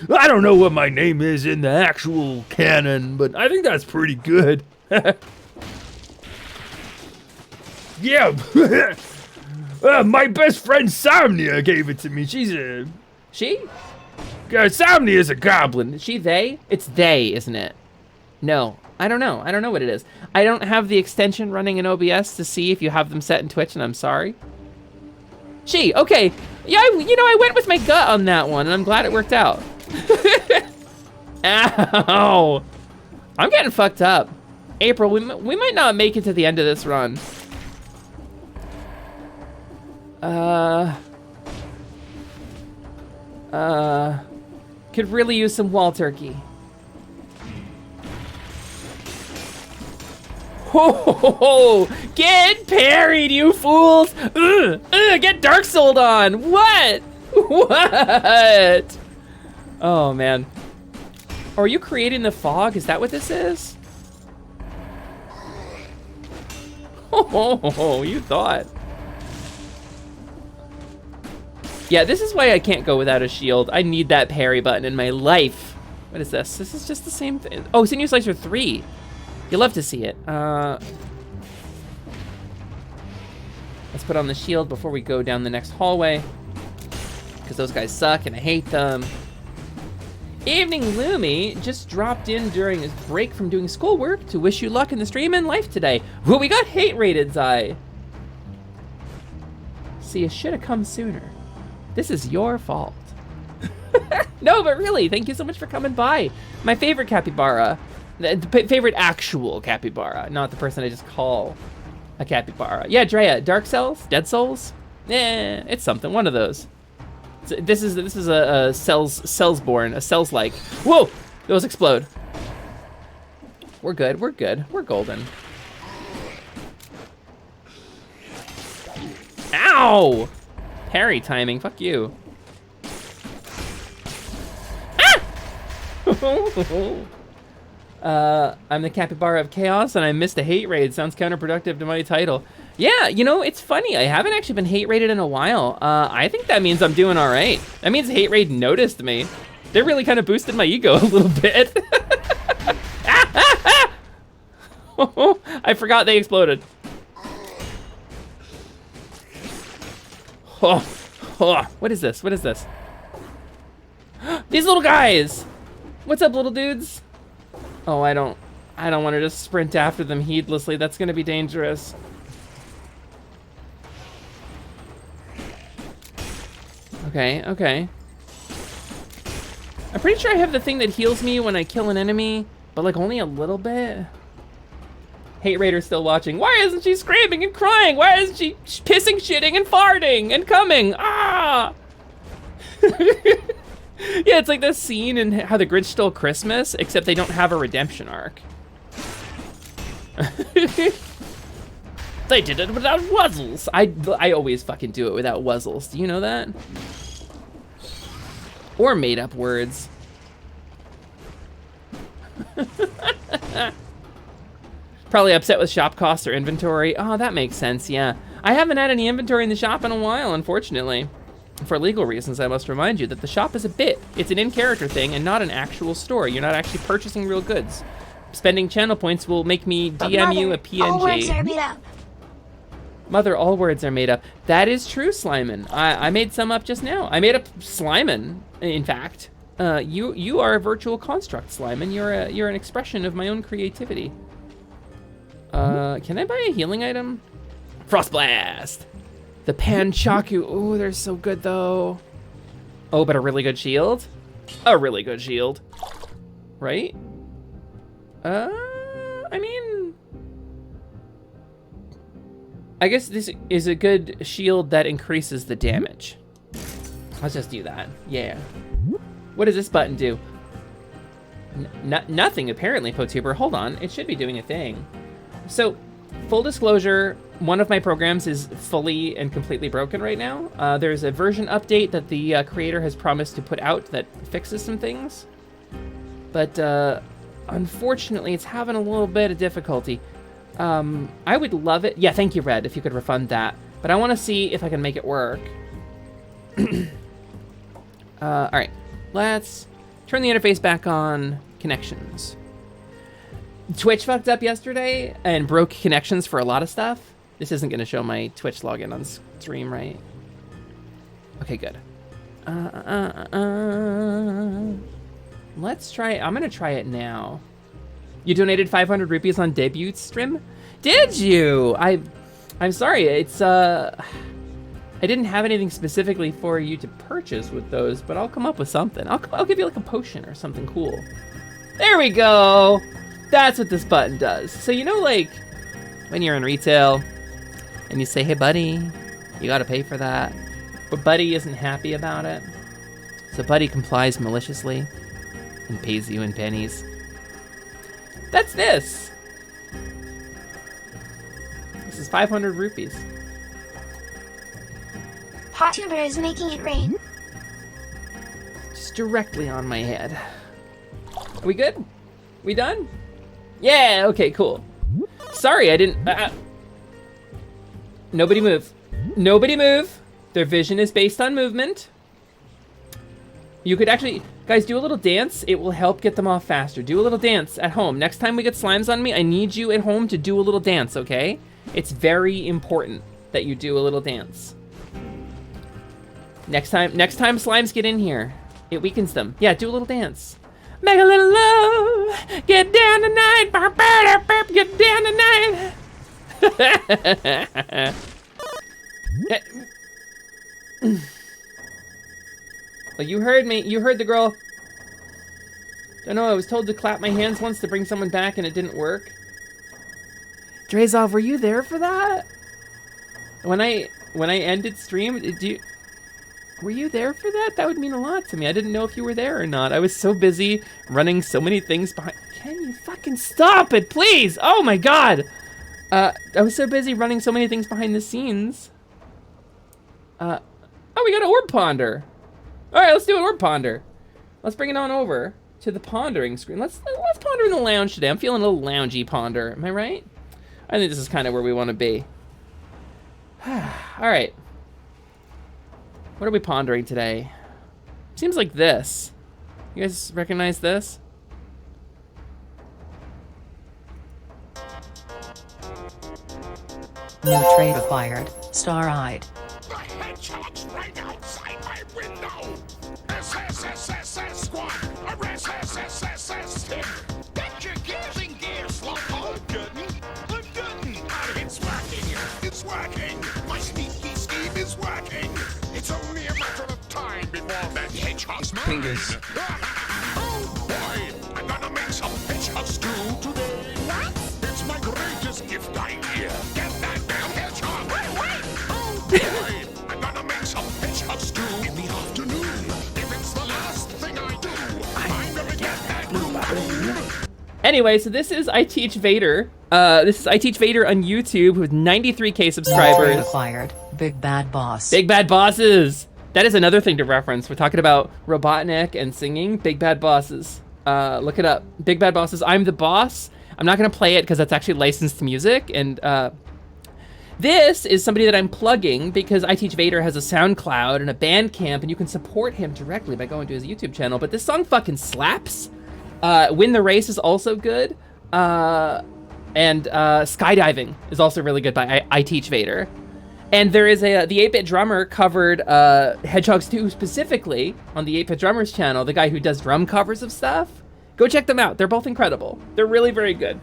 I: I don't know what my name is in the actual canon, but I think that's pretty good. Yeah, my best friend Somnia gave it to me. She? Somnia's a goblin.
H: Is she they? It's they, isn't it? No, I don't know. I don't know what it is. I don't have the extension running in OBS to see if you have them set in Twitch, and I'm sorry. She, okay. Yeah, I went with my gut on that one, and I'm glad it worked out. Ow. I'm getting fucked up. April, we might not make it to the end of this run. Could really use some wall turkey. Ho, get parried, you fools! Get Dark Souled on! What? What? Oh, man. Are you creating the fog? Is that what this is? Oh, you thought. Yeah, this is why I can't go without a shield. I need that parry button in my life. What is this? This is just the same thing. Oh, Sinew Slicer 3. You'll love to see it. Let's put on the shield before we go down the next hallway, because those guys suck and I hate them. Evening Lumi just dropped in during his break from doing schoolwork to wish you luck in the stream and life today. Well, we got hate rated, Zai. See, you should have come sooner. This is your fault. No, but really, thank you so much for coming by. My favorite capybara. The favorite actual capybara, not the person I just call a capybara. Yeah, Drea, Dark Cells? Dead Souls? Eh, it's something, one of those. This is a Cellsborn, a Cells-like. Whoa! Those explode. We're good. We're good. We're golden. Ow! Parry timing. Fuck you. Ah! I'm the capybara of chaos, and I missed a hate raid. Sounds counterproductive to my title. Yeah, you know, it's funny. I haven't actually been hate rated in a while. I think that means I'm doing all right. That means hate raid noticed me. They really kind of boosted my ego a little bit. I forgot they exploded. Oh, oh, what is this? What is this? These little guys. What's up, little dudes? Oh, I don't want to just sprint after them heedlessly. That's gonna be dangerous. Okay, okay. I'm pretty sure I have the thing that heals me when I kill an enemy, but like only a little bit. Hate Raider's still watching. Why isn't she screaming and crying? Why isn't she pissing, shitting, and farting and coming? Ah! Yeah, it's like this scene in How the Grinch Stole Christmas, except they don't have a redemption arc. They did it without wuzzles. I always fucking do it without wuzzles. Do you know that? Or made up words. Probably upset with shop costs or inventory. Oh, that makes sense, yeah. I haven't had any inventory in the shop in a while, unfortunately. For legal reasons, I must remind you that the shop is a bit. It's an in-character thing and not an actual store. You're not actually purchasing real goods. Spending channel points will make me DM you a PNG.
C: All words are made up.
H: Mother, all words are made up. That is true, Sliman. I made some up just now. I made up Sliman, in fact. You are a virtual construct, Sliman. You're an expression of my own creativity. Can I buy a healing item? Frost Blast! The Panchaku. Ooh, they're so good, though. Oh, but a really good shield? A really good shield. Right? I mean... I guess this is a good shield that increases the damage. Let's just do that. Yeah. What does this button do? Nothing, apparently, PoTuber. Hold on. It should be doing a thing. So, full disclosure, one of my programs is fully and completely broken right now. There's a version update that the creator has promised to put out that fixes some things. But unfortunately, it's having a little bit of difficulty. I would love it. Yeah, thank you, Red, if you could refund that. But I want to see if I can make it work. All right, let's turn the interface back on. Connections. Twitch fucked up yesterday and broke connections for a lot of stuff. This isn't going to show my Twitch login on stream, right? Okay, good. Let's try it. I'm going to try it now. You donated 500 rupees on debut stream? Did you? I'm sorry. It's I didn't have anything specifically for you to purchase with those, but I'll come up with something. I'll give you like a potion or something cool. There we go. That's what this button does. So you know, like when you're in retail and you say, "Hey, buddy, you got to pay for that," but buddy isn't happy about it, so buddy complies maliciously and pays you in pennies. That's this. This is 500 rupees.
C: PoTuber is making it rain.
H: Just directly on my head. Are we good? We done? Yeah, okay, cool. Sorry, I didn't... Nobody move. Nobody move. Their vision is based on movement. You could actually... Guys, do a little dance. It will help get them off faster. Do a little dance at home. Next time we get slimes on me, I need you at home to do a little dance, okay? It's very important that you do a little dance. Next time slimes get in here, it weakens them. Yeah, do a little dance. Make a little love. Get down tonight. Get down tonight. Well, you heard me. You heard the girl. Don't know, I was told to clap my hands once to bring someone back and it didn't work. Drezov, were you there for that? When I ended stream, did you... Were you there for that? That would mean a lot to me. I didn't know if you were there or not. I was so busy running so many things behind. Can you fucking stop it, please? Oh my god! I was so busy running so many things behind the scenes. Oh, we got an orb ponder. All right, let's do an orb ponder. Let's bring it on over to the pondering screen. Let's ponder in the lounge today. I'm feeling a little loungy ponder. Am I right? I think this is kind of where we want to be. All right. What are we pondering today? Seems like this. You guys recognize this?
A: New trait acquired. Star-eyed.
D: The hedgehog's right outside my window. SSSSS squad. SSSSS. Get your gears in gear, slowpoke. I'm getting. It's working. It's working. My sneaky scheme is working. It's only a matter of time before that hedgehog's mine.
B: Fingers.
D: Oh boy, I'm gonna make some hedgehog stew today. What? It's my greatest gift idea. Get that damn hedgehog. Oh boy, I'm gonna make some hedgehog stew in the afternoon. If it's the last thing I do, I'm gonna get that blue.
H: Anyway, so this is I Teach Vader. This is I Teach Vader on YouTube with 93K
A: New trait
H: subscribers.
A: acquired. Big bad boss.
H: Big bad bosses. That is another thing to reference. We're talking about Robotnik and singing Big Bad Bosses. Look it up. Big Bad Bosses. I'm the boss. I'm not gonna play it because that's actually licensed music. And this is somebody that I'm plugging because I Teach Vader has a SoundCloud and a Bandcamp, and you can support him directly by going to his YouTube channel. But this song fucking slaps. Win the Race is also good. And Skydiving is also really good by I Teach Vader. And there is the 8-Bit Drummer covered Hedgehogs 2 specifically on the 8-Bit Drummer's channel, the guy who does drum covers of stuff. Go check them out. They're both incredible. They're really very good.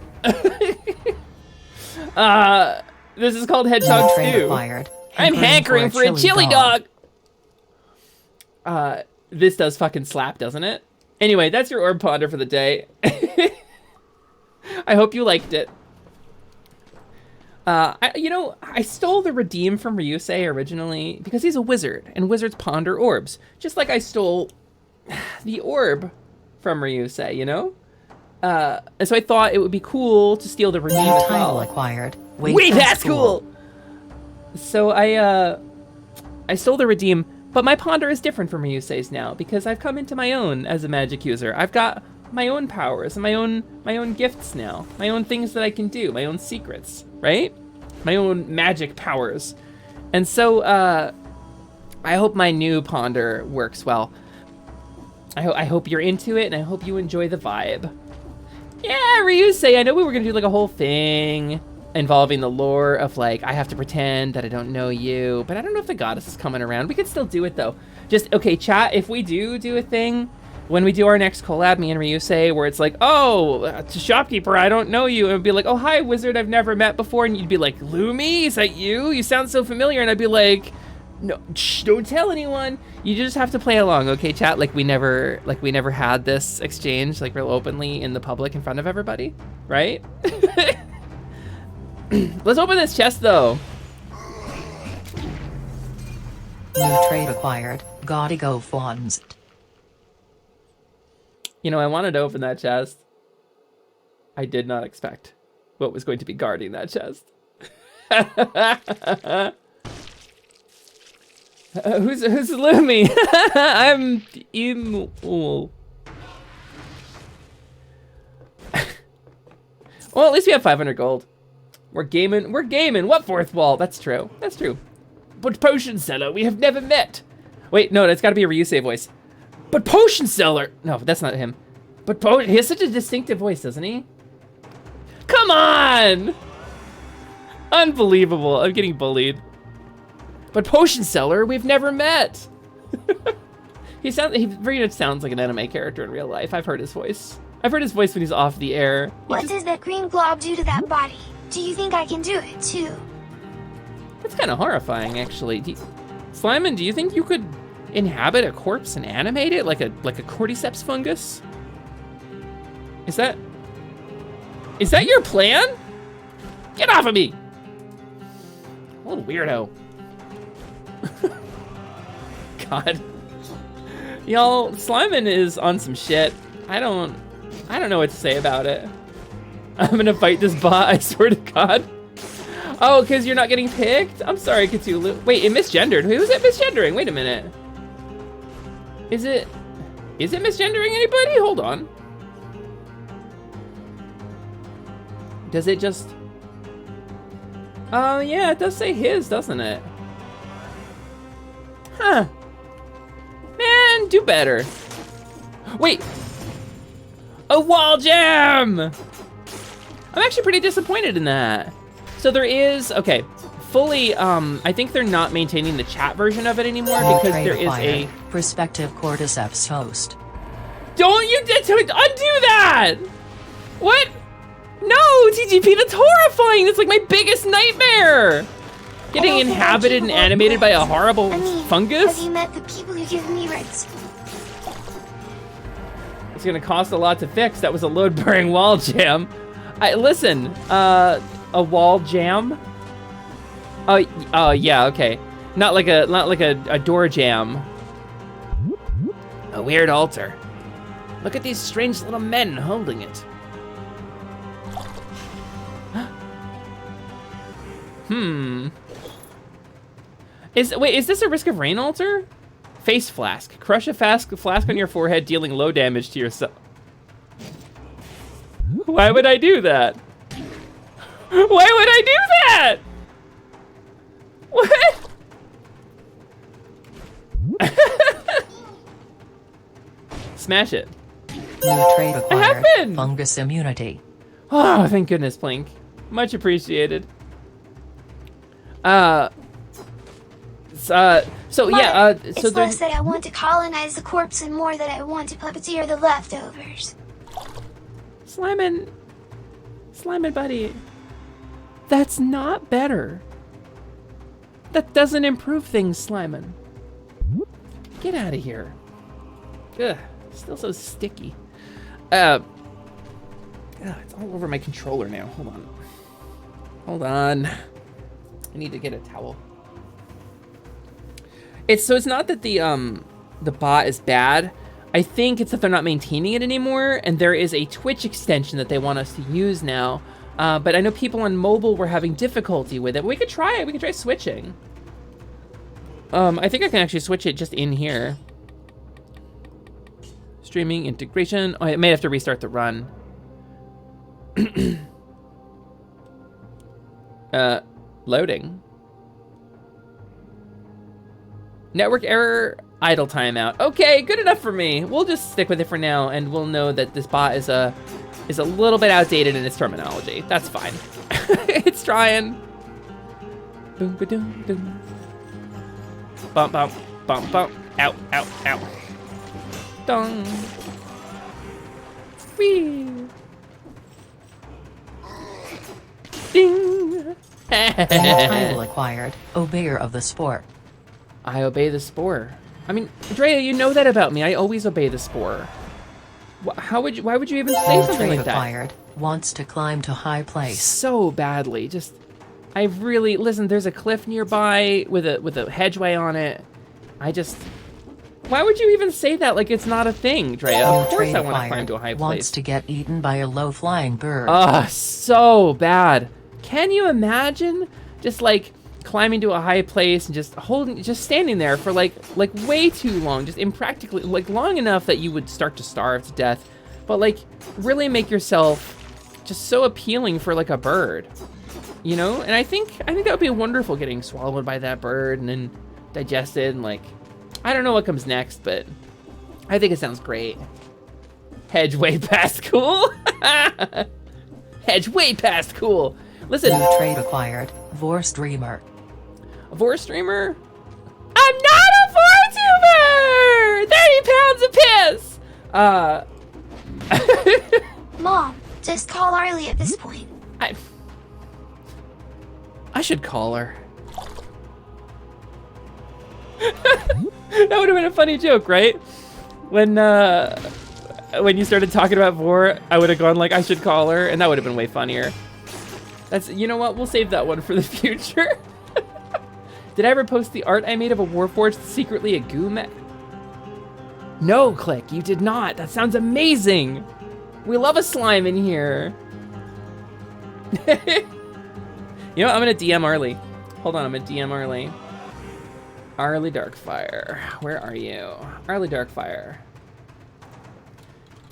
H: This is called Hedgehogs 2.
A: Acquired.
H: I'm hankering for a chili dog. This does fucking slap, doesn't it? Anyway, that's your orb ponder for the day. I hope you liked it. I stole the redeem from Ryusei originally because he's a wizard and wizards ponder orbs. Just like I stole the orb from Ryusei, you know? And so I thought it would be cool to steal the redeem as
A: Title
H: well.
A: acquired.
H: Wait, that's cool! So I stole the redeem, but my ponder is different from Ryusei's now because I've come into my own as a magic user. I've got my own powers and my own gifts now, my own things that I can do, my own secrets, right? My own magic powers. And so I hope my new ponder works well. I hope you're into it and I hope you enjoy the vibe. Yeah, Ryusei, I know we were gonna do like a whole thing involving the lore of like, I have to pretend that I don't know you, but I don't know if the goddess is coming around. We could still do it though. Just, okay, chat, if we do a thing, when we do our next collab, me and Ryusei, where it's like, oh, shopkeeper, I don't know you. And it'd be like, oh, hi, wizard, I've never met before. And you'd be like, Lumi, is that you? You sound so familiar. And I'd be like, no, shh, don't tell anyone. You just have to play along, okay, chat? Like we never had this exchange, like real openly in the public in front of everybody, right? Let's open this chest, though.
A: New trait acquired. Gotta go Fauns.
H: You know, I wanted to open that chest. I did not expect what was going to be guarding that chest. Who's Lumi? I'm Imul. Well, at least we have 500 gold. We're gaming. What fourth wall? That's true. That's true. But potion seller, we have never met. Wait, no, that's got to be a Ryusei voice. But potion seller. No, that's not him. But he has such a distinctive voice, doesn't he? Come on! Unbelievable. I'm getting bullied. But potion seller, we've never met. He very much sounds like an anime character in real life. I've heard his voice. I've heard his voice when he's off the air.
C: What does that green blob do to that body? Do you think I can do it too?
H: That's kind of horrifying, actually. Sliman, do you think you could inhabit a corpse and animate it like a cordyceps fungus? Is that your plan? Get off of me! What a weirdo. God. Y'all, Slimin is on some shit. I don't know what to say about it. I'm gonna fight this bot, I swear to God. Oh, because you're not getting picked? I'm sorry, Cthulhu. Wait, it misgendered. Who's it misgendering? Wait a minute. Is it misgendering anybody? Hold on. Does it just... Oh, yeah, it does say his, doesn't it? Huh. Man, do better. Wait. A wall jam! I'm actually pretty disappointed in that. So there is, okay, fully, I think they're not maintaining the chat version of it anymore because there is a...
A: Prospective Cordyceps host.
H: Don't you undo that! What? No, TGP, that's horrifying! That's like my biggest nightmare! Getting inhabited and animated by a horrible fungus?
C: Have you met the people who give me rights?
H: It's gonna cost a lot to fix. That was a load-bearing wall jam. Listen, a wall jam? Oh, yeah, okay. Not like a door jam. A weird altar. Look at these strange little men holding it. Wait, is this a Risk of Rain altar? Face flask. Crush a flask on your forehead, dealing low damage to yourself. Why would I do that? Why would I do that? What? Smash it.
A: New trait acquired.
H: happened?
A: Fungus immunity.
H: Oh, thank goodness, Plink. Much appreciated. So yeah,
C: it's less that I want to colonize the corpse and more that I want to puppeteer the leftovers.
H: Slimin, buddy. That's not better. That doesn't improve things, Slimin. Get out of here. Ugh, still so sticky. It's all over my controller now. Hold on. I need to get a towel. It's not that the bot is bad. I think it's that they're not maintaining it anymore, and there is a Twitch extension that they want us to use now. But I know people on mobile were having difficulty with it. We could try it. We could try switching. I think I can actually switch it just in here. Streaming integration. Oh, I may have to restart the run. Loading. Network error, idle timeout. Okay, good enough for me. We'll just stick with it for now, and we'll know that this bot is a little bit outdated in its terminology. That's fine. It's trying. Boom, ba, doom, doom. Bump, bump, bump, bump. Ow, ow, ow. Dong. Whee. Ding.
A: New title acquired. Obeyer of the spore.
H: I obey the spore. I mean, Drea, you know that about me. I always obey the spore. Why would you even say something like that?
A: Acquired. Wants to climb to high place.
H: So badly. Just, I really, listen, there's a cliff nearby with a hedgeway on it. Why would you even say that like it's not a thing, Drea? Of course I want to climb to a high place.
A: Wants to get eaten by a low-flying bird.
H: So bad. Can you imagine just like climbing to a high place and just standing there for like way too long, just impractically, like long enough that you would start to starve to death, but like really make yourself just so appealing for like a bird, you know? And I think that would be wonderful, getting swallowed by that bird and then digested, and like, I don't know what comes next, but I think it sounds great. Hedge way past cool. Hedge way past cool. Listen.
A: New trait acquired. Vor streamer.
H: A Vor streamer? I'm not a VorTuber! 30 pounds of piss!
C: Mom, just call Arlie at this point.
H: I should call her. That would have been a funny joke, right? When you started talking about Vor, I would have gone like, I should call her, and that would have been way funnier. You know what? We'll save that one for the future. Did I ever post the art I made of a Warforged that's secretly a goo mech? No, Click, you did not. That sounds amazing. We love a slime in here. You know what? I'm gonna DM Arlie. Hold on, I'm gonna DM Arlie. Arlie Darkfire, where are you? Arlie Darkfire.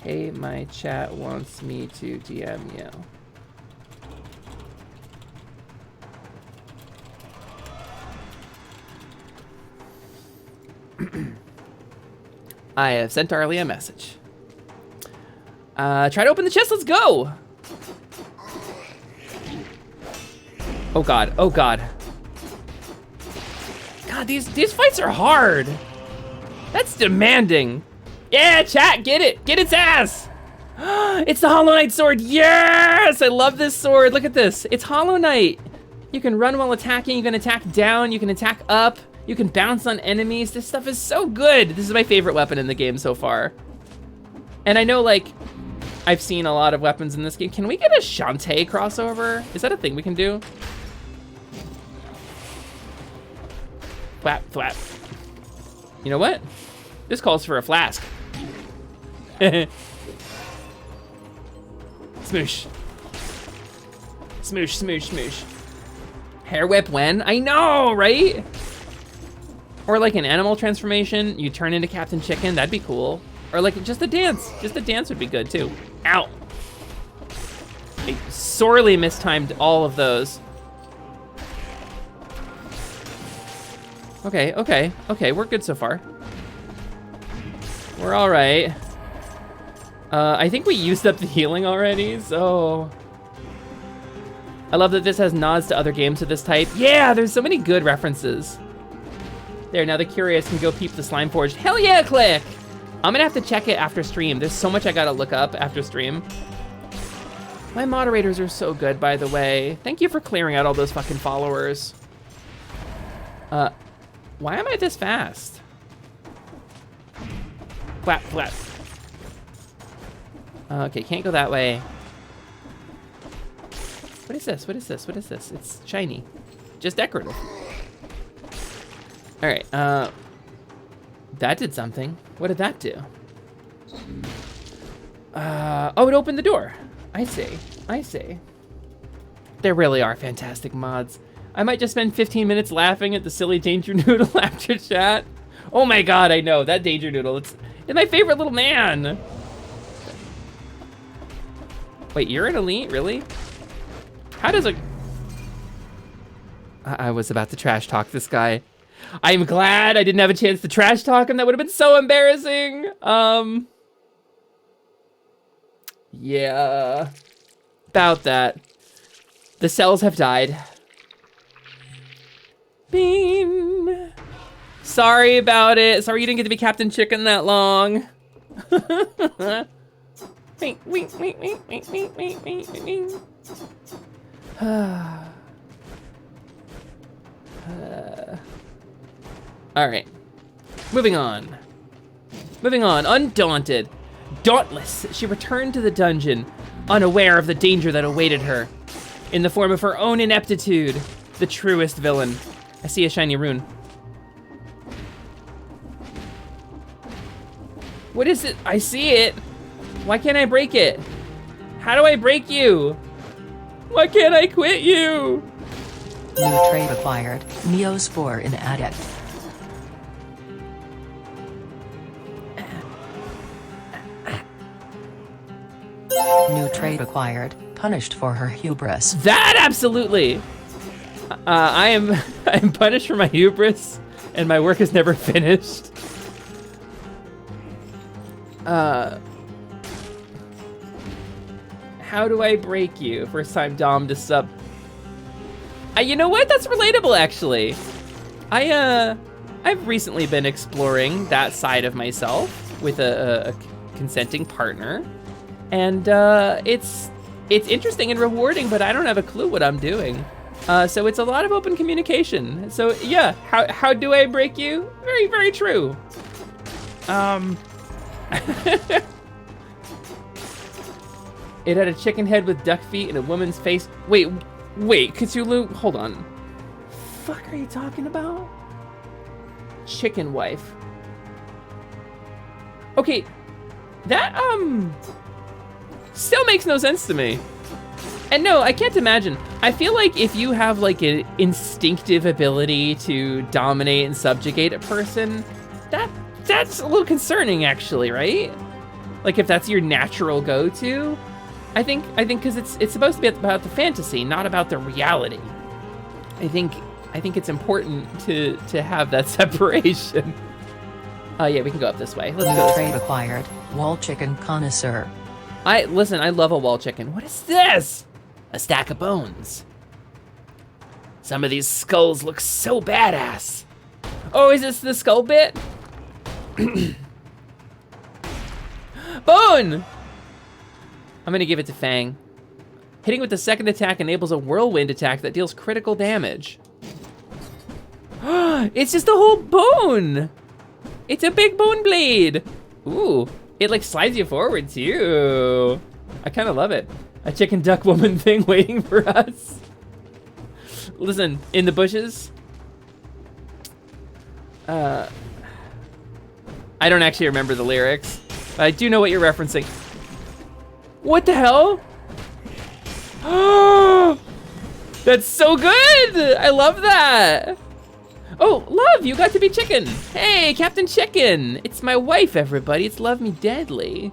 H: Hey, my chat wants me to DM you. I have sent Arlie a message. Try to open the chest, let's go! Oh god, oh god. God, these fights are hard. That's demanding. Yeah, chat, get it! Get its ass! It's the Hollow Knight sword, yes! I love this sword, look at this. It's Hollow Knight. You can run while attacking, you can attack down, you can attack up. You can bounce on enemies. This stuff is so good. This is my favorite weapon in the game so far. And I know, like, I've seen a lot of weapons in this game. Can we get a Shantae crossover? Is that a thing we can do? Flap, flap. You know what? This calls for a flask. Smoosh. Smoosh, smoosh, smoosh. Hair whip when? I know, right? Or like an animal transformation, you turn into Captain Chicken, that'd be cool. Or like just a dance. Just a dance would be good too. Ow. I sorely mistimed all of those. Okay, okay, okay, we're good so far. We're all right. I think we used up the healing already, so. I love that this has nods to other games of this type. Yeah, there's so many good references. There, now the curious can go peep the Slime Forged. Hell yeah, Click! I'm gonna have to check it after stream. There's so much I gotta look up after stream. My moderators are so good, by the way. Thank you for clearing out all those fucking followers. Why am I this fast? Flap, flap. Okay, can't go that way. What is this? What is this? What is this? It's shiny. Just decorative. All right, that did something. What did that do? Oh, it opened the door. I see, I see. There really are fantastic mods. I might just spend 15 minutes laughing at the silly Danger Noodle after chat. Oh my God, I know, that Danger Noodle, it's my favorite little man. Wait, you're an elite, really? How does a... I was about to trash talk this guy. I'm glad I didn't have a chance to trash talk him. That would have been so embarrassing. Yeah. About that. The cells have died. Bean. Sorry about it. Sorry you didn't get to be Captain Chicken that long. All right, moving on. Moving on, undaunted. Dauntless, she returned to the dungeon, unaware of the danger that awaited her. In the form of her own ineptitude, the truest villain. I see a shiny rune. What is it? I see it. Why can't I break it? How do I break you? Why can't I quit you?
A: New trait acquired, Neospore in Addict. New trait acquired, punished for her hubris.
H: That absolutely! I'm punished for my hubris, and my work is never finished. How do I break you? First time Dom to sub. You know what? That's relatable, actually. I've recently been exploring that side of myself with a consenting partner, and it's interesting and rewarding, but I don't have a clue what I'm doing. So it's a lot of open communication. So yeah, how do I break you? Very, very true. It had a chicken head with duck feet and a woman's face. Wait, Cthulhu, hold on. fuck are you talking about? Chicken wife. Okay, that, still makes no sense to me. And no, I can't imagine. I feel like if you have like an instinctive ability to dominate and subjugate a person, that's a little concerning actually, right? Like if that's your natural go-to, I think because it's supposed to be about the fantasy, not about the reality. I think it's important to have that separation. Yeah, we can go up this way. Let's go.
A: Trade acquired. Wall chicken connoisseur.
H: Listen, I love a wall chicken. What is this? A stack of bones. Some of these skulls look so badass. Oh, is this the skull bit? Bone! I'm gonna give it to Fang. Hitting with the second attack enables a whirlwind attack that deals critical damage. It's just a whole bone! It's a big bone blade! Ooh, it like slides you forward too. I kind of love it. A chicken duck woman thing waiting for us. Listen, in the bushes. I don't actually remember the lyrics, but I do know what you're referencing. What the hell? Oh, that's so good! I love that. Oh, Love, you got to be Chicken. Hey, Captain Chicken. It's my wife, everybody. It's Love Me Deadly.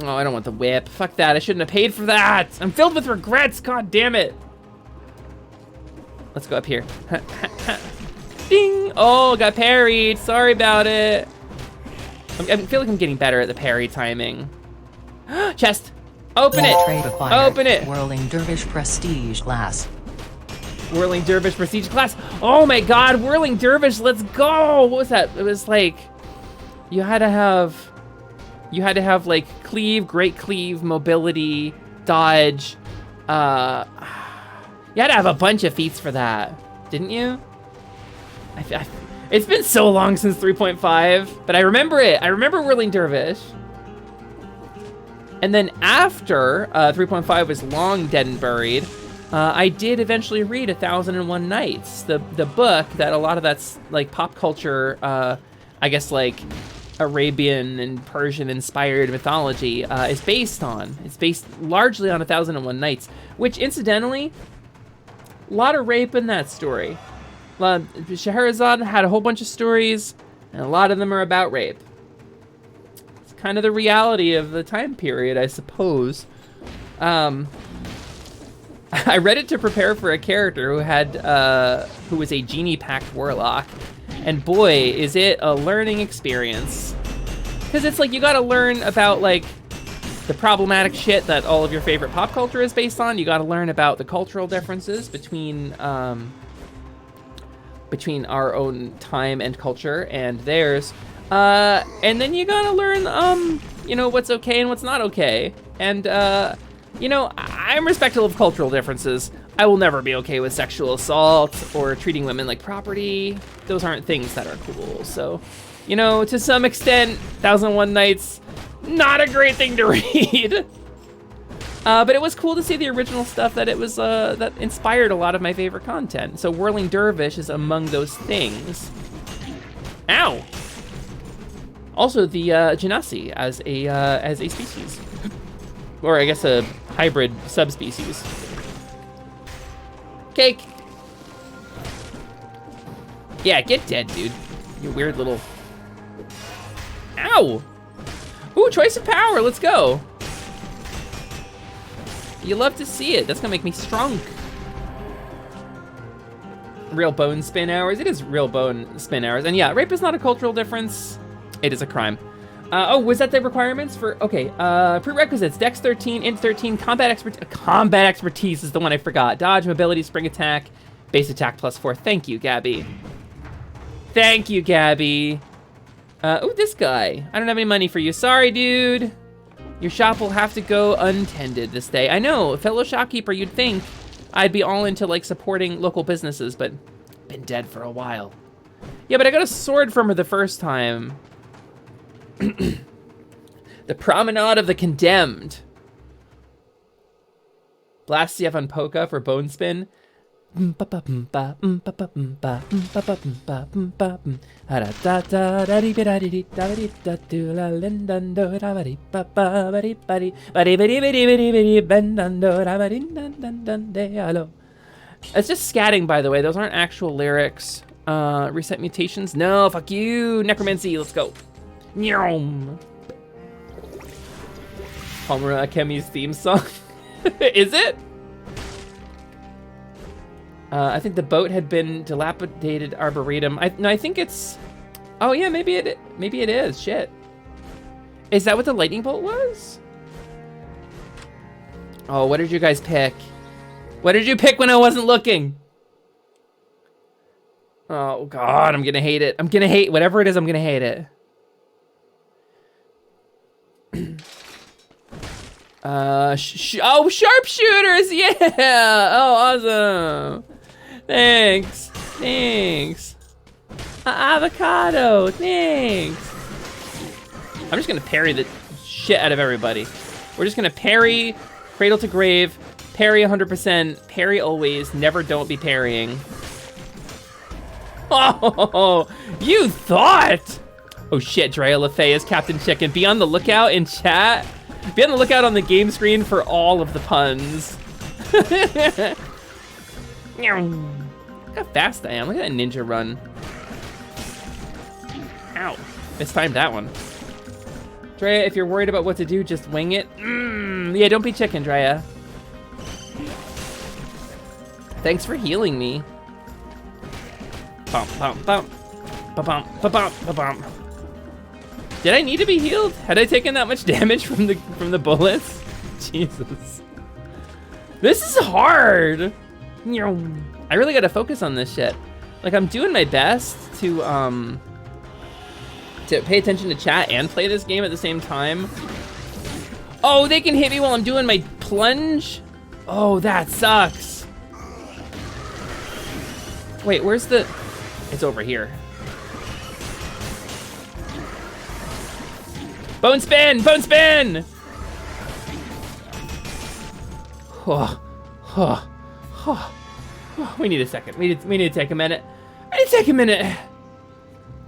H: Oh, I don't want the whip. Fuck that. I shouldn't have paid for that. I'm filled with regrets. God damn it. Let's go up here. Ding. Oh, got parried. Sorry about it. I feel like I'm getting better at the parry timing. Chest. Open it.
A: Trade acquired.
H: Open it.
A: Whirling Dervish Prestige Glass.
H: Whirling Dervish Prestige Class. Oh my god, Whirling Dervish, let's go. What was that? It was like, you had to have like cleave, great cleave, mobility, dodge. You had to have a bunch of feats for that, didn't you? It's been so long since 3.5, but I remember it. I remember Whirling Dervish. And then after 3.5 was long dead and buried, I did eventually read 1001 Nights, the book that a lot of that's like pop culture, I guess like Arabian and Persian inspired mythology is based on. It's based largely on 1001 Nights, which incidentally, a lot of rape in that story. Scheherazade had a whole bunch of stories, and a lot of them are about rape. It's kind of the reality of the time period, I suppose. I read it to prepare for a character who was a genie-packed warlock, and boy, is it a learning experience. Because it's like you gotta learn about like the problematic shit that all of your favorite pop culture is based on. You gotta learn about the cultural differences between our own time and culture and theirs. And then you gotta learn, you know, what's okay and what's not okay. And, you know, I'm respectful of cultural differences. I will never be okay with sexual assault or treating women like property. Those aren't things that are cool. So, you know, to some extent, 1001 Nights, not a great thing to read. But it was cool to see the original stuff that it was, that inspired a lot of my favorite content. So Whirling Dervish is among those things. Ow! Also the Genasi as a species. Or I guess a hybrid subspecies. Cake! Yeah, get dead, dude. You weird little... Ow! Ooh, choice of power, let's go. You love to see it. That's gonna make me strong. Real bone spin hours. It is real bone spin hours. And yeah, rape is not a cultural difference. It is a crime. Oh, was that the requirements for, okay. Prerequisites, Dex 13, Int 13, combat expertise is the one I forgot. Dodge, mobility, spring attack, base attack +4. Thank you, Gabby. Thank you, Gabby. Oh, this guy. I don't have any money for you. Sorry, dude. Your shop will have to go untended this day. I know, fellow shopkeeper, you'd think I'd be all into like supporting local businesses, but been dead for a while. Yeah, but I got a sword from her the first time. The Promenade of the Condemned. Blastiev on Polka for Bone Spin. It's just scatting, by the way. Those aren't actual lyrics. Reset mutations? No, fuck you. Necromancy, let's go. Nyom. Homer Akemi's theme song. Is it? I think the boat had been dilapidated arboretum. I think it's... Oh yeah, maybe it is. Shit. Is that what the lightning bolt was? Oh, what did you guys pick? What did you pick when I wasn't looking? Oh God, I'm gonna hate it. I'm gonna hate whatever it is. I'm gonna hate it. Oh, sharpshooters! Yeah! Oh, awesome! Thanks. Avocado! Thanks. I'm just gonna parry the shit out of everybody. We're just gonna parry, cradle to grave, parry 100%, parry always, never don't be parrying. Oh, you thought! Oh shit, Drea LaFay is Captain Chicken. Be on the lookout in chat. Be on the lookout on the game screen for all of the puns. Look how fast I am. Look at that ninja run. Ow. Mistimed that one. Drea, if you're worried about what to do, just wing it. Yeah, don't be chicken, Drea. Thanks for healing me. Bump, bump, bump. Ba-bump, ba-bump, ba-bump. Did I need to be healed? Had I taken that much damage from the bullets? Jesus. This is hard. I really gotta focus on this shit. Like, I'm doing my best to pay attention to chat and play this game at the same time. Oh, they can hit me while I'm doing my plunge? Oh, that sucks. Wait, where's the... It's over here. Bone spin! Bone spin! We need a second. We need to take a minute. I need to take a minute.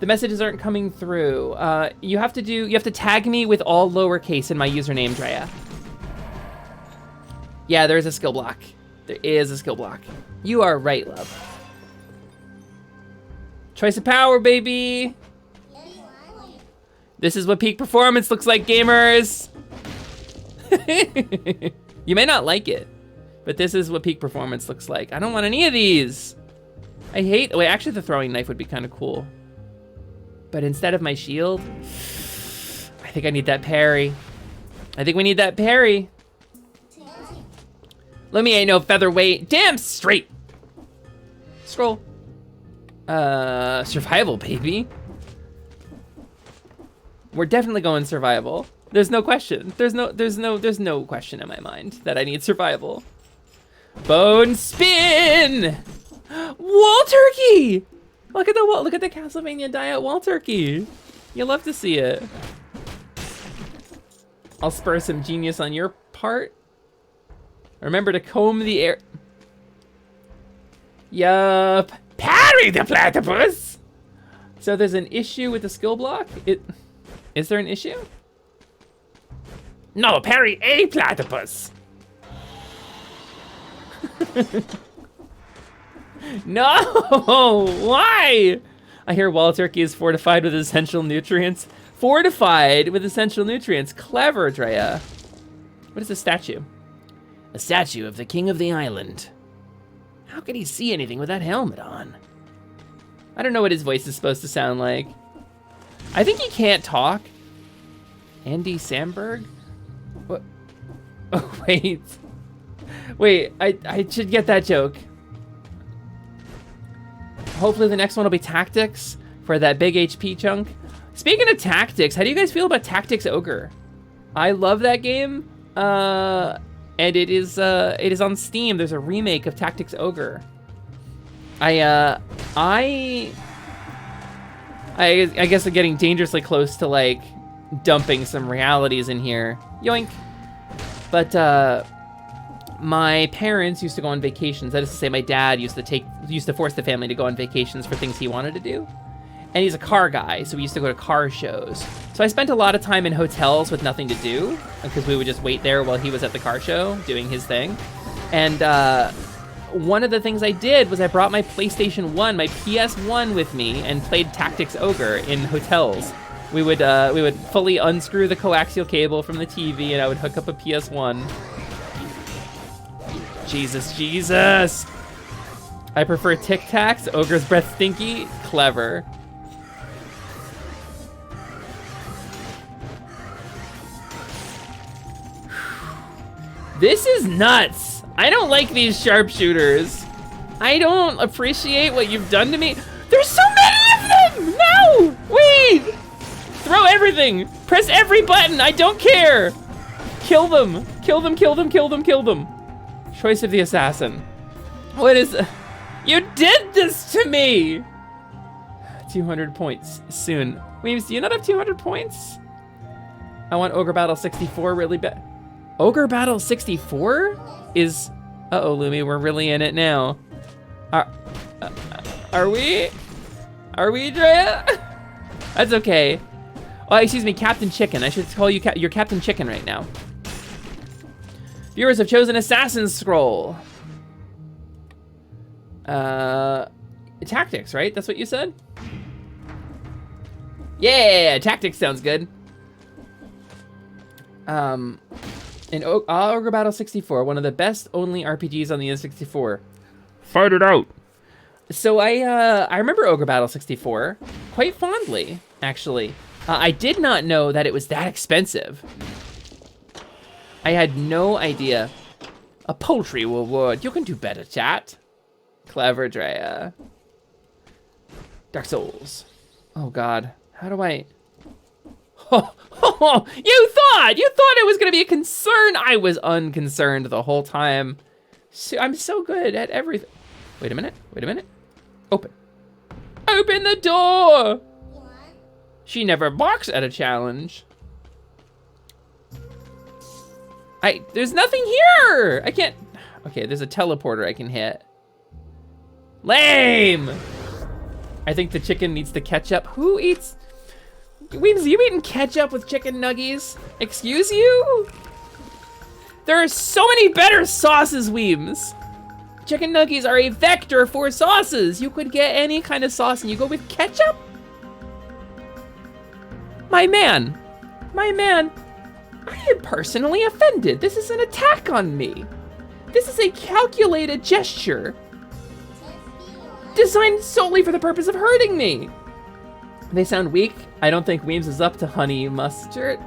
H: The messages aren't coming through. You have to tag me with all lowercase in my username, Drea. Yeah, there is a skill block. There is a skill block. You are right, love. Choice of power, baby. This is what peak performance looks like, gamers. You may not like it, but this is what peak performance looks like. I don't want any of these. I hate, wait, actually the throwing knife would be kind of cool. But instead of my shield, I think I need that parry. I think we need that parry. Lumi ain't no featherweight. Damn straight. Scroll. Survival, baby. We're definitely going survival. There's no question. There's no question in my mind that I need survival. Bone spin! Wall turkey! Look at the Castlevania diet wall turkey. You'll love to see it. I'll spur some genius on your part. Remember to comb the air. Yup. Parry the platypus! So there's an issue with the skill block? Is there an issue? No, parry a platypus. No, why? I hear wall turkey is fortified with essential nutrients. Fortified with essential nutrients. Clever, Drea. What is a statue? A statue of the king of the island. How can he see anything with that helmet on? I don't know what his voice is supposed to sound like. I think he can't talk. Andy Samberg? What? Oh, wait. Wait, I should get that joke. Hopefully the next one will be Tactics for that big HP chunk. Speaking of Tactics, how do you guys feel about Tactics Ogre? I love that game. And it is on Steam. There's a remake of Tactics Ogre. I guess I'm getting dangerously close to like dumping some realities in here. Yoink. But my parents used to go on vacations. That is to say, my dad used to force the family to go on vacations for things he wanted to do. And he's a car guy, so we used to go to car shows. So I spent a lot of time in hotels with nothing to do, because we would just wait there while he was at the car show doing his thing. And one of the things I did was I brought my PlayStation 1, my PS1 with me, and played Tactics Ogre in hotels. We would fully unscrew the coaxial cable from the TV, and I would hook up a PS1. Jesus. I prefer Tic Tacs. Ogre's breath stinky. Clever. This is nuts. I don't like these sharpshooters. I don't appreciate what you've done to me. There's so many of them! No! Wait! Throw everything! Press every button! I don't care! Kill them! Kill them, kill them, kill them, kill them! Choice of the assassin. What is... You did this to me! 200 points soon. Weems, do you not have 200 points? I want Ogre Battle 64 really bad. Ogre Battle 64 is... Uh-oh, Lumi, we're really in it now. Are we? Are we, Drea? That's okay. Oh, excuse me, Captain Chicken. I should call you you're Captain Chicken right now. Viewers have chosen Assassin's Scroll. Tactics, right? That's what you said? Yeah, Tactics sounds good. In Ogre Battle 64, one of the best only RPGs on the N64.
I: Fight it out.
H: So I remember Ogre Battle 64 quite fondly, actually. I did not know that it was that expensive. I had no idea. A poultry reward. You can do better, chat. Clever, Drea. Dark Souls. Oh God, how do I? You thought it was gonna be a concern. I was unconcerned the whole time. So, I'm so good at everything. Wait a minute. Open the door. She never barks at a challenge. There's nothing here. I can't. Okay, there's a teleporter I can hit. Lame. I think the chicken needs to catch up. Who eats? Weems, you eating ketchup with chicken nuggies? Excuse you? There are so many better sauces, Weems. Chicken nuggies are a vector for sauces. You could get any kind of sauce and you go with ketchup? My man, I am personally offended. This is an attack on me. This is a calculated gesture designed solely for the purpose of hurting me. They sound weak. I don't think Weems is up to honey mustard.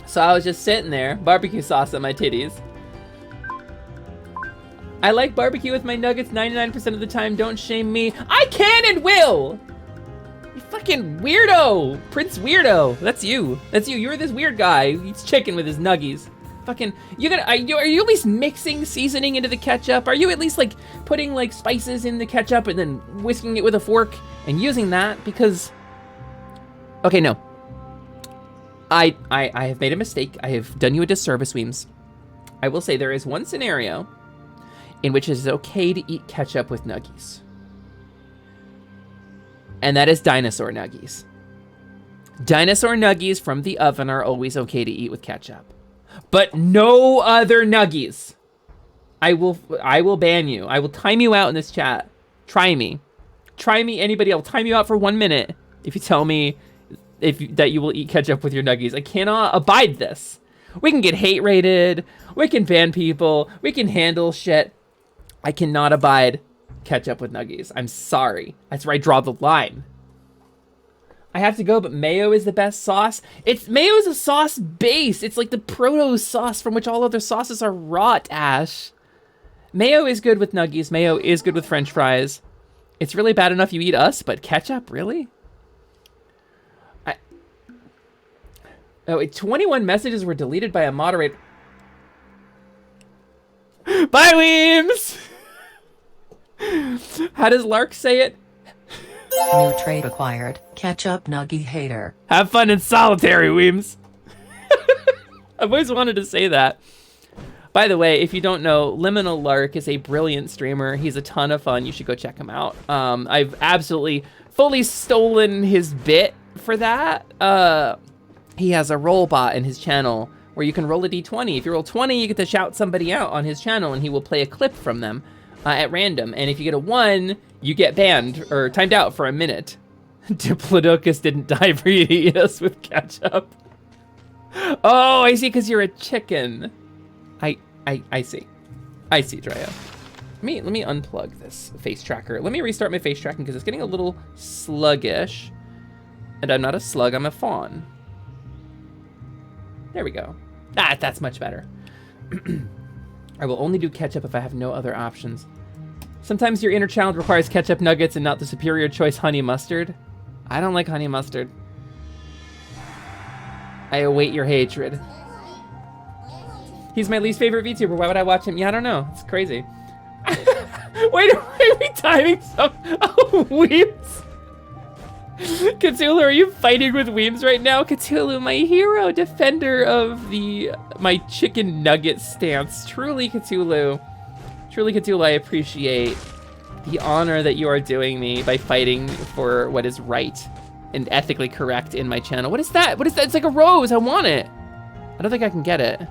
H: So I was just sitting there, barbecue sauce on my titties. I like barbecue with my nuggets 99% of the time, don't shame me. I can and will! You fucking weirdo! Prince Weirdo! That's you. You're this weird guy who eats chicken with his nuggies. Fucking, are you at least mixing seasoning into the ketchup? Are you at least like putting like spices in the ketchup and then whisking it with a fork and using that? Because, okay, no. I have made a mistake. I have done you a disservice, Weems. I will say there is one scenario in which it is okay to eat ketchup with nuggies. And that is dinosaur nuggies. Dinosaur nuggies from the oven are always okay to eat with ketchup. But no other nuggies. I will ban you. I will time you out in this chat. Try me. Anybody, I'll time you out for 1 minute if you tell me that you will eat ketchup with your nuggies. I cannot abide this. We can get hate rated. We can ban people. We can handle shit. I cannot abide ketchup with nuggies. I'm sorry. That's where I draw the line. I have to go, but mayo is the best sauce. Mayo is a sauce base. It's like the proto sauce from which all other sauces are wrought, Ash. Mayo is good with nuggies. Mayo is good with French fries. It's really bad enough you eat us, but ketchup, really? 21 messages were deleted by a moderator. Bye, Weems! How does Lark say it?
A: New trait acquired. Ketchup nuggie hater.
H: Have fun in solitary, Weems. I've always wanted to say that. By the way, if you don't know, Liminal Lark is a brilliant streamer. He's a ton of fun. You should go check him out. I've absolutely fully stolen his bit for that. He has a roll bot in his channel where you can roll a d20. If you roll 20, you get to shout somebody out on his channel, and he will play a clip from them at random. And if you get a 1, you get banned or timed out for a minute. Diplodocus didn't die for you to eat us with ketchup. Oh, I see, because you're a chicken. I see. I see, Drea. Let me unplug this face tracker. Let me restart my face tracking because it's getting a little sluggish. And I'm not a slug, I'm a fawn. There we go. Ah, that's much better. I will only do ketchup if I have no other options. Sometimes your inner child requires ketchup nuggets and not the superior choice honey mustard. I don't like honey mustard. I await your hatred. He's my least favorite VTuber. Why would I watch him? Yeah, I don't know. It's crazy. Wait, are we timing some? Oh, Weems. Cthulhu, are you fighting with Weems right now? Cthulhu, my hero, defender of my chicken nugget stance. Truly, Cthulhu. Truly, Cthulhu, I appreciate the honor that you are doing me by fighting for what is right and ethically correct in my channel. What is that? What is that? It's like a rose. I want it. I don't think I can get it.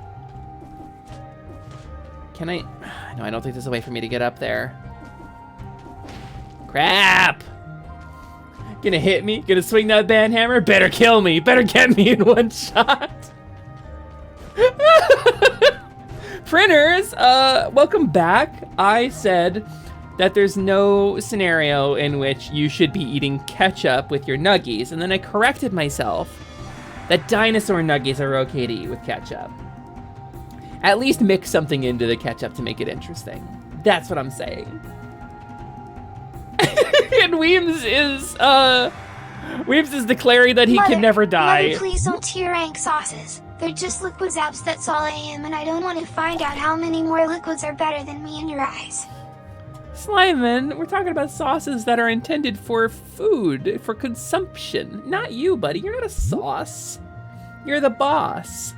H: Can I? No, I don't think there's a way for me to get up there. Crap! Gonna hit me? Gonna swing that band hammer? Better kill me! Better get me in one shot! Printers, welcome back. I said that there's no scenario in which you should be eating ketchup with your nuggies, and then I corrected myself that dinosaur nuggies are okay to eat with ketchup. At least mix something into the ketchup to make it interesting. That's what I'm saying. And Weems is declaring that he can never die.
C: Mother, please don't tier rank sauces. They're just liquid zaps, that's all I am, and I don't want to find out how many more liquids are better than me in your eyes.
H: Sliman, we're talking about sauces that are intended for food, for consumption. Not you, buddy. You're not a sauce. You're the boss.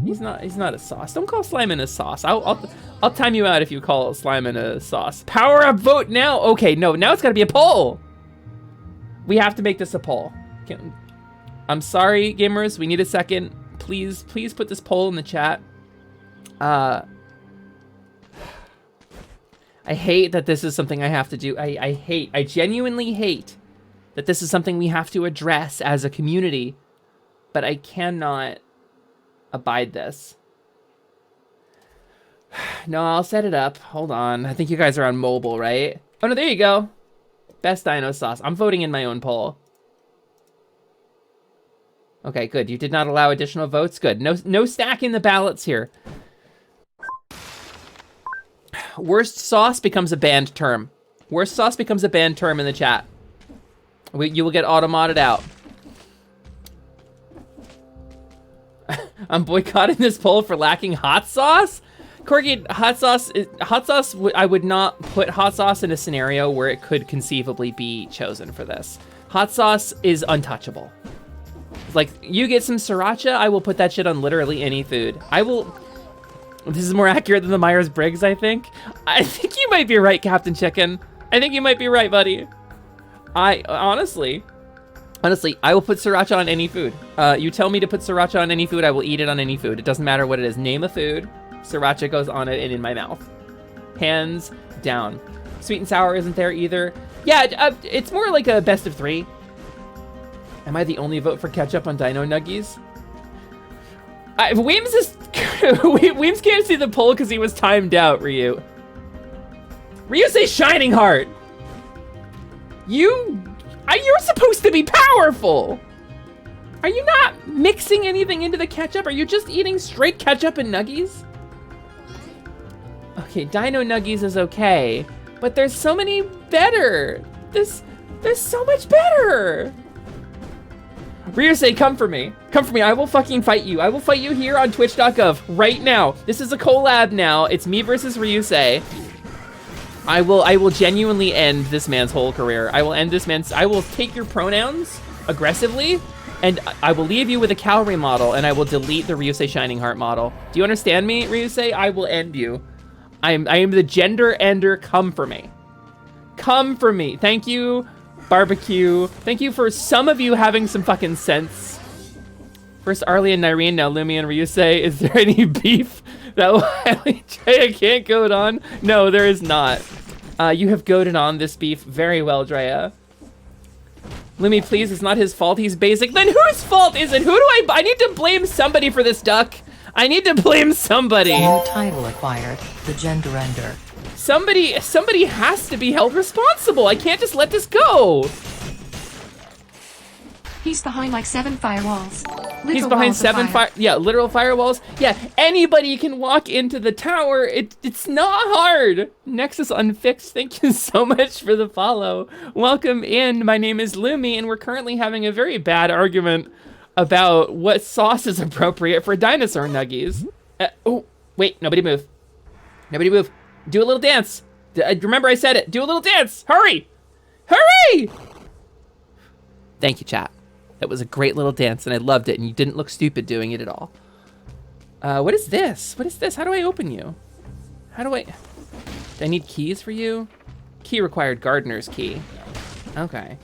H: He's not a sauce. Don't call Sliman a sauce. I'll time you out if you call Sliman a sauce. Power up vote now. Okay, no, now it's gotta be a poll. We have to make this a poll. I'm sorry, gamers. We need a second. Please put this poll in the chat. I hate that this is something I have to do. I genuinely hate that this is something we have to address as a community, but I cannot abide this. No, I'll set it up. Hold on. I think you guys are on mobile, right? Oh, no, there you go. Best dino sauce. I'm voting in my own poll. Okay, good. You did not allow additional votes. Good. No stacking the ballots here. Worst sauce becomes a banned term. Worst sauce becomes a banned term in the chat. You will get auto-modded out. I'm boycotting this poll for lacking hot sauce? Corgi, hot sauce, I would not put hot sauce in a scenario where it could conceivably be chosen for this. Hot sauce is untouchable. Like, you get some sriracha, I will put that shit on literally any food. This is more accurate than the Myers-Briggs, I think. I think you might be right, Captain Chicken. I think you might be right, buddy. Honestly, I will put sriracha on any food. You tell me to put sriracha on any food, I will eat it on any food. It doesn't matter what it is. Name a food, sriracha goes on it and in my mouth. Hands down. Sweet and sour isn't there either. Yeah, it's more like a best of 3. Am I the only vote for ketchup on Dino Nuggies? Weems can't see the poll because he was timed out, Ryu. Ryu say Shining Heart. You're supposed to be powerful. Are you not mixing anything into the ketchup? Are you just eating straight ketchup and nuggies? Okay, Dino Nuggies is okay, but there's so many better. There's so much better. Ryusei, come for me. Come for me. I will fucking fight you. I will fight you here on twitch.gov right now. This is a collab now. It's me versus Ryusei. I will genuinely end this man's whole career. I will take your pronouns aggressively, and I will leave you with a calorie model, and I will delete the Ryusei Shining Heart model. Do you understand me, Ryusei? I will end you. I am the gender ender. Come for me. Come for me. Thank you, Barbecue. Thank you for some of you having some fucking sense. First Arlie and Nyreen, now Lumi and Ryusei. Is there any beef that will Drea can't goad on? No, there is not. You have goaded on this beef very well, Drea. Lumi, please, it's not his fault. He's basic. Then whose fault is it? Who do I need to blame somebody for this, Duck. I need to blame somebody.
A: New title acquired, the gender ender.
H: Somebody has to be held responsible. I can't just let this go.
G: He's behind like 7 firewalls.
H: He's behind 7 literal firewalls. Yeah, anybody can walk into the tower. It's not hard. Nexus Unfixed, thank you so much for the follow. Welcome in. My name is Lumi, and we're currently having a very bad argument about what sauce is appropriate for dinosaur nuggies. Oh, wait, nobody move. Nobody move. Do a little dance. Remember I said it. Do a little dance. Hurry. Hurry! Thank you, chat. That was a great little dance, and I loved it, and you didn't look stupid doing it at all. What is this? What is this? How do I open you? Do I need keys for you? Key required, gardener's key. Okay.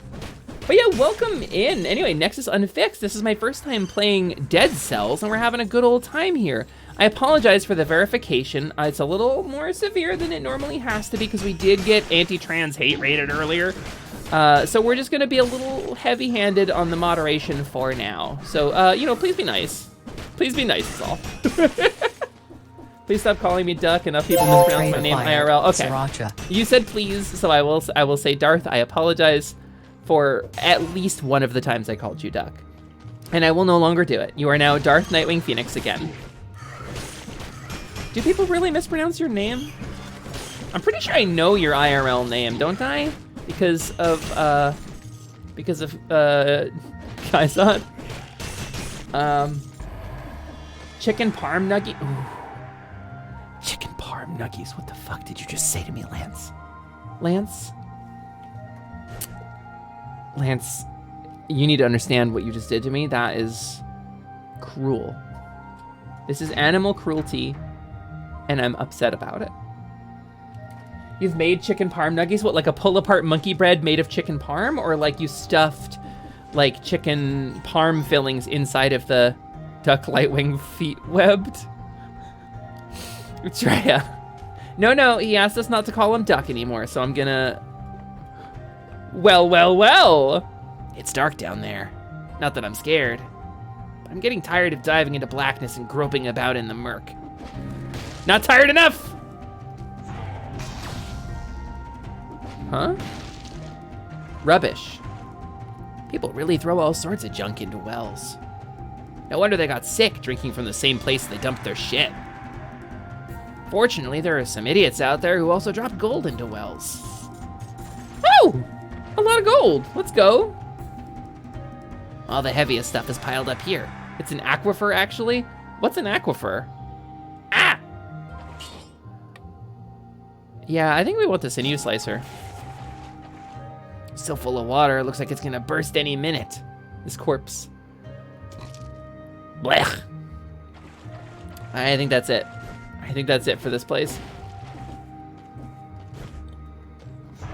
H: But yeah, welcome in. Anyway, Nexus Unfixed. This is my first time playing Dead Cells, and we're having a good old time here. I apologize for the verification. It's a little more severe than it normally has to be, because we did get anti-trans hate rated earlier. So we're just gonna be a little heavy-handed on the moderation for now. So, you know, please be nice. Please be nice, is all. Please stop calling me Duck. Enough people mispronounce my name IRL. Okay.
A: Sriracha.
H: You said please, so I will say Darth, I apologize for at least one of the times I called you Duck. And I will no longer do it. You are now Darth Nightwing Phoenix again. Do people really mispronounce your name? I'm pretty sure I know your IRL name, don't I? Because of Kaizan. Chicken parm nugget. Ooh. Chicken parm nuggies. What the fuck did you just say to me, Lance? Lance, you need to understand what you just did to me. That is cruel. This is animal cruelty, and I'm upset about it. You've made chicken parm nuggies? What, like a pull-apart monkey bread made of chicken parm? Or like you stuffed, like, chicken parm fillings inside of the duck lightwing feet webbed? Drea. No, he asked us not to call him Duck anymore, so I'm gonna... Well. It's dark down there. Not that I'm scared. But I'm getting tired of diving into blackness and groping about in the murk. Not tired enough! Huh? Rubbish. People really throw all sorts of junk into wells. No wonder they got sick drinking from the same place they dumped their shit. Fortunately, there are some idiots out there who also drop gold into wells. Oh! A lot of gold. Let's go. All the heaviest stuff is piled up here. It's an aquifer, actually. What's an aquifer? Ah! Yeah, I think we want the sinew slicer. Still full of water. Looks like it's gonna burst any minute. This corpse. Blech. I think that's it. I think that's it for this place.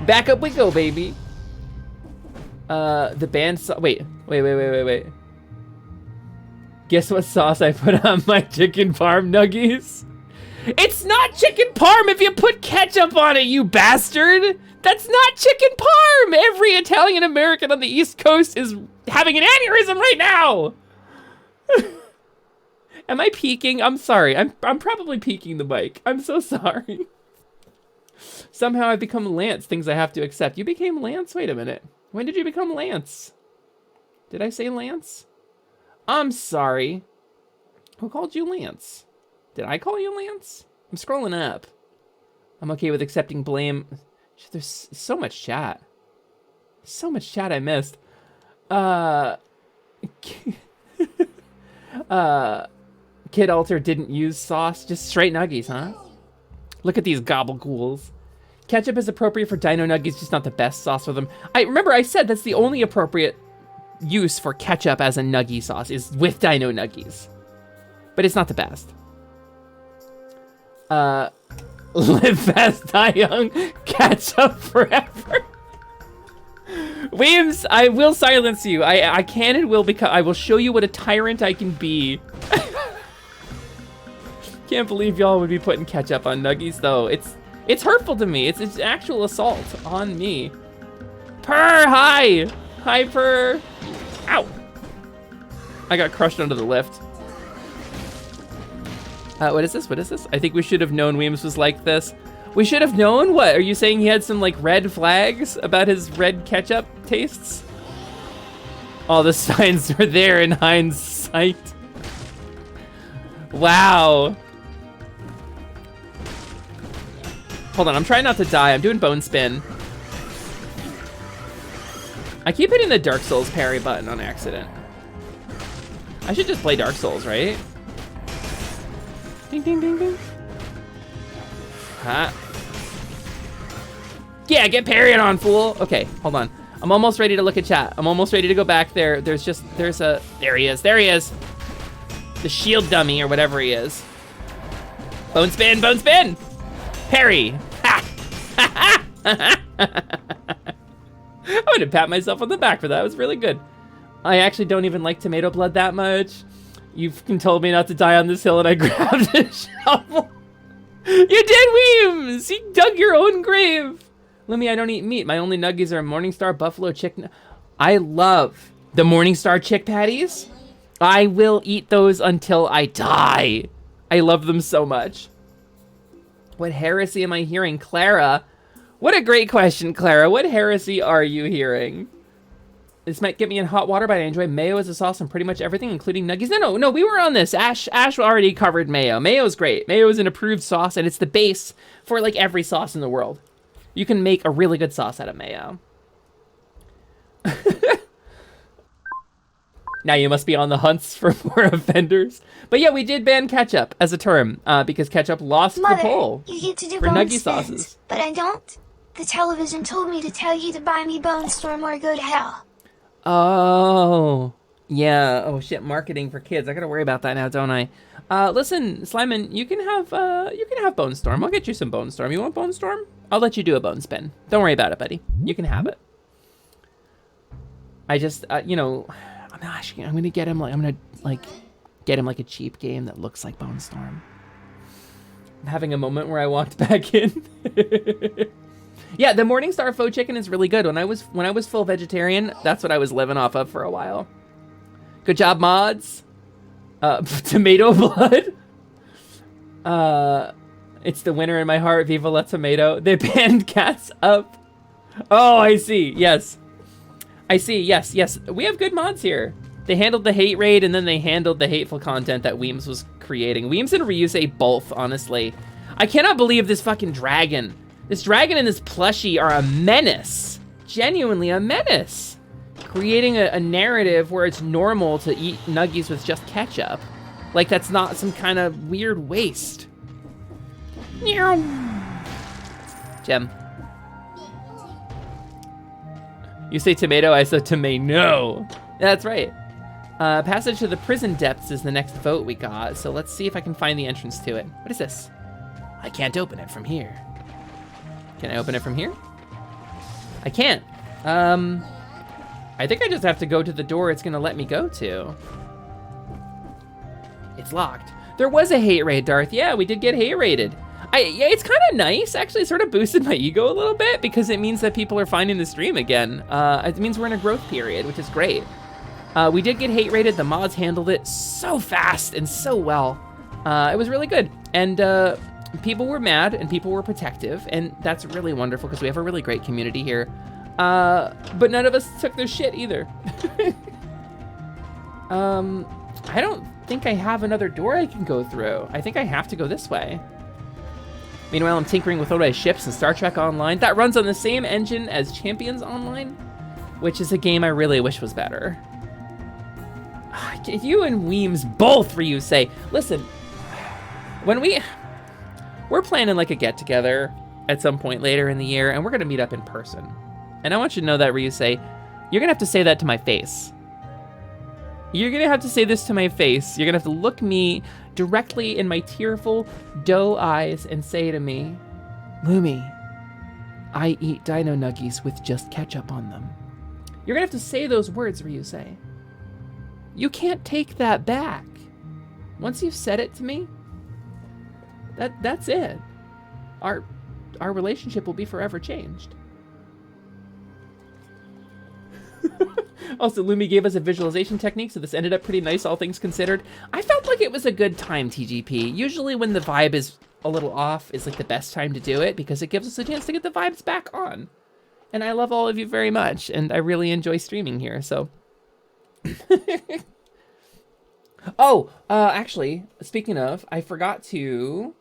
H: Back up we go, baby. The band wait. Guess what sauce I put on my chicken parm nuggies? It's not chicken parm if you put ketchup on it, you bastard! That's not chicken parm! Every Italian American on the East Coast is having an aneurysm right now! Am I peeking? I'm sorry. I'm probably peeking the mic. I'm so sorry. Somehow I've become Lance, things I have to accept. You became Lance? Wait a minute. When did you become Lance? Did I say Lance? I'm sorry. Who called you Lance? Did I call you Lance? I'm scrolling up. I'm okay with accepting blame. There's so much chat. So much chat I missed. Kid Alter didn't use sauce, just straight nuggies, huh? Look at these gobble-ghouls. Ketchup is appropriate for dino nuggies, just not the best sauce for them. I said that's the only appropriate use for ketchup as a nuggie sauce is with dino nuggies. But it's not the best. Live fast, die young, ketchup forever. Weems, I will silence you. I can and will because I will show you what a tyrant I can be. Can't believe y'all would be putting ketchup on nuggies though. It's hurtful to me. It's actual assault on me. Purr, hi! Hi, Purr. Ow! I got crushed under the lift. What is this? What is this? I think we should have known Weems was like this. We should have known? What? Are you saying he had some, like, red flags about his red ketchup tastes? All the signs were there in hindsight. Wow. Hold on, I'm trying not to die. I'm doing bone spin. I keep hitting the Dark Souls parry button on accident. I should just play Dark Souls, right? Ding, ding, ding, ding. Ha. Yeah, get parried on, fool. Okay, hold on. I'm almost ready to look at chat. I'm almost ready to go back there. There he is, there he is. The shield dummy or whatever he is. Bone spin, bone spin. Parry. Ha. I want to pat myself on the back for that. It was really good. I actually don't even like tomato blood that much. You've told me not to die on this hill and I grabbed a shovel. You did, Weems! You dug your own grave. Lumi, I don't eat meat. My only nuggies are Morningstar Buffalo Chicken. I love the Morningstar Chick Patties. I will eat those until I die. I love them so much. What heresy am I hearing? Clara. What a great question, Clara. What heresy are you hearing? This might get me in hot water, but I enjoy mayo as a sauce on pretty much everything, including nuggies. No, we were on this. Ash already covered mayo. Mayo's great. Mayo is an approved sauce, and it's the base for, like, every sauce in the world. You can make a really good sauce out of mayo. Now you must be on the hunts for more offenders. But yeah, we did ban ketchup as a term, because ketchup lost
C: Mother,
H: the poll
C: you get to do
H: for
C: bone
H: nuggie
C: spins,
H: sauces.
C: but I don't. The television told me to tell you to buy me Bone Storm or go to hell.
H: Oh, yeah. Oh shit, marketing for kids. I gotta worry about that now, don't I? Listen, Slyman, you can have Bone Storm. I'll get you some Bone Storm. You want Bone Storm? I'll let you do a bone spin. Don't worry about it, buddy. You can have it. I just, you know, I'm gonna get him like a cheap game that looks like Bone Storm. I'm having a moment where I walked back in. Yeah, the Morningstar faux chicken is really good. When I was full vegetarian, that's what I was living off of for a while. Good job, mods. Tomato blood. It's the winner in my heart. Viva la tomato. They banned cats up. Oh, I see. Yes. I see. Yes. We have good mods here. They handled the hate raid and then they handled the hateful content that Weems was creating. Weems and Ryusei both, honestly. I cannot believe this fucking dragon. This dragon and this plushie are a menace. Genuinely a menace. Creating a narrative where it's normal to eat nuggies with just ketchup. Like that's not some kind of weird waste. Gem. You say tomato, I say tomato. That's right. Passage to the prison depths is the next vote we got, so let's see if I can find the entrance to it. What is this? I can't open it from here. Can I open it from here? I can't. I think I just have to go to the door it's gonna let me go to. It's locked. There was a hate raid, Darth. Yeah, we did get hate raided. Yeah, it's kind of nice. Actually, it sort of boosted my ego a little bit because it means that people are finding the stream again. It means we're in a growth period, which is great. We did get hate raided. The mods handled it so fast and so well. It was really good. And people were mad and people were protective. And that's really wonderful because we have a really great community here. But none of us took their shit either. I don't think I have another door I can go through. I think I have to go this way. Meanwhile, I'm tinkering with Oda's ships and Star Trek Online. That runs on the same engine as Champions Online, which is a game I really wish was better. You and Weems both, Ryusei. Listen, when we're planning like a get-together at some point later in the year, and we're gonna meet up in person. And I want you to know that, Ryusei, you're gonna have to say that to my face. You're gonna have to say this to my face. You're gonna have to look me directly in my tearful doe eyes and say to me, Lumi, I eat dino nuggies with just ketchup on them. You're gonna have to say those words, Ryusei. You can't take that back. Once you've said it to me, that's it. Our relationship will be forever changed. Also, Lumi gave us a visualization technique, so this ended up pretty nice, all things considered. I felt like it was a good time, TGP. Usually when the vibe is a little off is like the best time to do it, because it gives us a chance to get the vibes back on. And I love all of you very much, and I really enjoy streaming here, so... Oh, actually, speaking of, I forgot to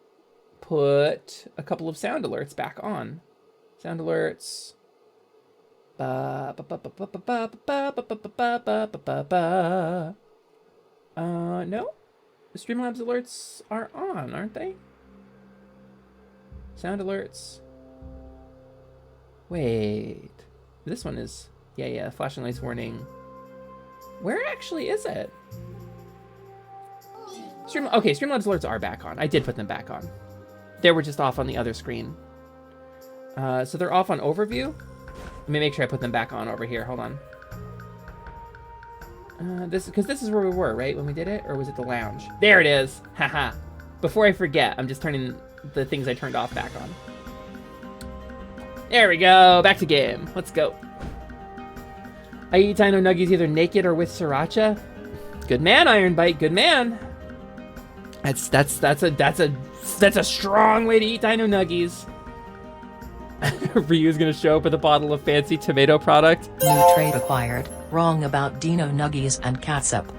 H: put a couple of sound alerts back on. Sound alerts. No, the Streamlabs alerts are on, aren't they? Sound alerts. Wait, this one is, yeah, flashing lights warning. Where actually is it? Okay, Streamlabs alerts are back on. I did put them back on. They were just off on the other screen. So they're off on overview. Let me make sure I put them back on over here. Hold on. Because this is where we were, right, when we did it? Or was it the lounge? There it is. Haha. Before I forget, I'm just turning the things I turned off back on. There we go. Back to game. Let's go. I eat dino nuggies either naked or with sriracha. Good man, Ironbite. Good man. That's a strong way to eat dino nuggies. Ryu's gonna show up with a bottle of fancy tomato product.
A: New trade acquired. Wrong about dino nuggies and catsup.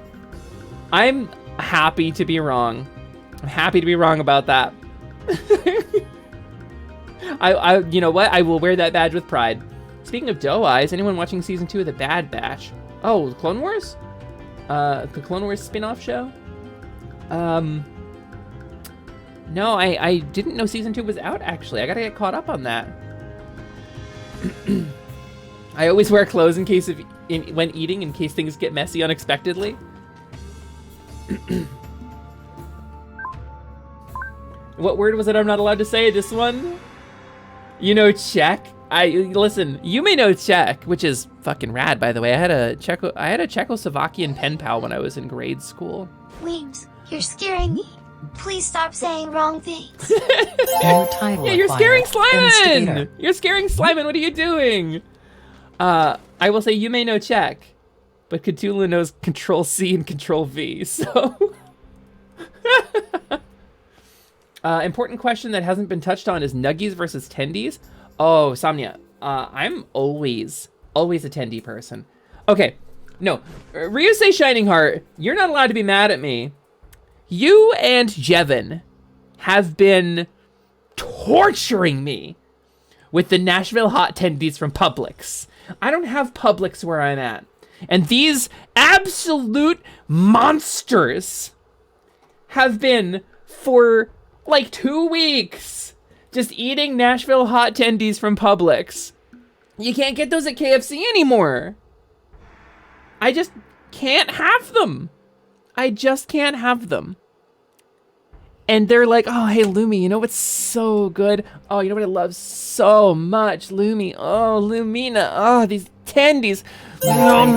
H: I'm happy to be wrong. I'm happy to be wrong about that. You know what? I will wear that badge with pride. Speaking of doe eyes, anyone watching season 2 of The Bad Batch? Oh, Clone Wars? The Clone Wars spin-off show? No, I didn't know season 2 was out, actually. I gotta get caught up on that. I always wear clothes in case of when eating, in case things get messy unexpectedly. What word was it I'm not allowed to say? This one? You know Czech? Listen, you may know Czech, which is fucking rad, by the way. I had a Czechoslovakian pen pal when I was in grade school.
C: Weems, you're scaring me. Please stop saying wrong things.
H: Yeah, you're scaring Slyman! You're scaring Slyman, what are you doing? I will say you may know Czech, but Cthulhu knows Control-C and Control-V, so... Important question that hasn't been touched on is nuggies versus tendies. Oh, Samnya, I'm always a tendy person. Okay, no, Ryusei Shining Heart, you're not allowed to be mad at me. You and Jevin have been torturing me with the Nashville hot tendies from Publix. I don't have Publix where I'm at. And these absolute monsters have been for like 2 weeks just eating Nashville hot tendies from Publix. You can't get those at KFC anymore. I just can't have them. I just can't have them. And they're like, oh, hey, Lumi, you know what's so good? Oh, you know what I love so much? Lumi, oh, Lumina, oh, these tendies. I'm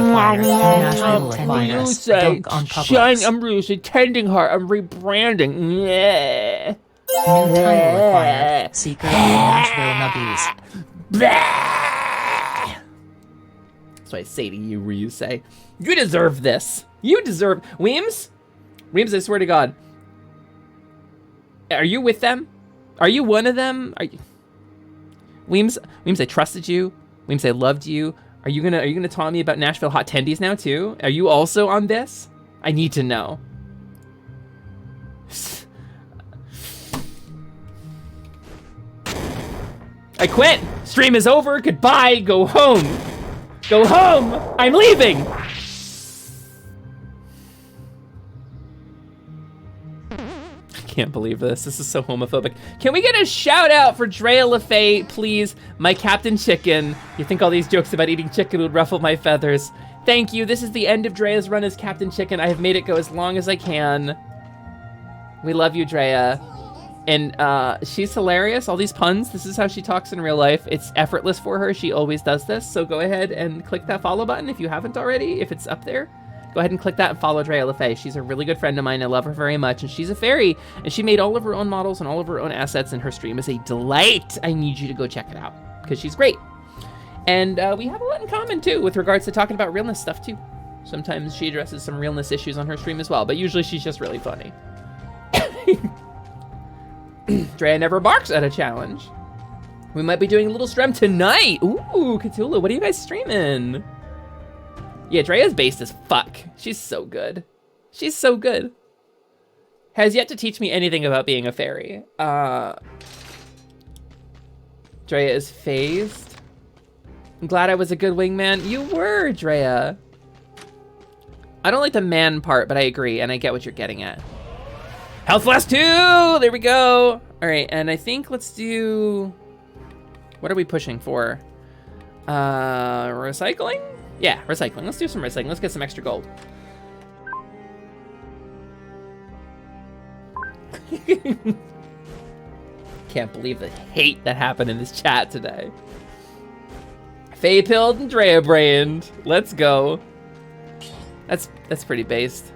H: Ryusei Tending Heart, I'm rebranding. Yeah.
A: New title acquired. Seeker of Nashville Nuggies.
H: That's what I say to you, Ryusei. You deserve this. You deserve... Weems? Weems, I swear to God. Are you with them? Are you one of them? Are you... Weems, I trusted you. Weems, I loved you. Are you gonna taunt me about Nashville hot tendies now too? Are you also on this? I need to know. I quit. Stream is over. Goodbye. Go home. Go home. I'm leaving. can't believe this. This is so homophobic. Can we get a shout out for Drea LaFay, please? My Captain Chicken. You think all these jokes about eating chicken would ruffle my feathers. Thank you. This is the end of Drea's run as Captain Chicken. I have made it go as long as I can. We love you, Drea. And she's hilarious. All these puns. This is how she talks in real life. It's effortless for her. She always does this. So go ahead and click that follow button if you haven't already, if it's up there. Go ahead and click that and follow Drea LaFay. She's a really good friend of mine. I love her very much. And she's a fairy. And she made all of her own models and all of her own assets. And her stream is a delight. I need you to go check it out because she's great. And we have a lot in common, too, with regards to talking about realness stuff, too. Sometimes she addresses some realness issues on her stream as well. But usually she's just really funny. Drea never barks at a challenge. We might be doing a little stream tonight. Ooh, Cthulhu, what are you guys streaming? Yeah, Drea's based as fuck. She's so good. She's so good. Has yet to teach me anything about being a fairy. Drea is phased. I'm glad I was a good wingman. You were, Drea. I don't like the man part, but I agree, and I get what you're getting at. Health last 2! There we go. All right, and I think let's do... What are we pushing for? Recycling? Yeah, recycling. Let's do some recycling. Let's get some extra gold. Can't believe the hate that happened in this chat today. Faye-pilled and Drea-brained. Let's go. That's pretty based.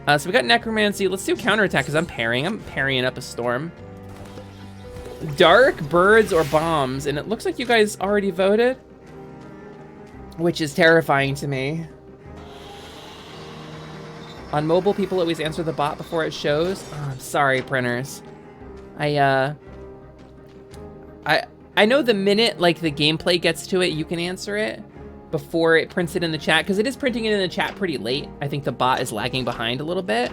H: So we got necromancy. Let's do counterattack because I'm parrying. I'm parrying up a storm. Dark, birds, or bombs. And it looks like you guys already voted, which is terrifying to me. On mobile, people always answer the bot before it shows. Oh, I'm sorry, printers. I know the minute like the gameplay gets to it, you can answer it before it prints it in the chat, because it is printing it in the chat pretty late. I think the bot is lagging behind a little bit,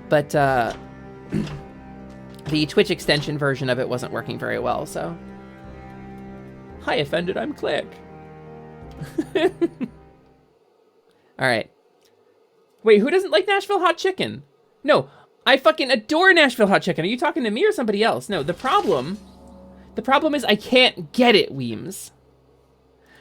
H: but the Twitch extension version of it wasn't working very well, so. Hi, offended, I'm Click. All right. Wait, who doesn't like Nashville hot chicken? No, I fucking adore Nashville hot chicken. Are you talking to me or somebody else? No, the problem is I can't get it, Weems.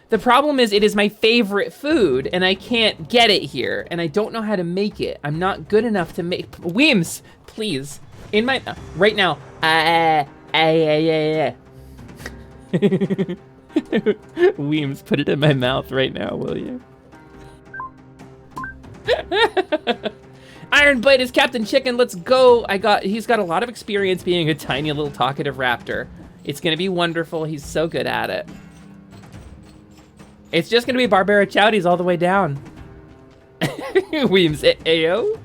H: The problem is it is my favorite food and I can't get it here and I don't know how to make it. I'm not good enough to make, Weems, please. In my, right now, Weems, put it in my mouth right now, will you? Iron Bite is Captain Chicken, let's go. He's got a lot of experience being a tiny little talkative raptor. It's gonna be wonderful, he's so good at it. It's just gonna be Barbara Chowdies all the way down. Weems, Ayo?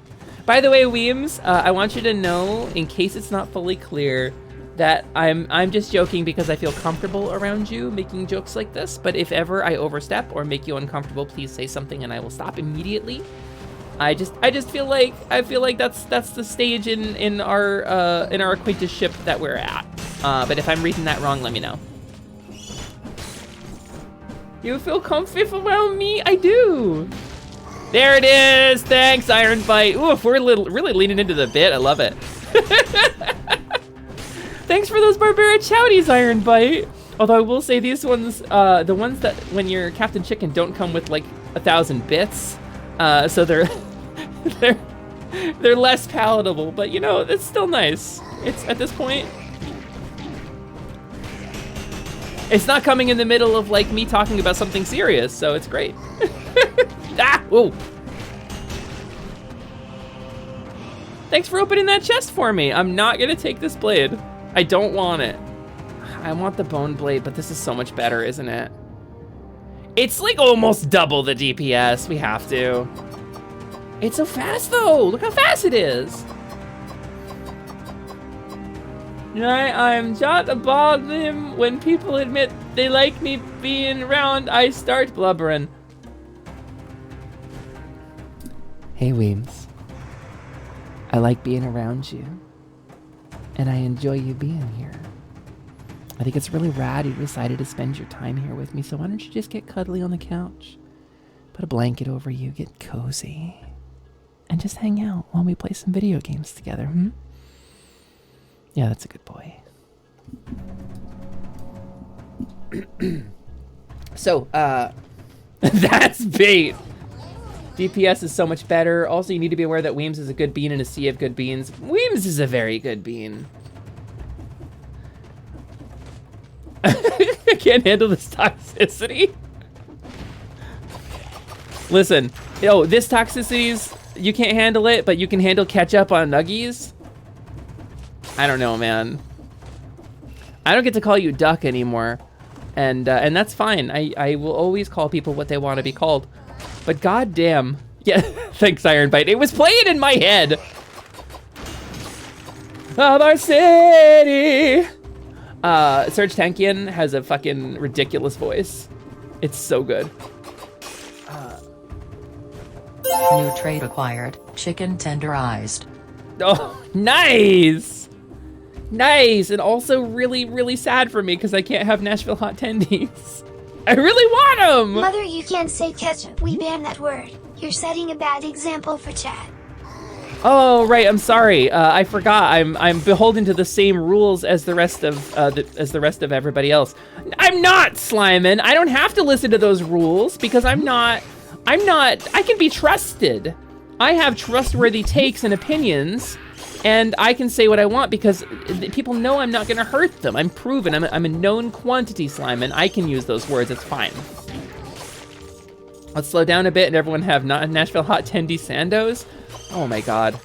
H: By the way, Weems, I want you to know, in case it's not fully clear, that I'm just joking because I feel comfortable around you making jokes like this, but if ever I overstep or make you uncomfortable, please say something and I will stop immediately. I just feel like that's the stage in our acquaintanceship that we're at. But if I'm reading that wrong, let me know. You feel comfy around me? I do. There it is. Thanks, Iron Bite. Ooh, we're really leaning into the bit. I love it. Thanks for those Barbara Chowdies, Iron Bite. Although I will say these ones, the ones that when you're Captain Chicken don't come with like 1,000 bits, so they're less palatable. But you know, it's still nice. It's at this point. It's not coming in the middle of like me talking about something serious, so it's great. Ah, whoa. Thanks for opening that chest for me. I'm not gonna take this blade. I don't want it. I want the bone blade, but this is so much better, isn't it? It's like almost double the DPS. We have to. It's so fast though. Look how fast it is. I'm just about them. When people admit they like me being around, I start blubbering. Hey, Weems. I like being around you. And I enjoy you being here. I think it's really rad you decided to spend your time here with me, so why don't you just get cuddly on the couch? Put a blanket over you, get cozy. And just hang out while we play some video games together, Yeah, that's a good boy. So, that's bait. DPS is so much better. Also, you need to be aware that Weems is a good bean in a sea of good beans. Weems is a very good bean. I can't handle this toxicity. Listen, yo, this toxicity's, you can't handle it, but you can handle ketchup on nuggies? I don't know, man. I don't get to call you Duck anymore. And that's fine. I will always call people what they want to be called. But goddamn. Yeah, thanks, Ironbite. It was playing in my head. Of our city. Serge Tankian has a fucking ridiculous voice. It's so good.
A: New trait acquired, chicken tenderized.
H: Oh, nice! Nice, and also really, really sad for me because I can't have Nashville hot tendies. I really want them!
C: Mother, you can't say ketchup. We ban that word. You're setting a bad example for chat.
H: Oh, right, I'm sorry. I forgot. I'm beholden to the same rules as the rest of everybody else. I'm not, Slyman. I don't have to listen to those rules because I can be trusted. I have trustworthy takes and opinions, and I can say what I want because people know I'm not gonna hurt them. I'm proven, I'm a known quantity, Slyman. I can use those words, it's fine. Let's slow down a bit and everyone have Nashville hot tendy sandos. Oh my God.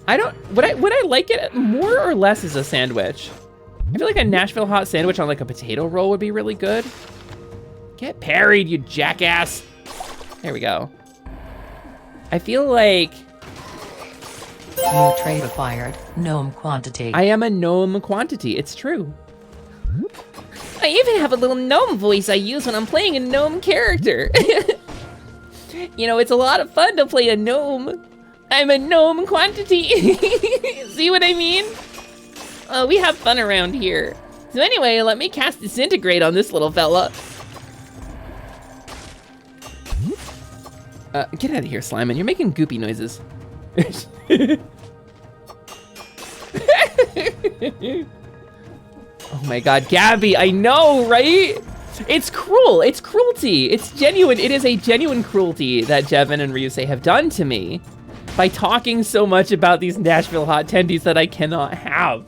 H: Would I like it more or less as a sandwich? I feel like a Nashville hot sandwich on like a potato roll would be really good. Get parried, you jackass. There we go. I feel like...
A: New trait acquired, gnome quantity.
H: I am a gnome quantity, it's true. I even have a little gnome voice I use when I'm playing a gnome character. You know, it's a lot of fun to play a gnome. I'm a gnome quantity. See what I mean? We have fun around here. So anyway, let me cast Disintegrate on this little fella. Get out of here, Slyman. You're making goopy noises. Oh my God, Gabby, I know, right? It's cruel, it's cruelty. It's genuine, it is a genuine cruelty that Jevin and Ryusei have done to me by talking so much about these Nashville hot tendies that I cannot have.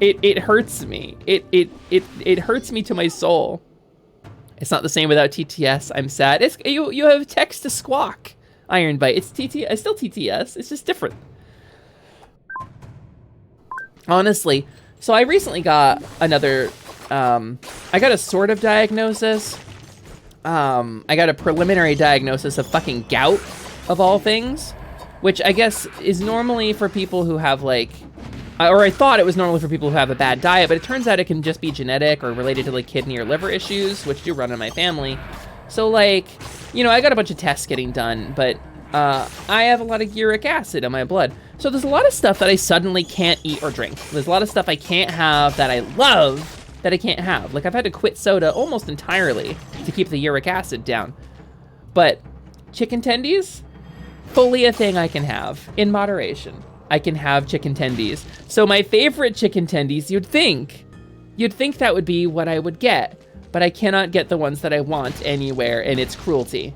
H: It hurts me. It hurts me to my soul. It's not the same without TTS. I'm sad. You have text to squawk, Ironbite. It's still TTS. It's just different. Honestly, so I recently got another. I got a sort of diagnosis. I got a preliminary diagnosis of fucking gout, of all things, which I guess is normally for people who have like. Or I thought it was normally for people who have a bad diet, but it turns out it can just be genetic or related to like kidney or liver issues, which do run in my family. So like, you know, I got a bunch of tests getting done, but I have a lot of uric acid in my blood. So there's a lot of stuff that I suddenly can't eat or drink. There's a lot of stuff I can't have that I love that I can't have. Like I've had to quit soda almost entirely to keep the uric acid down. But chicken tendies, fully a thing I can have in moderation. I can have chicken tendies. So my favorite chicken tendies, you'd think that would be what I would get, but I cannot get the ones that I want anywhere, and it's cruelty.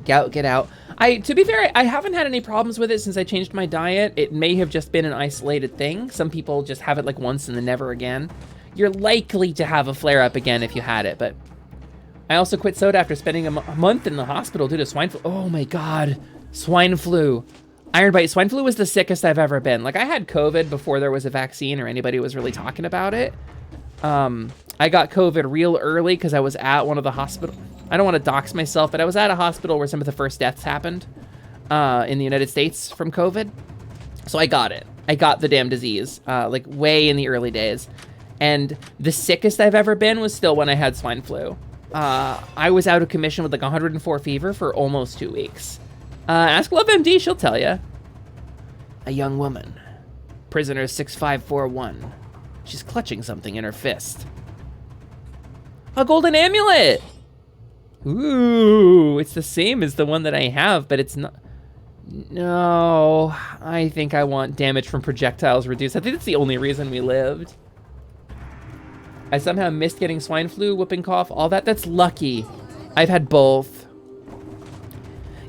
H: Get out. To be fair, I haven't had any problems with it since I changed my diet. It may have just been an isolated thing. Some people just have it like once and then never again. You're likely to have a flare-up again if you had it, but I also quit soda after spending a month in the hospital due to swine flu. Oh my God. Swine flu. Ironbite, swine flu was the sickest I've ever been. Like I had COVID before there was a vaccine or anybody was really talking about it. I got COVID real early because I was at one of the hospitals. I don't want to dox myself, but I was at a hospital where some of the first deaths happened in the United States from COVID. So I got it. I got the damn disease, like way in the early days. And the sickest I've ever been was still when I had swine flu. I was out of commission with like 104 fever for almost 2 weeks. Ask Love MD, she'll tell you. A young woman. Prisoner 6541. She's clutching something in her fist. A golden amulet! Ooh, it's the same as the one that I have, but it's not... No, I think I want damage from projectiles reduced. I think that's the only reason we lived. I somehow missed getting swine flu, whooping cough, all that. That's lucky. I've had both.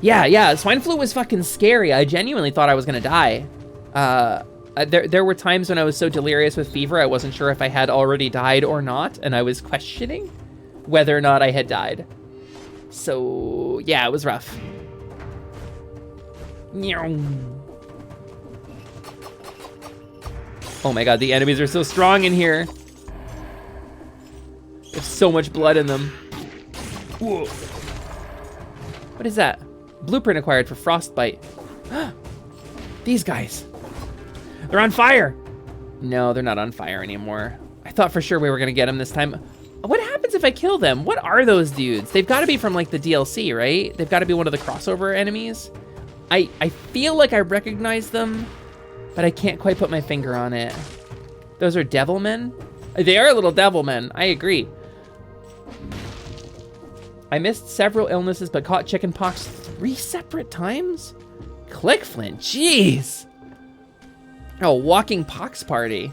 H: Yeah, swine flu was fucking scary. I genuinely thought I was gonna die. There were times when I was so delirious with fever, I wasn't sure if I had already died or not, and I was questioning whether or not I had died. So, yeah, it was rough. Oh my god, the enemies are so strong in here. There's so much blood in them. Whoa. What is that? Blueprint acquired for frostbite. These guys. They're on fire. No, they're not on fire anymore. I thought for sure we were gonna get them this time. What happens if I kill them? What are those dudes? They've gotta be from like the DLC, right? They've gotta be one of the crossover enemies. I feel like I recognize them, but I can't quite put my finger on it. Those are devilmen? They are little devilmen, I agree. I missed several illnesses, but caught chickenpox 3 separate times? Clickflint, jeez. Oh, walking pox party.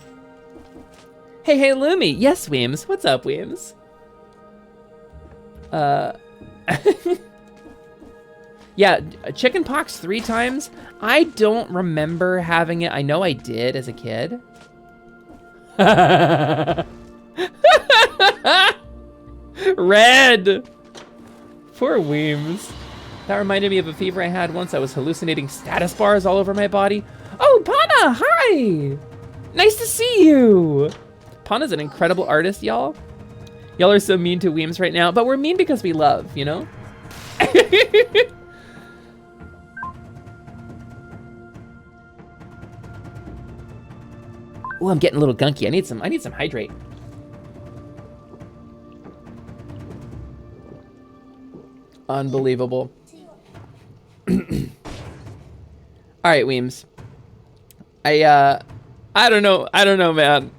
H: Hey, Lumi. Yes, Weems. What's up, Weems? Yeah, chickenpox 3 times. I don't remember having it. I know I did as a kid. Red. Poor Weems. That reminded me of a fever I had once. I was hallucinating status bars all over my body. Oh, Pana, hi! Nice to see you! Pana's an incredible artist, y'all. Y'all are so mean to Weems right now, but we're mean because we love, you know? Oh, I'm getting a little gunky. I need some hydrate. Unbelievable. All right, Weems. I don't know, man.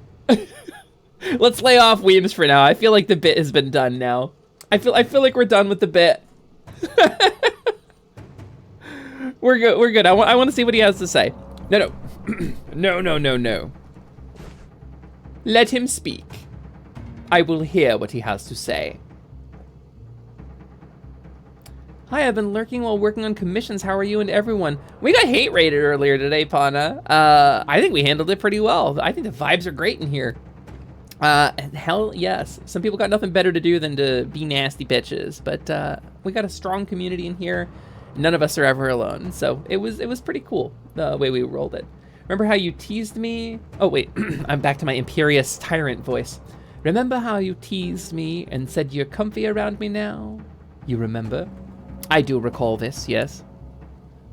H: Let's lay off Weems for now. I feel like the bit has been done now. I feel like we're done with the bit. We're good. I want to see what he has to say. No. No. Let him speak. I will hear what he has to say. Hi, I've been lurking while working on commissions. How are you and everyone? We got hate rated earlier today, Pana. I think we handled it pretty well. I think the vibes are great in here. Hell yes. Some people got nothing better to do than to be nasty bitches, but we got a strong community in here. None of us are ever alone. So it was pretty cool the way we rolled it. Remember how you teased me? Oh wait, I'm back to my imperious tyrant voice. Remember how you teased me and said you're comfy around me now? You remember? I do recall this, yes.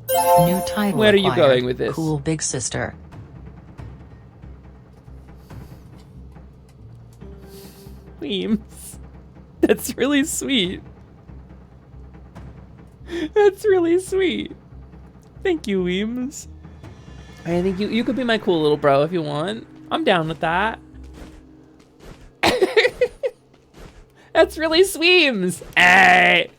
A: New title.
H: Where are you
A: acquired.
H: going with this?
A: Cool big sister.
H: Weems. That's really sweet. That's really sweet. Thank you, Weems. I think you could be my cool little bro if you want. I'm down with that. That's really Sweems. Hey.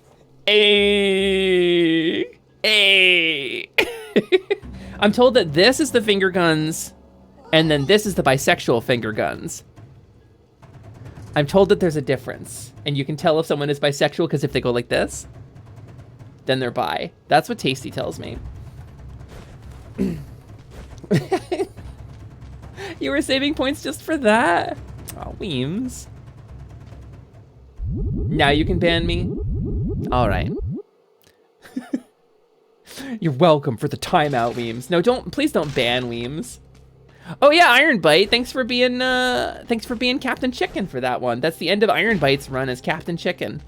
H: I'm told that this is the finger guns, and then this is the bisexual finger guns. I'm told that there's a difference, and you can tell if someone is bisexual because if they go like this, then they're bi. That's what Tasty tells me. You were saving points just for that? Oh, Weems. Now you can ban me? All right. You're welcome for the timeout, Weems. No, please don't ban Weems. Oh yeah, Iron Bite. Thanks for being Captain Chicken for that one. That's the end of Iron Bite's run as Captain Chicken.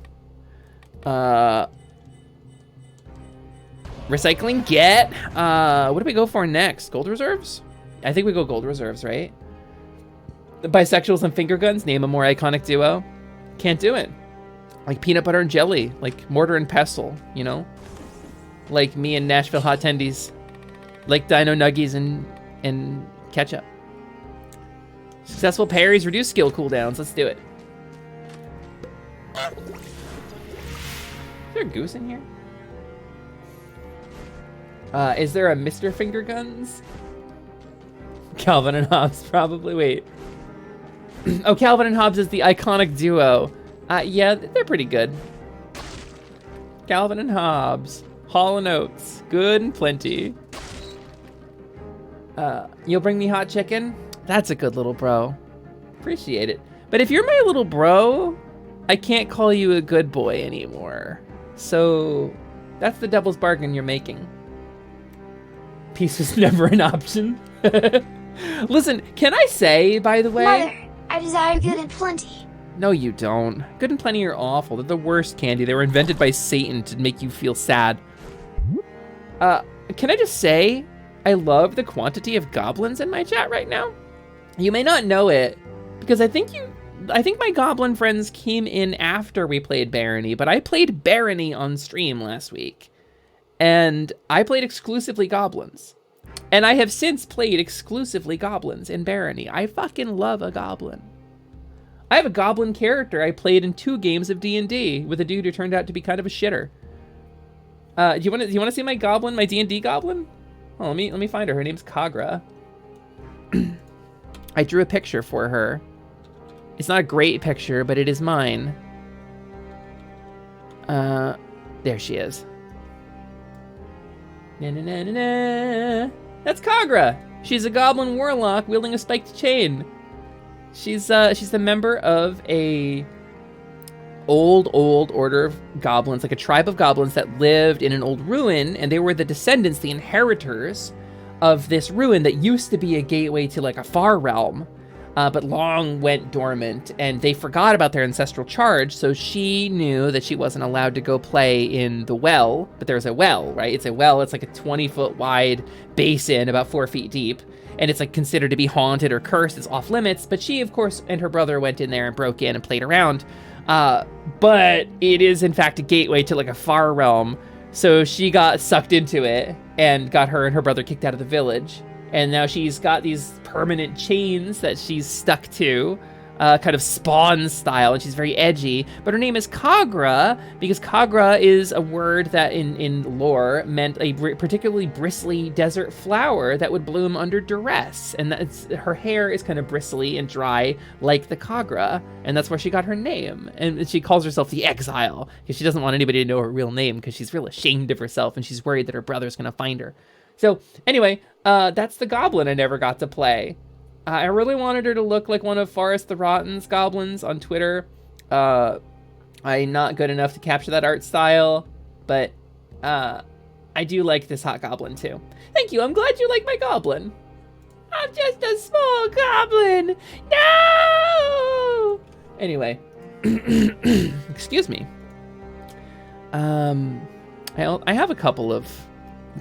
H: Recycling get. What do we go for next? Gold reserves? I think we go gold reserves, right? The bisexuals and finger guns, name a more iconic duo. Can't do it. Like peanut butter and jelly, like mortar and pestle, you know? Like me and Nashville hot tendies. Like dino nuggies and ketchup. Successful parries reduce skill cooldowns. Let's do it. Is there a goose in here? Is there a Mr. Fingerguns? Calvin and Hobbes, probably. Wait. Oh, Calvin and Hobbes is the iconic duo. Yeah, they're pretty good. Calvin and Hobbes. Hall & Oates. Good and plenty. You'll bring me hot chicken? That's a good little bro. Appreciate it. But if you're my little bro, I can't call you a good boy anymore. So that's the devil's bargain you're making. Peace was never an option. Listen, can I say, by the way...
C: Mother, I desire good and plenty.
H: No, you don't. Good and plenty are awful. They're the worst candy. They were invented by Satan to make you feel sad. Can I just say, I love the quantity of goblins in my chat right now. You may not know it, because I think my goblin friends came in after we played Barony, but I played Barony on stream last week. And I played exclusively goblins. And I have since played exclusively goblins in Barony. I fucking love a goblin. I have a goblin character I played in 2 games of D&D with a dude who turned out to be kind of a shitter. Do you want to see my goblin, my D&D goblin? Oh, let me find her. Her name's Kagra. I drew a picture for her. It's not a great picture, but it is mine. There she is. Na na na na na. That's Kagra. She's a goblin warlock wielding a spiked chain. She's a member of a old order of goblins, like a tribe of goblins that lived in an old ruin, and they were the descendants, the inheritors of this ruin that used to be a gateway to like a far realm, but long went dormant, and they forgot about their ancestral charge, so she knew that she wasn't allowed to go play in the well, but there's a well, right? It's a well, it's like a 20-foot wide basin, about 4 feet deep, and it's like considered to be haunted or cursed, it's off limits, but she, of course, and her brother went in there and broke in and played around, but it is, in fact, a gateway to like a far realm, so she got sucked into it, and got her and her brother kicked out of the village. And now she's got these permanent chains that she's stuck to, kind of Spawn style, and she's very edgy. But her name is Kagra, because Kagra is a word that in lore meant a particularly bristly desert flower that would bloom under duress. And her hair is kind of bristly and dry like the Kagra, and that's where she got her name. And she calls herself the Exile, because she doesn't want anybody to know her real name, because she's real ashamed of herself, and she's worried that her brother's going to find her. So anyway, that's the goblin I never got to play. I really wanted her to look like one of Forrest the Rotten's goblins on Twitter. I'm not good enough to capture that art style, but I do like this hot goblin too. Thank you, I'm glad you like my goblin. I'm just a small goblin. No! Anyway, excuse me. I have a couple of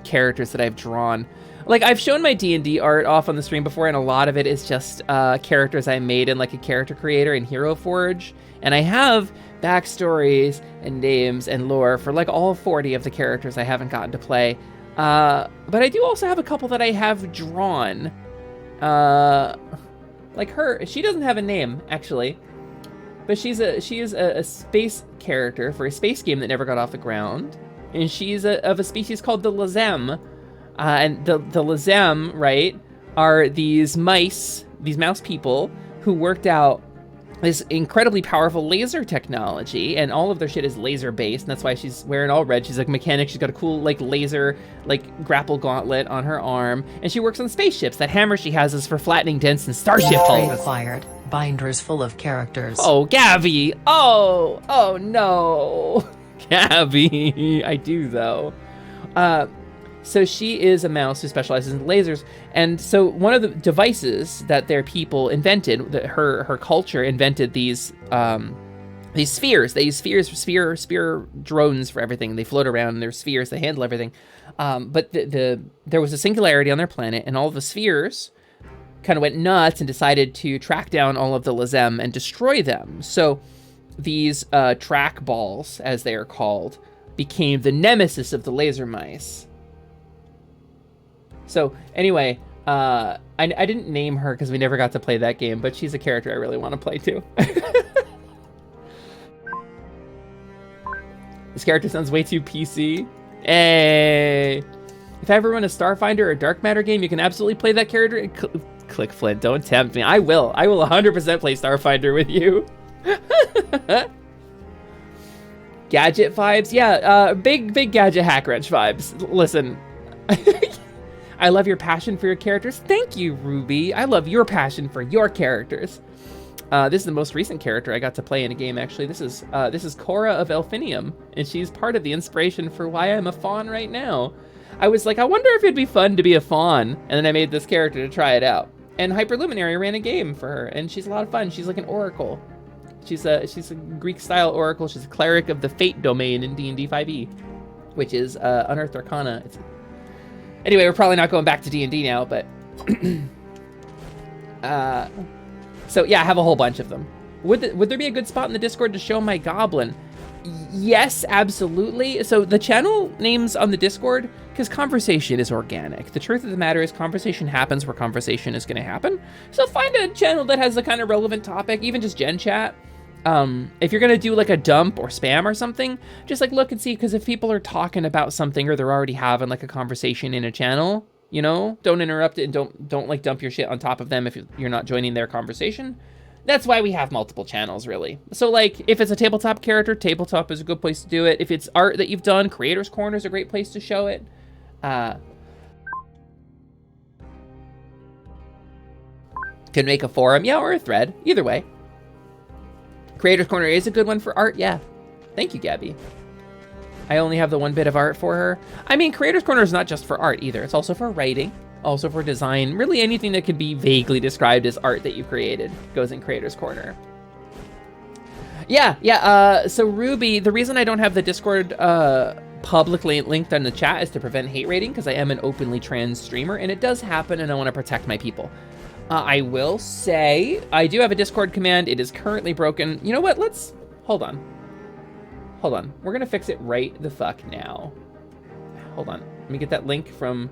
H: characters that I've drawn. Like, I've shown my D&D art off on the stream before, and a lot of it is just characters I made in like a character creator in Hero Forge. And I have backstories and names and lore for like all 40 of the characters I haven't gotten to play. But I do also have a couple that I have drawn. Like her, she doesn't have a name actually, but she is a space character for a space game that never got off the ground. And she's of a species called the Lazem. And the Lazem, right, are these mouse people who worked out this incredibly powerful laser technology, and all of their shit is laser based, and that's why she's wearing all red. She's like a mechanic. She's got a cool like laser like grapple gauntlet on her arm, and she works on spaceships. That hammer she has is for flattening dents and starship hulls.
A: Acquired. Binders full of characters.
H: Oh, Gabby. Oh no. Gabby. I do though. So she is a mouse who specializes in lasers, and so one of the devices that their people invented, that her culture invented these spheres. They use sphere drones for everything. They float around, and they're spheres. They handle everything. But there was a singularity on their planet, and all of the spheres kind of went nuts and decided to track down all of the Lazem and destroy them. So these track balls, as they are called, became the nemesis of the laser mice. So anyway, I didn't name her because we never got to play that game, but she's a character I really want to play too. This character sounds way too PC. Hey. If I ever run a Starfinder or Dark Matter game, you can absolutely play that character. Click Flint, don't tempt me. I will 100% play Starfinder with you. Gadget vibes, yeah, big Gadget Hack Wrench vibes. Listen, I love your passion for your characters. Thank you, Ruby. I love your passion for your characters. This is the most recent character I got to play in a game, actually. This is Cora of Elfinium, and she's part of the inspiration for why I'm a Faun right now. I was like, I wonder if it'd be fun to be a Faun, and then I made this character to try it out. And Hyperluminary ran a game for her, and she's a lot of fun. She's like an oracle. She's a Greek-style oracle. She's a cleric of the Fate domain in D&D 5e, which is Unearthed Arcana. Anyway, we're probably not going back to D&D now, but... So yeah, I have a whole bunch of them. Would there be a good spot in the Discord to show my goblin? Yes, absolutely. So the channel names on the Discord, because conversation is organic. The truth of the matter is conversation happens where conversation is going to happen. So find a channel that has a kind of relevant topic, even just Gen Chat. If you're going to do like a dump or spam or something, just like look and see, because if people are talking about something or they're already having like a conversation in a channel, you know, don't interrupt it and don't like dump your shit on top of them if you're not joining their conversation. That's why we have multiple channels, really. So like if it's a tabletop character, tabletop is a good place to do it. If it's art that you've done, Creators Corner is a great place to show it. Could make a forum, yeah, or a thread, either way. Creators Corner is a good one for art, yeah. Thank you, Gabby. I only have the one bit of art for her. I mean, Creators Corner is not just for art either. It's also for writing, also for design. Really anything that could be vaguely described as art that you created goes in Creators Corner. Yeah, so Ruby, the reason I don't have the Discord publicly linked on the chat is to prevent hate rating, because I am an openly trans streamer, and it does happen, and I want to protect my people. I will say, I do have a Discord command. It is currently broken. You know what? Hold on. We're gonna fix it right the fuck now. Hold on. Let me get that link from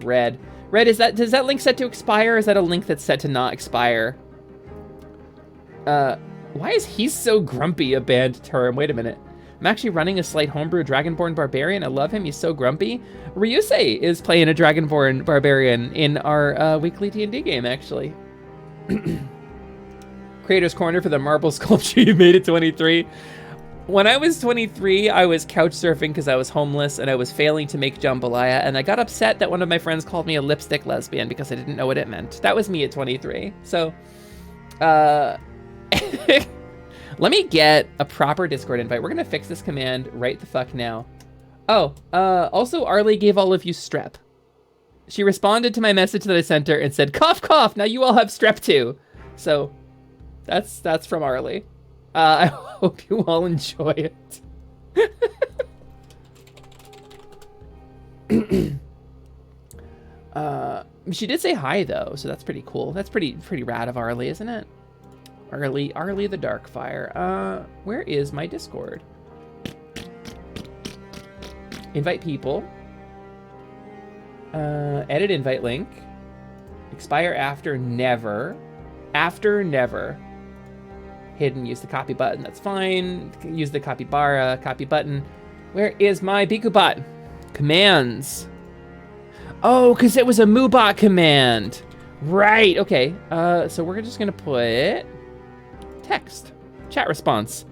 H: Red. Red, does that link set to expire, or is that a link that's set to not expire? Why is he so grumpy a banned term? Wait a minute. I'm actually running a slight homebrew Dragonborn Barbarian. I love him. He's so grumpy. Ryusei is playing a Dragonborn Barbarian in our weekly D&D game, actually. Creators Corner for the marble sculpture you made at 23. When I was 23, I was couch surfing because I was homeless and I was failing to make jambalaya, and I got upset that one of my friends called me a lipstick lesbian because I didn't know what it meant. That was me at 23. So, let me get a proper Discord invite. We're gonna fix this command right the fuck now. Oh, also Arlie gave all of you strep. She responded to my message that I sent her and said, cough, cough, now you all have strep too. So, that's from Arlie. I hope you all enjoy it. She did say hi though, so that's pretty cool. That's pretty rad of Arlie, isn't it? Arlie the Darkfire. Where is my Discord? Invite people. Edit invite link. Expire after never. After never. Hidden, use the copy button, that's fine. Use the capybara, copy button. Where is my Bikubot? Commands. Oh, because it was a Moobot command. Right, okay. So we're just gonna put text, chat response.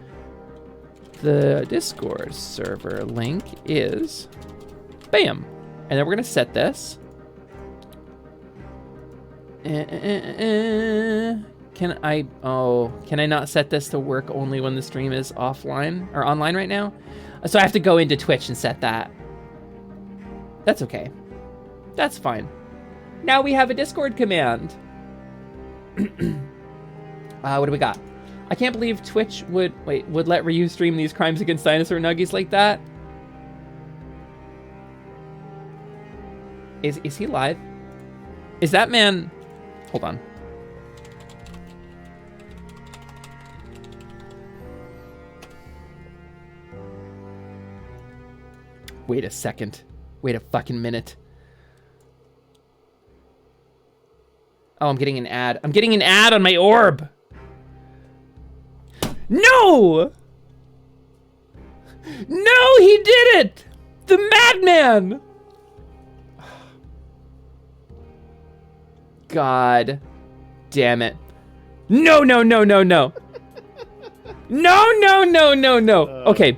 H: The Discord server link is, bam. And then we're gonna set this. Can I not set this to work only when the stream is offline or online right now? So I have to go into Twitch and set that. That's okay. That's fine. Now we have a Discord command. What do we got? I can't believe Twitch would let Ryu stream these Crimes Against Dinosaur Nuggies like that. Is he live? Is that man? Hold on. Wait a second. Wait a fucking minute. Oh, I'm getting an ad. I'm getting an ad on my orb. No! No, he did it! The madman! God damn it. No, no, no, no, no. No, no, no, no, no. Okay.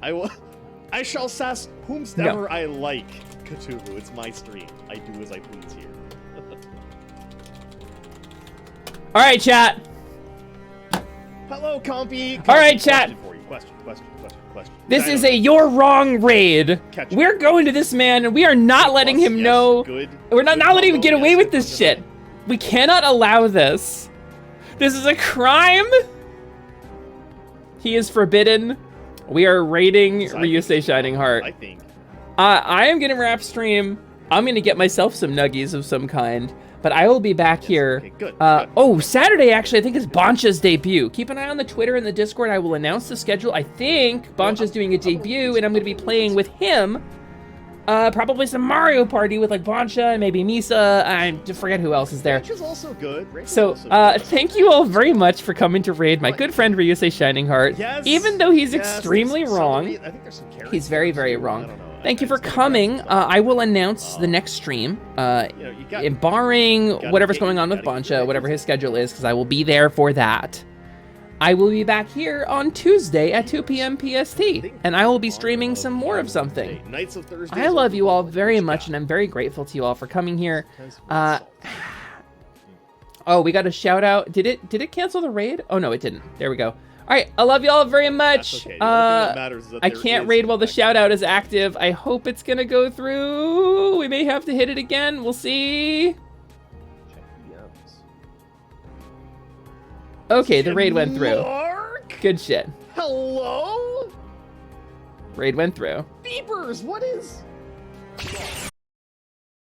L: I shall sass whomsoever I like, Cthulhu. It's my stream. I do as I please here.
H: All right, chat.
L: Hello, Compy.
H: All right, chat.
L: Question.
H: This is a you're wrong raid. We're going to this man, and we are not letting him know. We're not letting him get away with this shit. We cannot allow this. This is a crime. He is forbidden. We are raiding Ryusei Shining Heart.
L: I think.
H: I am gonna wrap stream. I'm gonna get myself some nuggies of some kind. But I will be back here.
L: Okay, good.
H: Oh, Saturday actually, I think is Boncha's debut. Keep an eye on the Twitter and the Discord. I will announce the schedule. I think Boncha's doing a debut, and I'm going to be playing with him. Probably some Mario Party with like Boncha and maybe Misa. I forget who else is there.
L: Ranch is also good.
H: So, thank you all very much for coming to raid my good friend Ryusei Shining Heart.
L: Yes,
H: Even though he's extremely wrong,
L: I think there's some
H: he's very, very wrong. Thank you for coming. I will announce the next stream, barring whatever's going on with Boncha, whatever his schedule is, because I will be there for that. I will be back here on Tuesday at 2 p.m. PST, and I will be streaming some more of something. I love you all very much, and I'm very grateful to you all for coming here. Oh, we got a shout out. Did it cancel the raid? Oh no, it didn't. There we go. All right, I love you all very much.
L: Okay. I
H: can't raid while the shout out is active. I hope it's gonna go through. We may have to hit it again. We'll see. Okay, the raid went through. Good shit.
L: Hello?
H: Raid went through.
L: Beepers, what is...